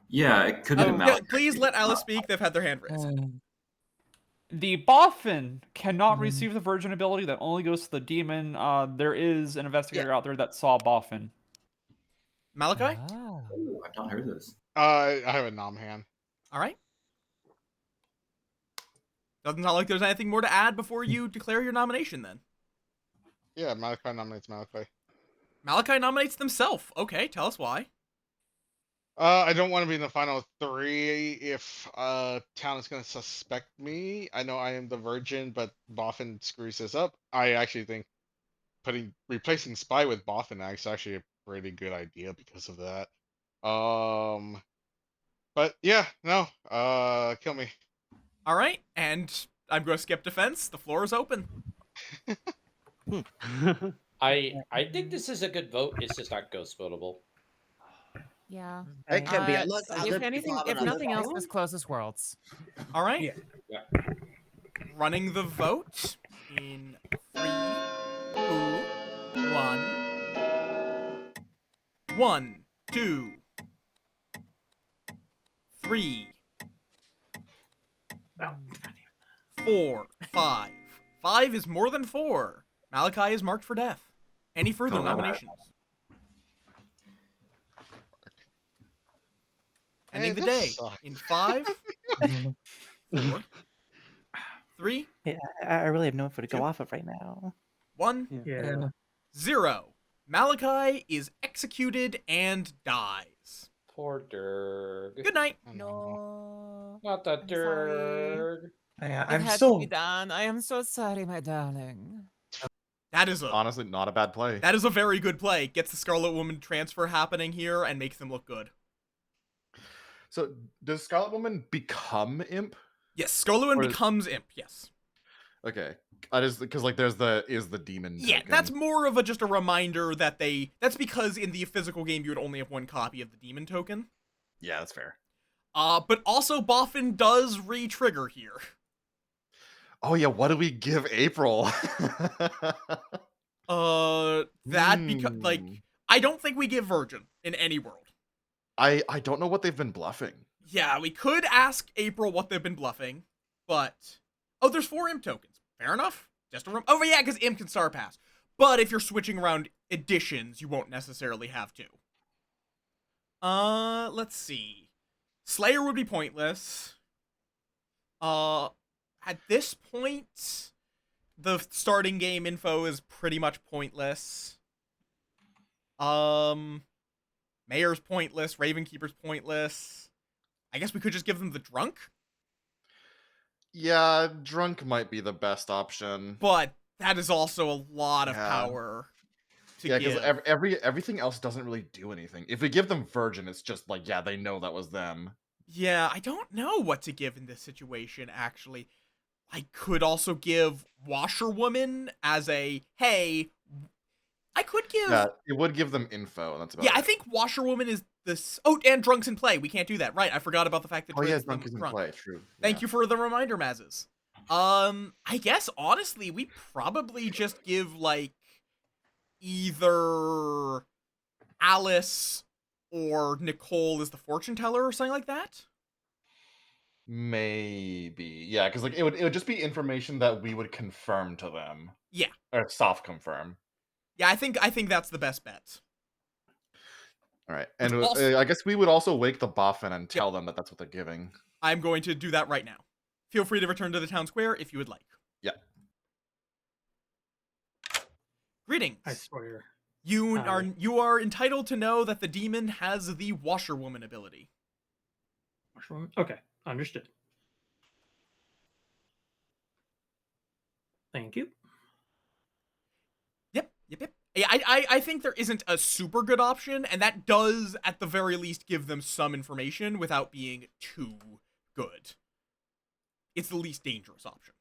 Yeah, it could have been Malachi. Please let Alice speak. They've had their hand raised. The Boffin cannot receive the virgin ability. That only goes to the demon. There is an investigator out there that saw Boffin. Malachi? Ooh, I've not heard this. I have a nom hand. All right. Doesn't sound like there's anything more to add before you declare your nomination, then. Yeah, Malachi nominates Malachi. Malachi nominates themselves. Okay, tell us why. I don't want to be in the final 3 if town is going to suspect me. I know I am the virgin, but Boffin screws this up. I actually think replacing Spy with Boffin is actually a pretty good idea because of that. But yeah, no, kill me. All right, and I'm going to skip defense. The floor is open. I think this is a good vote. It's just not ghost votable. Yeah. It can be. Unless other If anything, people have if another nothing else, vote. this closes worlds. All right. Yeah. Running the vote in 3, 2, 1. 1, 2, 3, 4, 5. 5 is more than 4. Malachi is marked for death. Any further nominations? Ending the this day sucks. in 5, 4, 3, Yeah, I really have no info to go 2, off of right now. 1, Yeah. 0. Malachi is executed and dies. Poor Durg. Good night. No. Not the I'm sorry. Durg. Yeah, It I'm had to be still. done. I am so sorry, my darling. That is Honestly, not a bad play. That is a very good play. Gets the Scarlet Woman transfer happening here and makes them look good. So, does Scarlet Woman become Imp? Yes, Scarlet Woman Or is- becomes Imp. Yes. Okay. I just because like there's the demon. Yeah, token. that's more of just a reminder that that's because in the physical game you would only have one copy of the demon token. Yeah, that's fair. But also Boffin does re-trigger here. Oh yeah, what do we give April? Like I don't think we give Virgin in any world. I don't know what they've been bluffing. Yeah, we could ask April what they've been bluffing, but oh, there's 4 Imp tokens. Fair enough. Just a oh yeah, because Imp can Star Pass. But if you're switching around editions, you won't necessarily have to. Let's see. Slayer would be pointless. At this point, the starting game info is pretty much pointless. Mayor's pointless. Ravenkeeper's pointless. I guess we could just give them the drunk. Yeah, drunk might be the best option. But that is also a lot of power to yeah, give. because everything else doesn't really do anything. If we give them Virgin, it's just like, yeah, they know that was them. Yeah, I don't know what to give in this situation, actually. I could also give Washerwoman as a, hey, I could give... Yeah, it would give them info, and that's about Yeah, it. I think Washerwoman is this... Oh, and Drunk's in play. We can't do that. Right, I forgot about the fact that Drunk is in play, true. Thank you for the reminder, Mazes. I guess, honestly, we probably just give, like, either Alice or Nicole as the fortune teller or something like that. Maybe. Yeah, because like it would just be information that we would confirm to them. Yeah. Or soft confirm. Yeah, I think that's the best bet. All right. And I guess we would also wake the Boffin and tell them that that's what they're giving. I'm going to do that right now. Feel free to return to the town square if you would like. Yeah. Greetings. I swear. You are entitled to know that the demon has the Washerwoman ability. Washerwoman? Okay, understood. Thank you. Yep. Yeah, I think there isn't a super good option, and that does, at the very least, give them some information without being too good. It's the least dangerous option.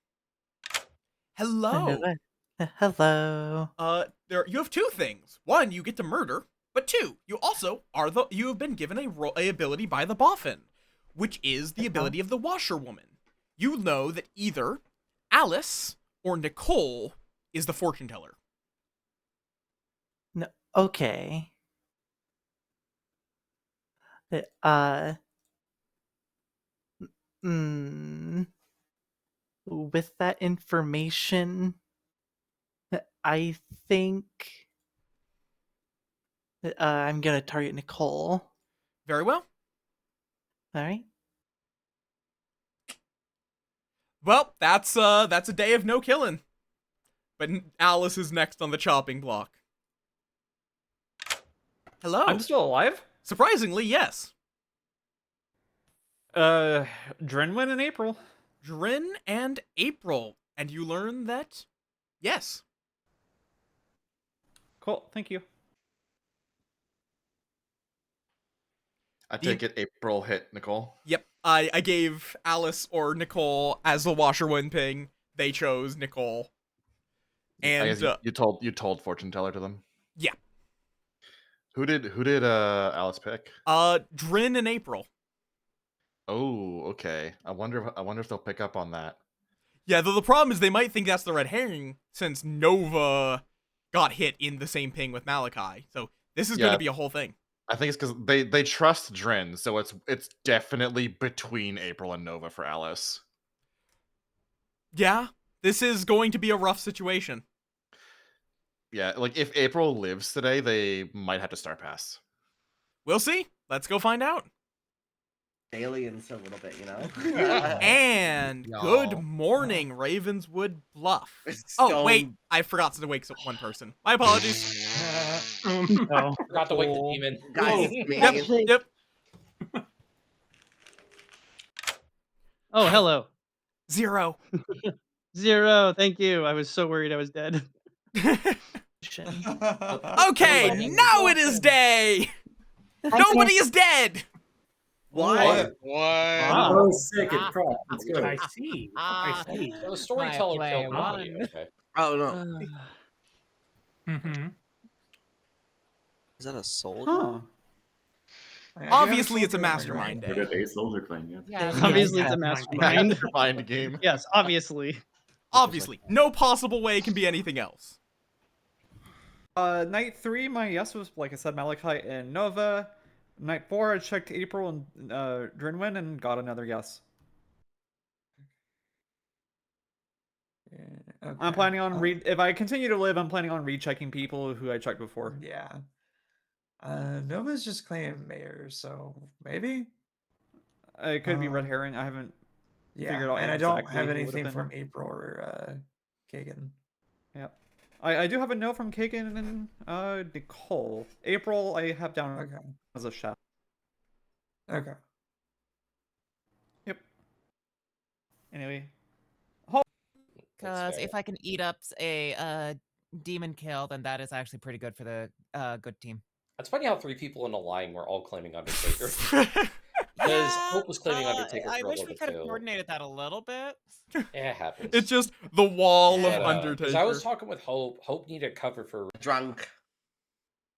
Hello. Hello. You have 2 things. 1, you get to murder, but 2, you also you have been given a ability by the Boffin, which is the ability of the Washerwoman. You know that either Alice or Nicole is the fortune teller. No, okay. With that information, I think I'm gonna target Nicole. Very well. All right. Well, that's a day of no killing. But Alice is next on the chopping block. Hello. I'm still alive? Surprisingly, yes. Drenwin and April. Drin and April. And you learn that, yes. Cool, thank you. I take it April hit Nicole. Yep. I gave Alice or Nicole as the Washerwoman ping. They chose Nicole. And I guess you told fortune teller to them. Yeah. Who did Alice pick? Drin and April. Oh, okay. I wonder if they'll pick up on that. Yeah, though the problem is they might think that's the red herring since Nova got hit in the same ping with Malachi. So this is going to be a whole thing. I think it's because they trust Drin, so it's definitely between April and Nova for Alice. Yeah, this is going to be a rough situation. Yeah, like if April lives today, they might have to Star Pass. We'll see. Let's go find out. aliens a little bit, you know. And good morning, Ravenswood Bluff. Oh wait, I forgot to wake one person. My apologies. No. Forgot to wake the demon. Guys, Yep. Oh, hello. 0. 0. Thank you. I was so worried I was dead. Okay, now it is day. Nobody is dead. What? Oh, sick and prop. Let's go. I see. I see. So the storyteller play killed nobody. one. Okay. Oh no. Mm-hmm. Is that a soldier? Huh. Obviously, it's a mastermind We're day. at a soldier playing it. Yeah, Obviously, it's a mastermind. Mastermind game. Yes, obviously. Obviously, no possible way it can be anything else. Night 3, my yes was, like I said, Malachi and Nova. Night 4, I checked April and Drinwin and got another yes. I'm planning on if I continue to live, I'm planning on rechecking people who I checked before. Yeah. Nova's just claiming mayor, so maybe? It could be red herring. I haven't figured out and I don't exactly have who it would've anything been. from April or Kagan. Yep. I do have a no from Kagan and Nicole. April, I have down as a chef. Okay. Yep. Anyway. Because if I can eat up a demon kill, then that is actually pretty good for the good team. That's funny how 3 people in a line were all claiming Undertaker. Because Hope was claiming Undertaker I for a wish little we bit could have too. coordinated that a little bit. It happens. It's just the wall But, of Undertaker. 'cause I was talking with Hope. Hope needed cover for drunk.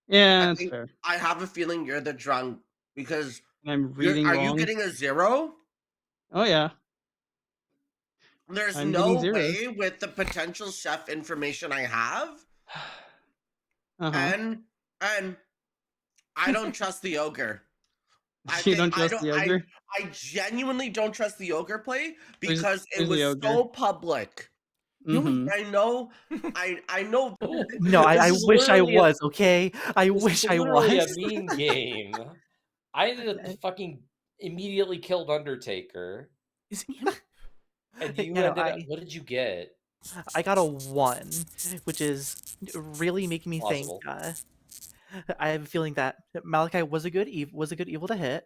Yeah, I that's think fair. I have a feeling you're the drunk because I'm reading are wrong. you getting a 0? Oh, yeah. There's I'm no getting zeros. way with the potential chef information I have, Uh-huh. and I don't trust the ogre. You don't trust the ogre? I genuinely don't trust the ogre play because it who's the was ogre? so public. Mhm. I know. I know. No, I This is wish I literally a- was, okay? I This wish is I literally was. a mean game. I ended up fucking immediately killed Undertaker. Is it him? And you You know, ended up. What did you get? I got a 1, which is really making me Plausible. think. I have a feeling that Malachi was a good evil to hit.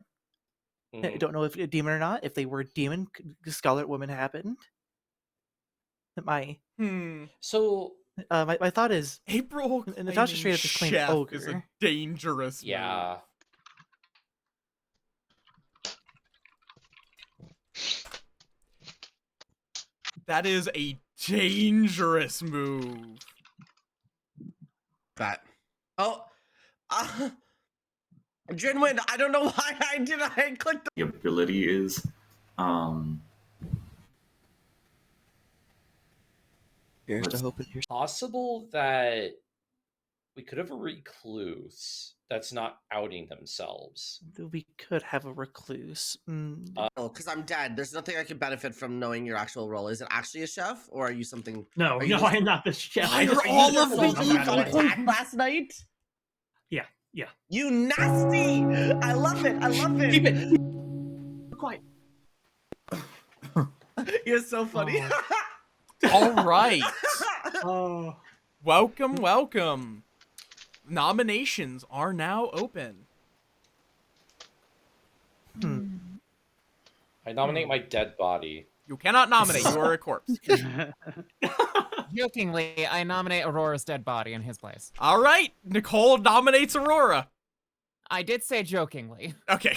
I Mhm. don't know if a demon or not. If they were demon, Scarlet Woman happened. My So my thought is April and Natasha straight up just claimed chef ogre. is a dangerous Yeah. That is a dangerous move. That. Oh. Drinwin, I don't know why I clicked. The ability is, Here's to hoping. Possible that we could have a recluse that's not outing themselves. We could have a recluse. Because I'm dead. There's nothing I can benefit from knowing your actual role. Is it actually a chef, or are you something? No, are you no, I am not the chef. Why I are just- all I of just the don't know evil that way. attacked last night? Yeah, yeah. You nasty! I love it. I love it. Keep it. Quiet. You're so funny. All right. Oh. Welcome. Nominations are now open. I nominate my dead body. You cannot nominate. You are a corpse. Jokingly, I nominate Aurora's dead body in his place. All right. Nicole nominates Aurora. I did say jokingly. Okay.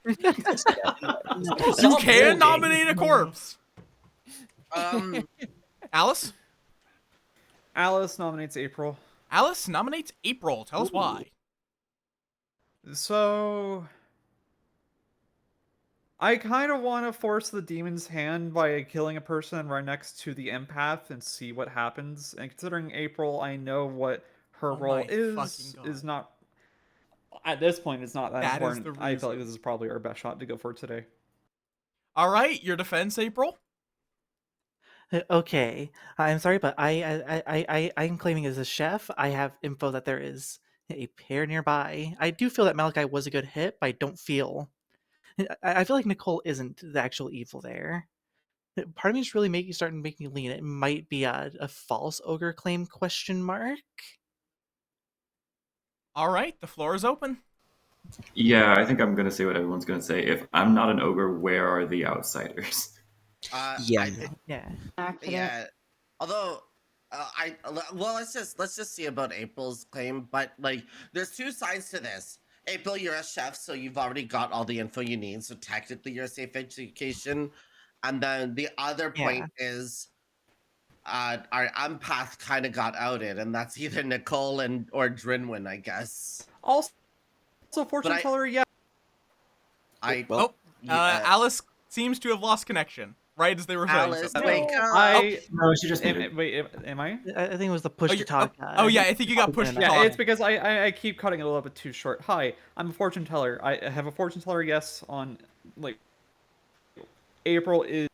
You Stop can joking. nominate a corpse. Alice? Alice nominates April. Alice nominates April. Tell us why. So I kind of want to force the demon's hand by killing a person right next to the empath and see what happens. And considering April, I know what her role is not at this point. It's not that That is important. the I feel like this is probably our best shot to go for today. All right, your defense, April. Okay, I'm sorry, but I'm claiming as a chef. I have info that there is a pair nearby. I do feel that Malachi was a good hit, but I don't feel I feel like Nicole isn't the actual evil there. Part of me is really starting to make me lean. It might be a false ogre claim question mark. All right, the floor is open. Yeah, I think I'm gonna say what everyone's gonna say. If I'm not an ogre, where are the outsiders? Yeah. Yeah. Although, well, let's just see about April's claim. But like, there's two sides to this. April, you're a chef, so you've already got all the info you need. So technically, you're a safe education. And then the other point is, our empath kind of got outed, and that's either Nicole or Drinwin, I guess. Also, fortune teller, yeah. Alice seems to have lost connection right as they were saying Alice, something. wake up! No, she just wait. Am I? I think it was the push to talk. Yeah, I think you got pushed to talk. Yeah, it's because I keep cutting it a little bit too short. Hi, I'm a fortune teller. I have a fortune teller yes on, like, April is...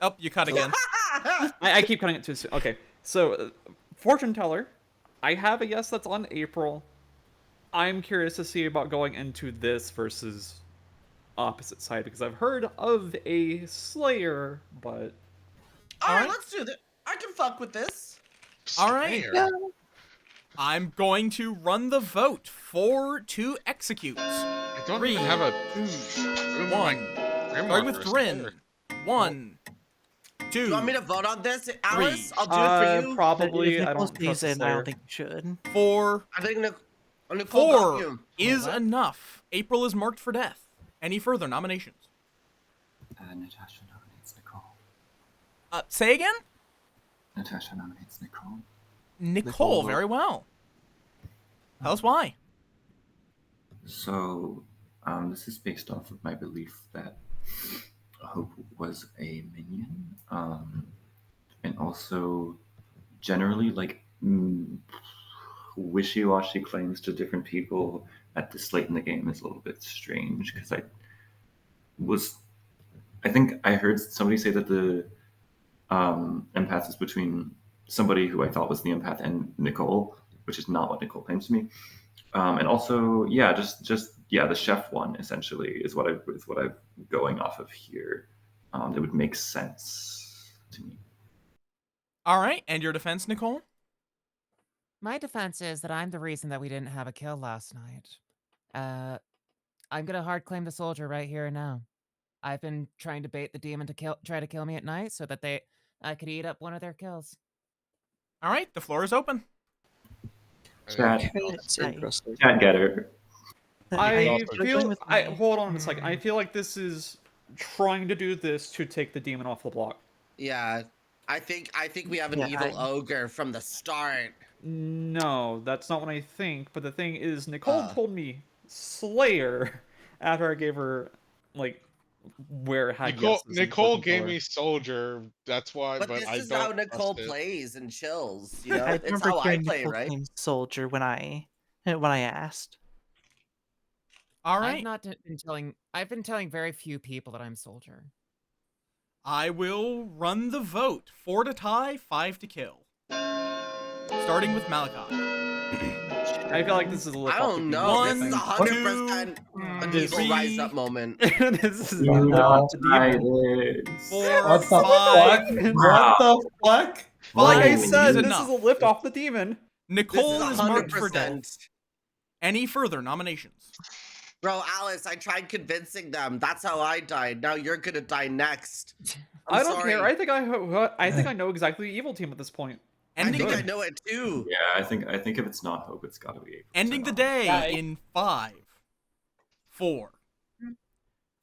Oh, you cut again. I keep cutting it too soon. Okay, so, fortune teller, I have a yes that's on April. I'm curious to see about going into this versus opposite side, because I've heard of a Slayer, but... Alright, let's do this. I can fuck with this. All right. Yeah. I'm going to run the vote for to execute. I don't even have a 2, 1. Starting with Drin. 1, 2. Do you want me to vote on this, Alice? I'll do it for you. Probably. If I Nicole don't stays trust the in, I don't Slayer. think you should. 4. I think Nicole got 4 you. is enough. April is marked for death. Any further nominations? Natasha nominates Nicole. Say again? Natasha nominates Nicole. Nicole, very well. Tell us why. So, this is based off of my belief that Hope was a minion, and also generally like wishy-washy claims to different people at this late in the game is a little bit strange because I think I heard somebody say that the empath is between somebody who I thought was the empath and Nicole, which is not what Nicole claims to me. And also, yeah, the chef one essentially is what I'm going off of here. That would make sense to me. All right, and your defense, Nicole? My defense is that I'm the reason that we didn't have a kill last night. I'm gonna hard claim the soldier right here and now. I've been trying to bait the demon to try to kill me at night so that I could eat up one of their kills. All right, the floor is open. Chat, That's interesting. chat getter. Hold on a second. I feel like this is trying to do this to take the demon off the block. Yeah, I think we have an evil ogre from the start. No, that's not what I think. But the thing is, Nicole told me Slayer after I gave her like where it had Nicole gave me soldier. That's why. But But this I is don't how Nicole trust it. plays and chills. You know, I it's remember how I hearing play, Nicole right? claim soldier when I asked. All right. I've been telling very few people that I'm soldier. I will run the vote. 4 to tie, 5 to kill. Starting with Malachi. I feel like this is a little. I don't know. This is 100% an evil rise up moment. This is What the 4, 5. What the fuck? Like I Five said, is this enough. is a lift off the demon. Nicole This is is marked for 100%. death. Any further nominations? Bro, Alice, I tried convincing them. That's how I died. Now you're gonna die next. I don't sorry. care. I think I know exactly the evil team at this point. I think I know it too. Yeah, I think if it's not Hope, it's got to be April. Ending the day in 5, 4,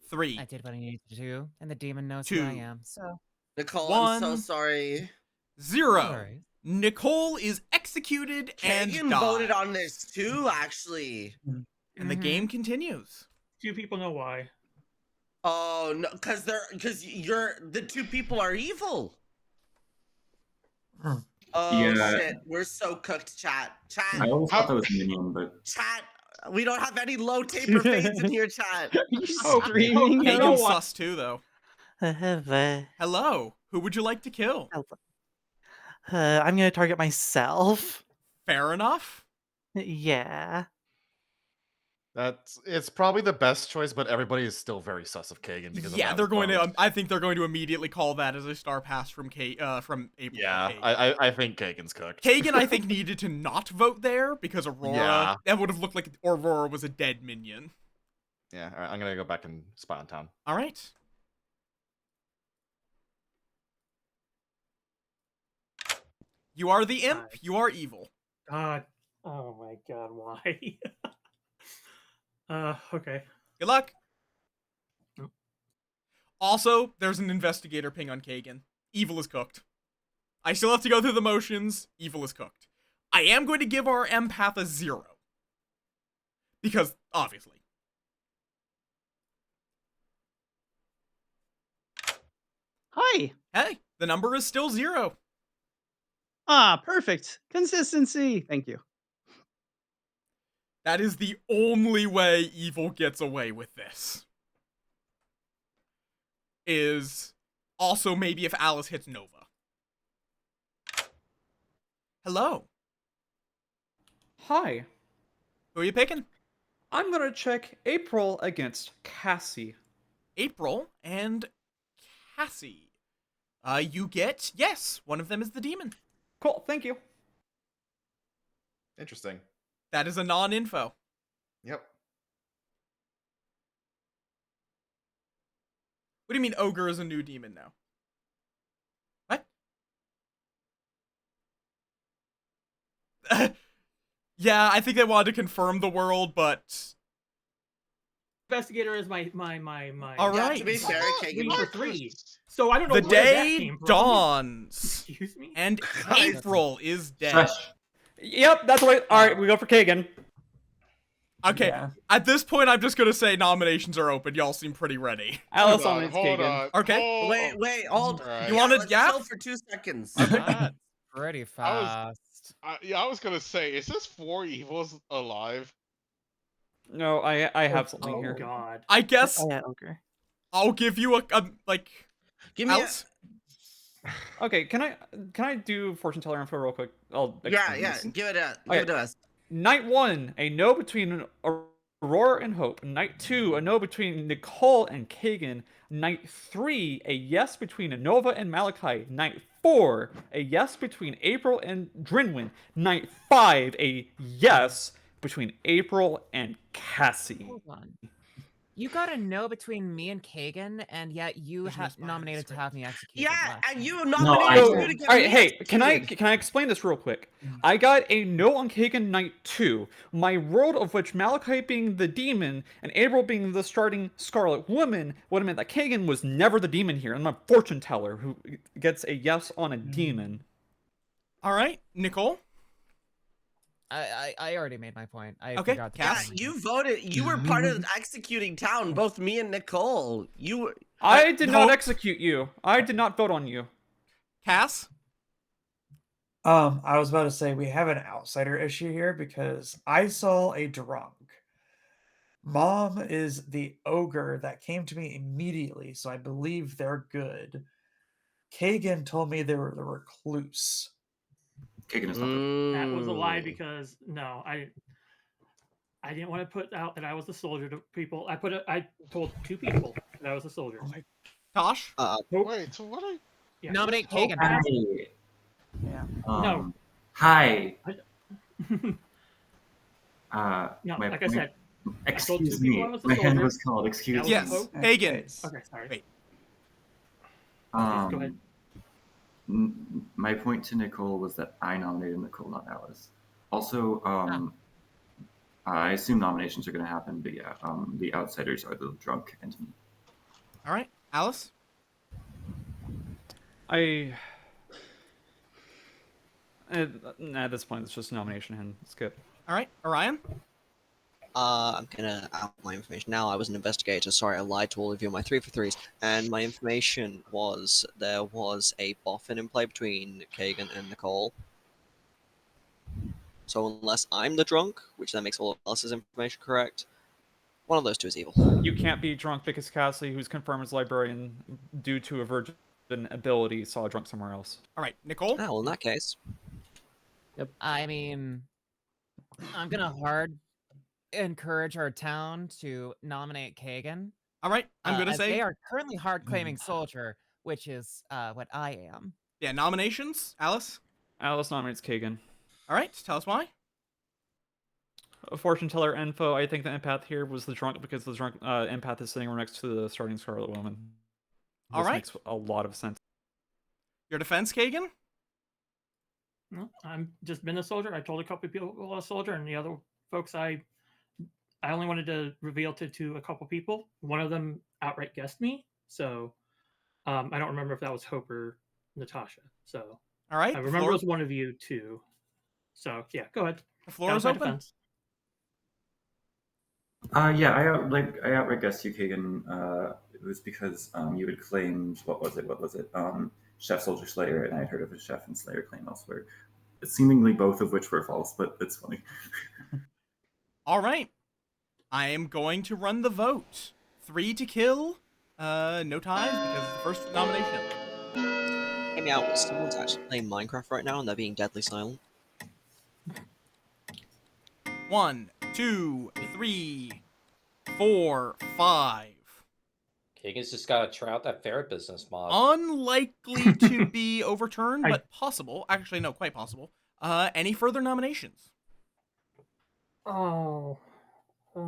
3. I did what I needed to do, and the demon knows 2, who I am. So Nicole, 1, I'm so sorry. 0. Nicole is executed and Kagan died. voted on this too, actually. And the game continues. Few people know why. Oh no, because the two people are evil. Oh Yeah. shit, we're so cooked, chat. I always thought that was Minion, but Chat, we don't have any low taper fades in here, chat. Screaming. Kagan's sus too, though. Hello. Hello. Who would you like to kill? I'm gonna target myself. Fair enough. Yeah. It's probably the best choice, but everybody is still very sus of Kagan because of Yeah, that they're going to. approach. I think they're going to immediately call that as a star pass from from April. Yeah, to Kagan. I think Kagan's cooked. Kagan, I think, needed to not vote there because Aurora. Yeah. That would have looked like Aurora was a dead minion. Yeah, all right, I'm gonna go back and spy on town. All right. You are the imp. You are evil. God. Oh my God. Why? Okay. Good luck. Also, there's an investigator ping on Kagan. Evil is cooked. I still have to go through the motions. Evil is cooked. I am going to give our empath a 0. Because, obviously. Hi. Hey, the number is still 0. Ah, perfect. Consistency. Thank you. That is the only way evil gets away with this. Is also maybe if Alice hits Nova. Hello. Hi. Who are you picking? I'm gonna check April against Cassie. April and Cassie. You get, yes, one of them is the demon. Cool, thank you. Interesting. That is a non-info. Yep. What do you mean ogre is a new demon now? What? Yeah, I think they wanted to confirm the world, but Investigator is my. All right. Yeah, to be fair, Kagan for 3. So I don't know the where that day came from. dawns. Excuse me? And April is dead. Shush. Yep, that's right. All right, we go for Kagan. Okay, Yeah. at this point, I'm just gonna say nominations are open. Y'all seem pretty ready. Alice Hold on, nominates hold Kagan. on. Okay. Wait, hold. Alright. You wanted let's Yap? chill for 2 seconds. That's pretty fast. I was gonna say, is this 4 evils alive? No, I have something here. God. I guess Oh, yeah, okay. I'll give you a like. Give me Alice? Okay, can I do fortune teller info real quick? I'll Yeah, explain yeah. this. Give it Okay. to us. Night 1, a no between Aurora and Hope. Night 2, a no between Nicole and Kagan. Night 3, a yes between Nova and Malachi. Night 4, a yes between April and Drinwin. Night 5, a yes between April and Cassie. Hold on. You got a no between me and Kagan, and yet you nominated to have me executed. Yeah, and you No, nominated you to get all right, me hey, can I executed. explain this real quick? I got a no on Kagan night 2. My world of which Malachi being the demon and April being the starting Scarlet Woman would have meant that Kagan was never the demon here. I'm a fortune teller who gets a yes on a demon. All right, Nicole. I already made my point. I Okay, forgot to Yeah, tell you. you voted. You were part of executing town. Both me and Nicole. You were. I did not execute you. I did not vote on you. Cass? I was about to say we have an outsider issue here because I saw a drunk. Mom is the ogre that came to me immediately, so I believe they're good. Kagan told me they were the recluse. Kagan is not That was a lie because no, I didn't want to put out that I was the soldier to people. I told 2 people that I was a soldier. Tosh? Wait, so what are Yeah. Nominate Hope Kagan. asked- Yeah. No. Hi. No, my like I point- said, I told 2 Excuse people me. I was the My hand soldier. was called. Excuse me. Yes, Hagen. Okay, sorry. Wait. Please, go ahead. My point to Nicole was that I nominated Nicole, not Alice. Also, I assume nominations are going to happen, but yeah, the outsiders are the drunk and me. All right, Alice. At this point, it's just a nomination and skip. All right, Orion. I'm gonna out my information now. I was an investigator. Sorry, I lied to all of you on my 3 for 3s. And my information was there was a boffin in play between Kagan and Nicole. So unless I'm the drunk, which then makes all of else's information correct, one of those 2 is evil. You can't be drunk because Cassie, who's confirmed as librarian due to a virgin ability, saw a drunk somewhere else. All right, Nicole. Oh, well, in that case. Yep. I mean, I'm gonna hard. encourage our town to nominate Kagan. All right, I'm gonna as say they are currently hard claiming soldier, which is what I am. Yeah, nominations. Alice. Alice nominates Kagan. All right, tell us why. A fortune teller info. I think the empath here was the drunk because the drunk empath is sitting right next to the starting Scarlet Woman. All This right. makes a lot of sense. Your defense, Kagan. No, I'm just been a soldier. I told a couple of people I was a soldier, and the other folks I only wanted to reveal to a couple people. One of them outright guessed me, so I don't remember if that was Hope or Natasha. So all right, I remember it was one of you too. So yeah, go ahead. The floor is open. Defense. Yeah, I outright guessed you, Kagan. It was because you had claimed what was it? Chef, Soldier, Slayer, and I had heard of a Chef and Slayer claim elsewhere. Seemingly both of which were false, but it's funny. All right, I am going to run the vote. 3 to kill. No ties because it's the first nomination. Hear me out. Someone's actually playing Minecraft right now, and they're being deadly silent. 1, 2, 3, 4, 5. Kagan's just got to try out that ferret business mod. Unlikely to be overturned, but possible. Actually, no, quite possible. Any further nominations? Oh, I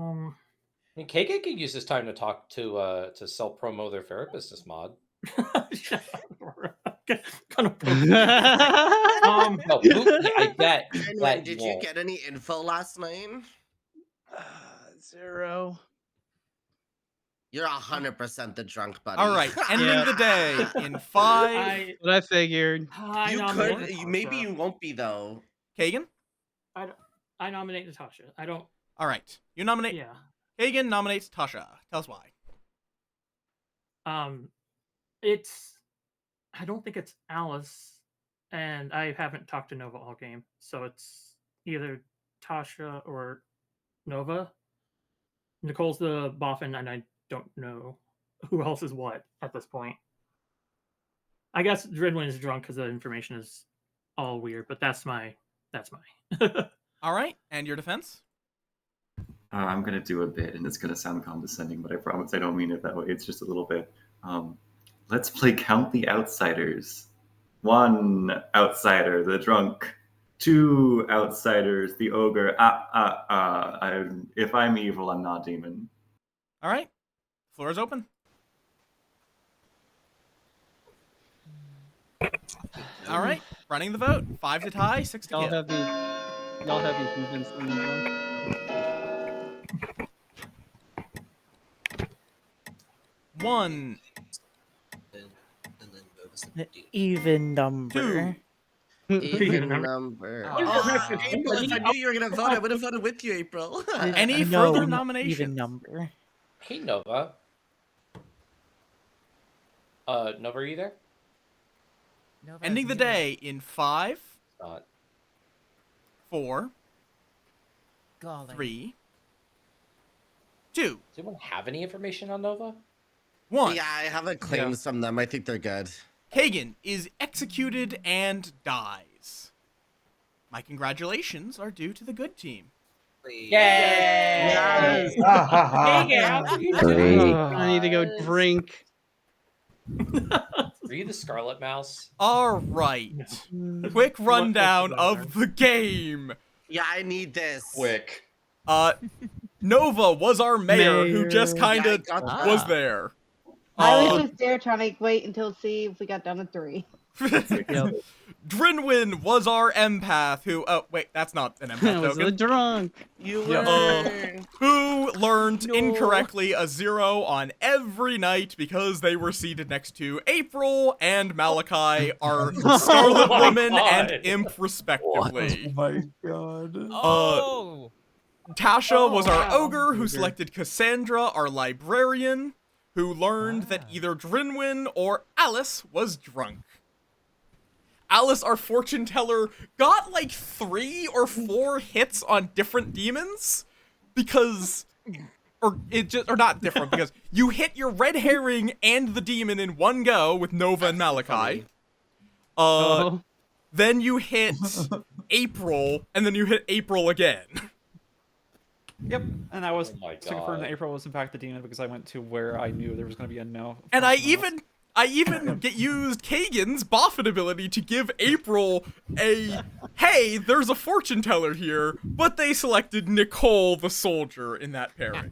mean, Kagan can use this time to talk to sell promo their ferret business mod. kind of. No, I bet. Anyway, did you get any info last night? 0. You're 100% the drunk buddy. All right, ending the day in 5. What I figured. You could. Maybe you won't be though. Kagan. I nominate Natasha. I don't. All right, you nominate. Yeah. Kagan nominates Tasha. Tell us why. It's. I don't think it's Alice, and I haven't talked to Nova all game, so it's either Tasha or Nova. Nicole's the boffin, and I don't know who else is what at this point. I guess Dridwin is drunk because the information is all weird, but that's my. All right, and your defense? I'm gonna do a bit, and it's gonna sound condescending, but I promise I don't mean it that way. It's just a little bit. Let's play Count the Outsiders. 1 outsider, the drunk. 2 outsiders, the ogre. If I'm evil, I'm not demon. All right, floor is open. All right, running the vote. 5 to tie, 6 to kill. Y'all have me convinced I'm drunk. One. Even number. 2. Even number. April, if I knew you were gonna vote, I would have voted with you, April. Any further nominations? Even number. Hey, Nova. Nova, are you there? Ending the day in 5, 4, Golly. 3, 2. Does anyone have any information on Nova? 1. Yeah, I haven't claims from them. I think they're good. Kagan is executed and dies. My congratulations are due to the good team. Yay! Yes. I need to go drink. Are you the Scarlet Mouse? All right. Quick rundown of the game. Yeah, I need this. Quick. Nova was our mayor who just kind of was there. I was just there trying to wait until see if we got done at 3. Drinwin was our empath who. Oh wait, that's not an empath was token. a drunk. You were. Who learned incorrectly a 0 on every night because they were seated next to April and Malachi, our Scarlet Woman and Imp, respectively. Oh my god. Tasha was our ogre who selected Cassandra, our librarian, who learned that either Drinwin or Alice was drunk. Alice, our fortune teller, got like 3 or 4 hits on different demons because, or not different, because you hit your red herring and the demon in one go with Nova and Malachi. Then you hit April, and then you hit April again. Yep, and I was Oh my to confirm that God. April was in fact the demon because I went to where I knew there was going to be a no. And I even used Kagan's Boffin ability to give April a hey, there's a fortune teller here, but they selected Nicole the soldier in that pairing.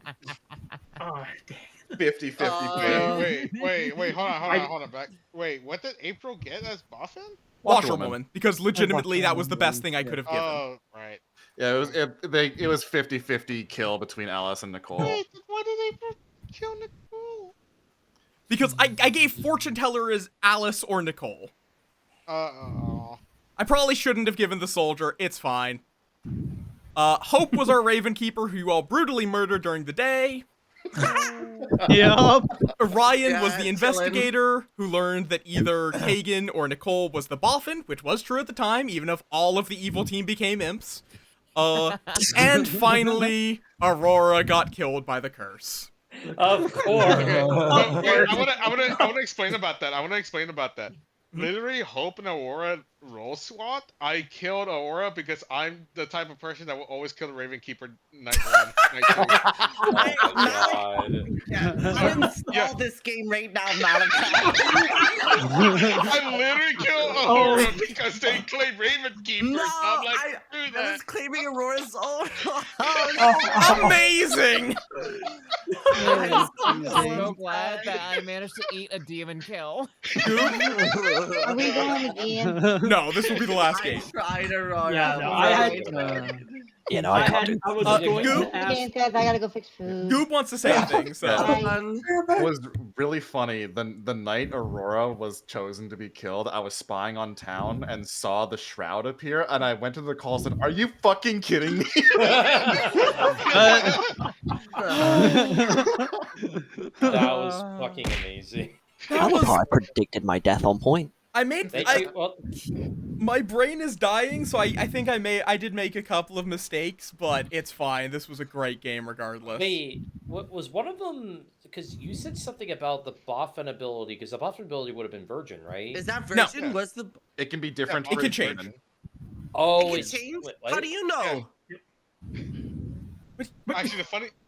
Oh, dang. 50-50 Wait, hold on, back. Wait, what did April get as Boffin? Washerwoman, because legitimately that was the best thing I could have given. Oh, right. Yeah, it was 50-50 kill between Alice and Nicole. Wait, why did April kill Nicole? Because I gave fortune teller as Alice or Nicole. I probably shouldn't have given the soldier. It's fine. Hope was our Raven Keeper, who you all brutally murdered during the day. Yup. Ryan was Yeah, the investigator who learned that either Kagan or Nicole was the Boffin, which was true at the time, even if all of the evil team became imps. And finally, Aurora got killed by the curse. Of course. Okay, wait, I want to explain about that. Literally, Hope and Aurora roll swap. I killed Aurora because I'm the type of person that will always kill the Raven Keeper night one, night two. Oh my God. Uninstall this game right now, Malachi. I literally killed Aurora because they claim Raven Keepers. No, I'm like, screw I that. was claiming Aurora's own. Amazing! I'm so glad that I managed to eat a demon kill. Are we going with Ian? No, this will be the last game. I tried, Aurora. Yeah, no, I I tried. was Goop? going to Games, ask. guys, I gotta go fix food. Goob wants to say a thing, so. It was really funny. The night Aurora was chosen to be killed, I was spying on town and saw the shroud appear, and I went to the call and said, "Are you fucking kidding me?" That was fucking amazing. I love how I predicted my death on point. My brain is dying, so I think I did make a couple of mistakes, but it's fine. This was a great game regardless. Wait, what was one of them? Because you said something about the Boffin ability, because the Boffin ability would have been Virgin, right? Is that Virgin? No. Was the It can be different. It can change. Oh, it it's can change? wait, How do you know? Actually,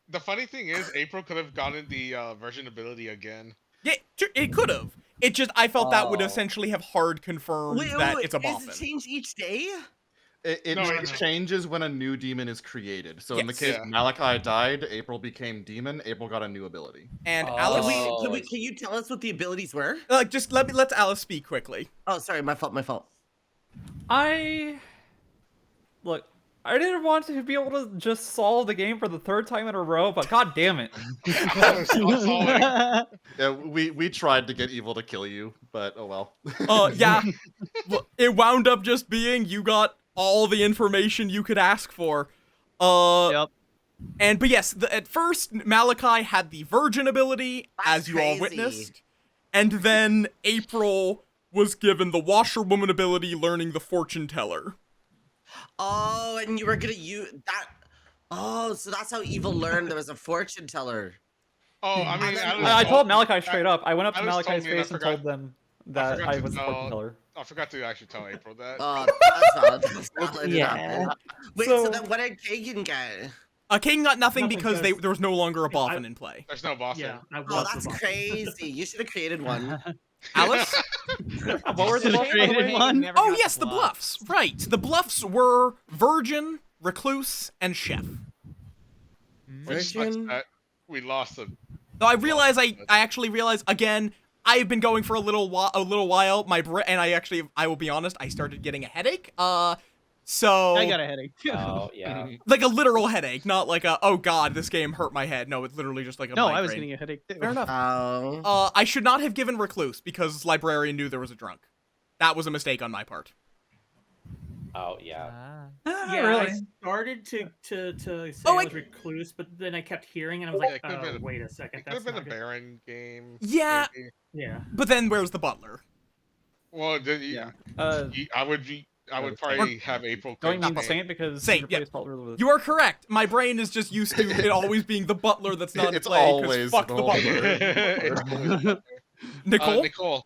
the funny thing is, April could have gotten the version ability again. Yeah, it could have. It just I felt that would Oh. essentially have hard confirmed that it's a Is Boffin. it change each day? It changes when a new demon is created. So in the Yes. case Yeah. Malachi died, April became demon. April got a new ability. And Can Alice, can you tell us what the abilities were? just let Alice speak quickly. Oh, sorry, my fault. Look, I didn't want to be able to just solve the game for the third time in a row, but god damn it. Yeah, we tried to get evil to kill you, but oh well. Yeah. Well, it wound up just being you got all the information you could ask for. Yep. But yes, at first Malachi had the Virgin ability, as you all crazy. witnessed, and then April was given the Washerwoman ability, learning the Fortune Teller. Oh, and you were gonna use that. Oh, so that's how Evil learned there was a fortune teller. Oh, I mean, I told Malachi straight up. I went up to Alice told Malachi's me and I face and forgot- told them that forgot I to was the tell- fortune teller. I forgot to actually tell April that. Oh, that's valid. Yeah. Wait, so then what did Kagan get? Kagan got nothing Nothing because because- there was no longer a Boffin in play. There's no Boffin. Yeah, I was Oh, the that's Boffin. crazy. You should have created one. Alice? What were the created one? Oh yes, the bluffs. Right. The bluffs were Virgin, Recluse, and Chef. Which sucks that we lost them. Though I realize I actually realize again, I've been going for a little while. And I will be honest, I started getting a headache. So I got a headache. Oh, yeah. like a literal headache, not like a oh god, this game hurt my head. No, it's literally just like a No, migraine. I was getting a headache too. Fair enough. Oh. I should not have given Recluse because Librarian knew there was a drunk. That was a mistake on my part. Oh, yeah. Yeah, really. I started to say Oh, I was Recluse, but then I kept hearing and I was Yeah, like, it could've been a- wait a second, It could have that's been a not good. Baron game. Yeah. maybe. Yeah. But then where's the butler? Well, then Yeah. I would probably have April. Don't you kill mean Both. Saint because Saint, Saint yeah. replaced Butler with You are correct. My brain is just used to it always being the butler that's not in It's play. 'Cause always fuck the the butler. It's always- Nicole? Nicole.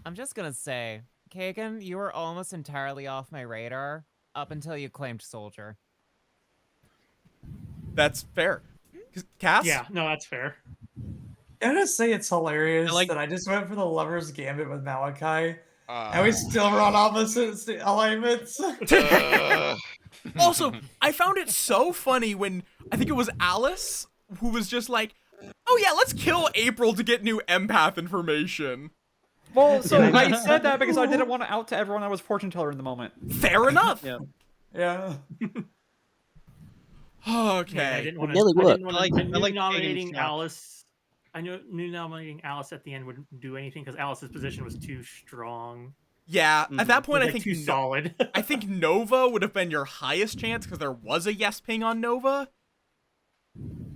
I'm just gonna say, Kagan, you were almost entirely off my radar up until you claimed Soldier. That's fair. Cass? Yeah, no, that's fair. I gotta say it's hilarious like- that I just went for the Lover's Gambit with Malachi, and we still run opposite alignments. Also, I found it so funny when I think it was Alice who was just like, "Oh yeah, let's kill April to get new empath information." Well, so I said that because I didn't want to out to everyone I was fortune teller in the moment. Fair enough. Yeah. Yeah. Okay. Yeah, I didn't want nearly to. I worked. didn't want I like- to. I I knew like nominating Kagan's shot. Alice. I knew nominating Alice at the end wouldn't do anything because Alice's position was too strong. Yeah, at that point, It was, I like, think too solid. I think Nova would have been your highest chance because there was a yes ping on Nova.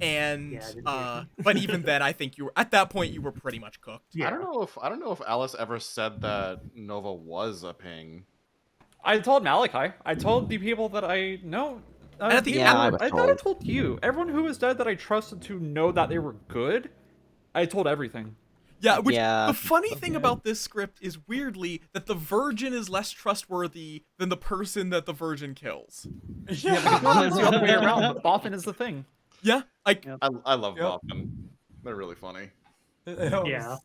And Yeah, I didn't hear it. but even then, I think you were at that point you were pretty much cooked. I don't know if Alice ever said that Nova was a ping. I told Malachi. I told the people that I know. And at the Yeah, I was I thought I told. told you. Everyone who was dead that I trusted to know that they were good, I told everything. Yeah, which Yeah. the funny thing about this script is weirdly that the virgin is less trustworthy than the person that the virgin kills. Yeah, because it's the other way around. But Boffin is the thing. Yeah, like I love Yep. Boffin. They're really funny. Yeah.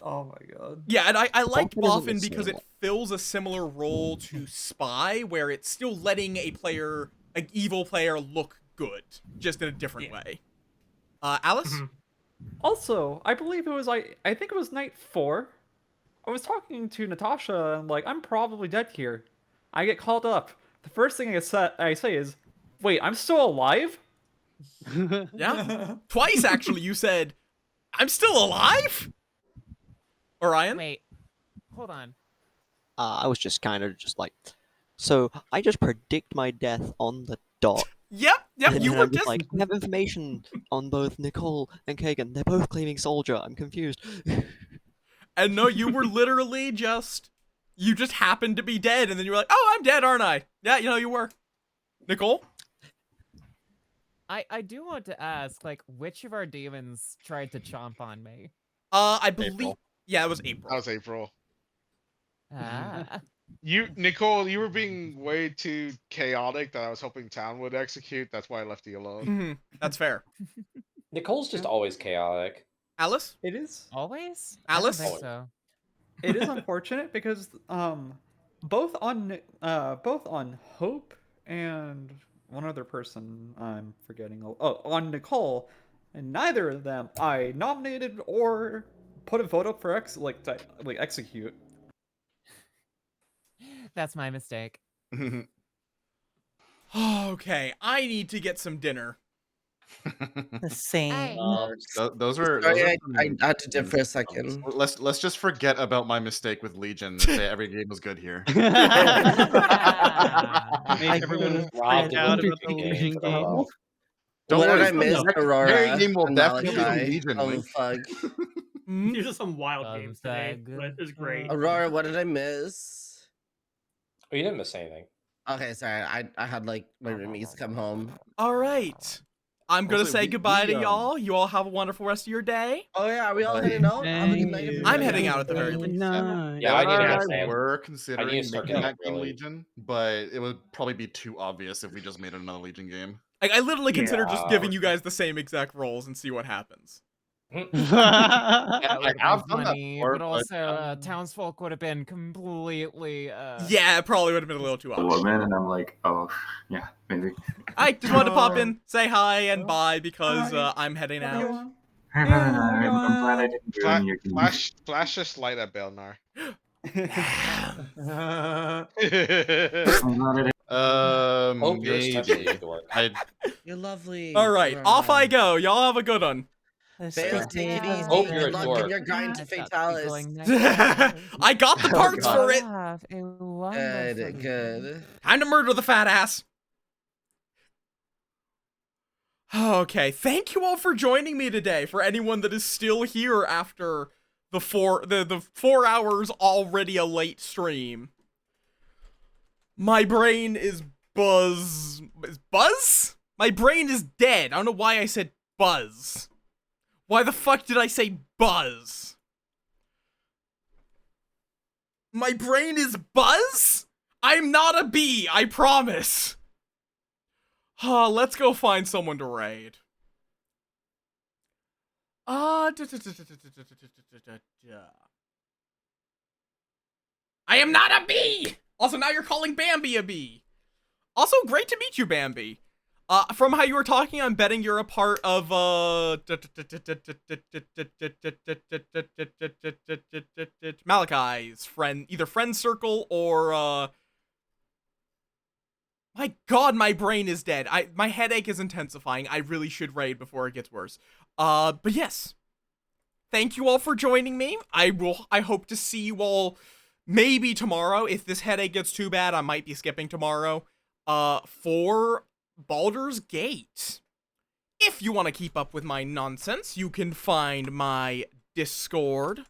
Oh my god. yeah, and I liked Boffin isn't Boffin the because same it fills a similar role to Spy, where it's still letting a player, an evil player, look good, just in a different way. Alice? Also, I believe it was I think it was night 4. I was talking to Natasha and like, I'm probably dead here. I get called up. The first thing I say is, "Wait, I'm still alive?" Yeah, twice actually. You said, "I'm still alive." Orion? Wait, hold on. I was just kind of just like, so I just predict my death on the dot. Yep, And you then were I'm just just like, I have information on both Nicole and Kagan. They're both claiming soldier. I'm confused. And no, you were literally just, you just happened to be dead, and then you were like, "Oh, I'm dead, aren't I?" Yeah, you were. Nicole? I do want to ask, like, which of our demons tried to chomp on me? I believe, April. yeah, it was April. That was April. Ah. Nicole, you were being way too chaotic that I was hoping Town would execute. That's why I left you alone. That's fair. Nicole's just always chaotic. Alice? It is. Always? Alice? I don't think so. It is unfortunate because both on Hope and one other person I'm forgetting. Oh, on Nicole, and neither of them I nominated or put a vote up for execute. That's my mistake. Okay, I need to get some dinner. The same. Those are. Sorry, those I are had to dip for a second. Let's just forget about my mistake with Legion and say every game was good here. Make everyone Rob freak out didn't about the do Legion anything for game. Rob. Don't What did worry, I miss? next Aurora Very game will and definitely Malachi. be Legion. Oh Wink. fuck. These are some wild games today, but it's great. Aurora, what did I miss? Oh, you didn't miss anything. Okay, sorry. I had like my roomies come home. All right. I'm going to Also, say goodbye to we, y'all. You all have a wonderful rest of your day. Oh yeah, are we all heading out? Have a good night, everybody. I'm heading out at the very least. Yeah, I need to get Sam. We're I need considering to start making getting that game really- Legion, but it would probably be too obvious if we just made another Legion game. Like, I literally consider just Yeah. giving you guys the same exact roles and see what happens. That I would have have done that funny, before, but also townsfolk would have been completely. Yeah, it probably would have been a little too A obvious. woman, and I'm like, oh, yeah, maybe. I just wanted to pop in, say hi, and bye because I'm heading out. Hey, man, I'm glad I didn't do any of your games. Flash just light at Belnar. I'm glad I didn't. Hope you're touching Maybe. the work. You're lovely. All right, off I go. Y'all have a good one. Fail, take it easy. Hope you're a Good luck dork. in your grind to Fatalis. I got the parts for it. Good, good. Time to murder the fat ass. Okay, thank you all for joining me today. For anyone that is still here after the 4 hours already a late stream. My brain is buzz. Is buzz? My brain is dead. I don't know why I said buzz. Why the fuck did I say buzz? My brain is buzz? I'm not a bee, I promise. Let's go find someone to raid. I am not a bee! Also, now you're calling Bambi a bee. Also, great to meet you, Bambi. From how you were talking, I'm betting you're a part of, Malachi's friend, either friend circle or, my god, my brain is dead. My headache is intensifying. I really should raid before it gets worse. But yes. Thank you all for joining me. I hope to see you all maybe tomorrow. If this headache gets too bad, I might be skipping tomorrow. For Baldur's Gate. If you want to keep up with my nonsense, you can find my Discord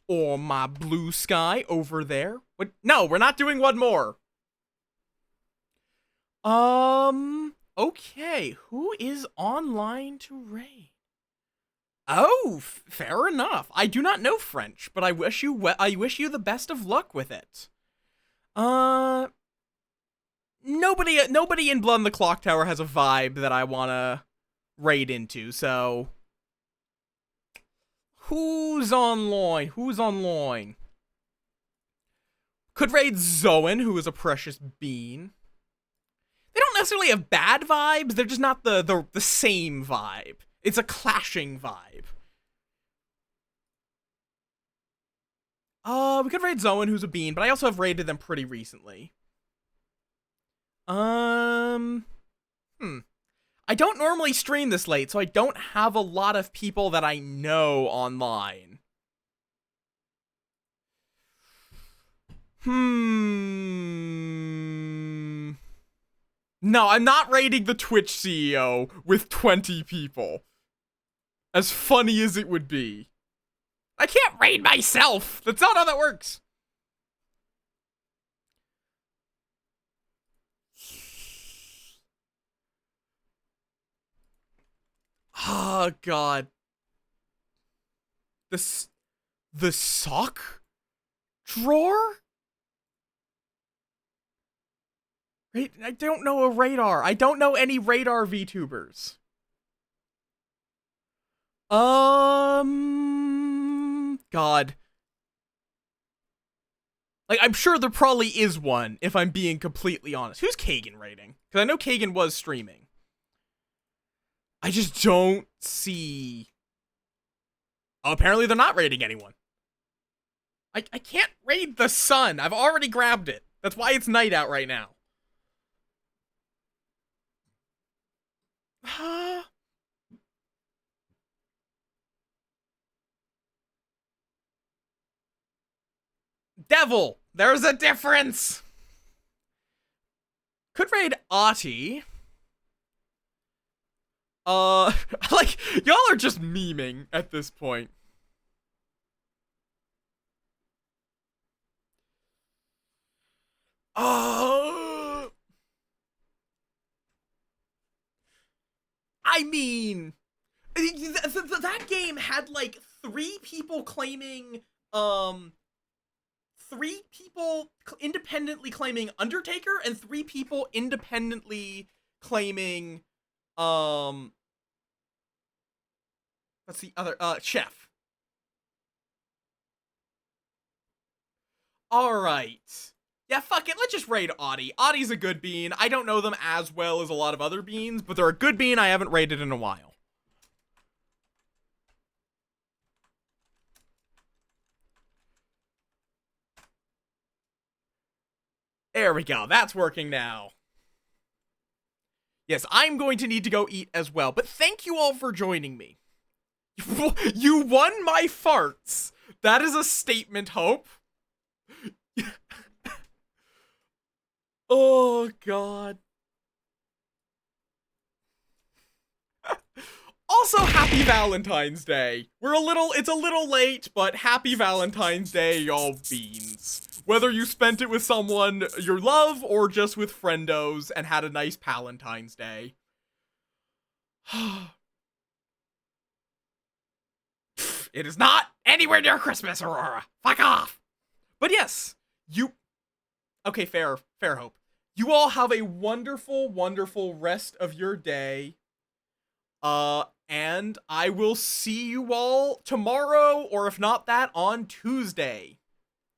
or my Blue Sky over there. What? No, we're not doing one more. Okay, who is online to raid? Oh, fair enough. I do not know French, but I wish you the best of luck with it. Nobody in Blood on the Clock Tower has a vibe that I want to raid into, so who's online? Could raid Zoan, who is a precious bean. They don't necessarily have bad vibes, they're just not the same vibe. It's a clashing vibe. We could raid Zoan, who's a bean, but I also have raided them pretty recently. I don't normally stream this late, so I don't have a lot of people that I know online. No, I'm not raiding the Twitch CEO with 20 people. As funny as it would be. I can't raid myself! That's not how that works! Oh, God. The sock drawer? Right? I don't know a radar. I don't know any radar VTubers. God. Like, I'm sure there probably is one, if I'm being completely honest. Who's Kagan raiding? Because I know Kagan was streaming. I just don't see... Oh, apparently they're not raiding anyone. I can't raid the sun. I've already grabbed it. That's why it's night out right now. Devil! There's a difference! Could raid Ati. Like, y'all are just memeing at this point. I mean, that game had like 3 people claiming, 3 people independently claiming Undertaker and 3 people independently claiming, what's the other, Chef. Alright. Yeah, fuck it, let's just raid Audie. Audie's a good bean. I don't know them as well as a lot of other beans, but they're a good bean I haven't raided in a while. There we go, that's working now. Yes, I'm going to need to go eat as well, but thank you all for joining me. You won my farts. That is a statement, Hope. Oh, God. Also, happy Valentine's Day. It's a little late, but happy Valentine's Day, y'all beans. Whether you spent it with someone you love or just with friendos and had a nice Palentine's Day. It is not anywhere near Christmas, Aurora. Fuck off. But yes, okay, fair Hope. You all have a wonderful, wonderful rest of your day. And I will see you all tomorrow, or if not that, on Tuesday.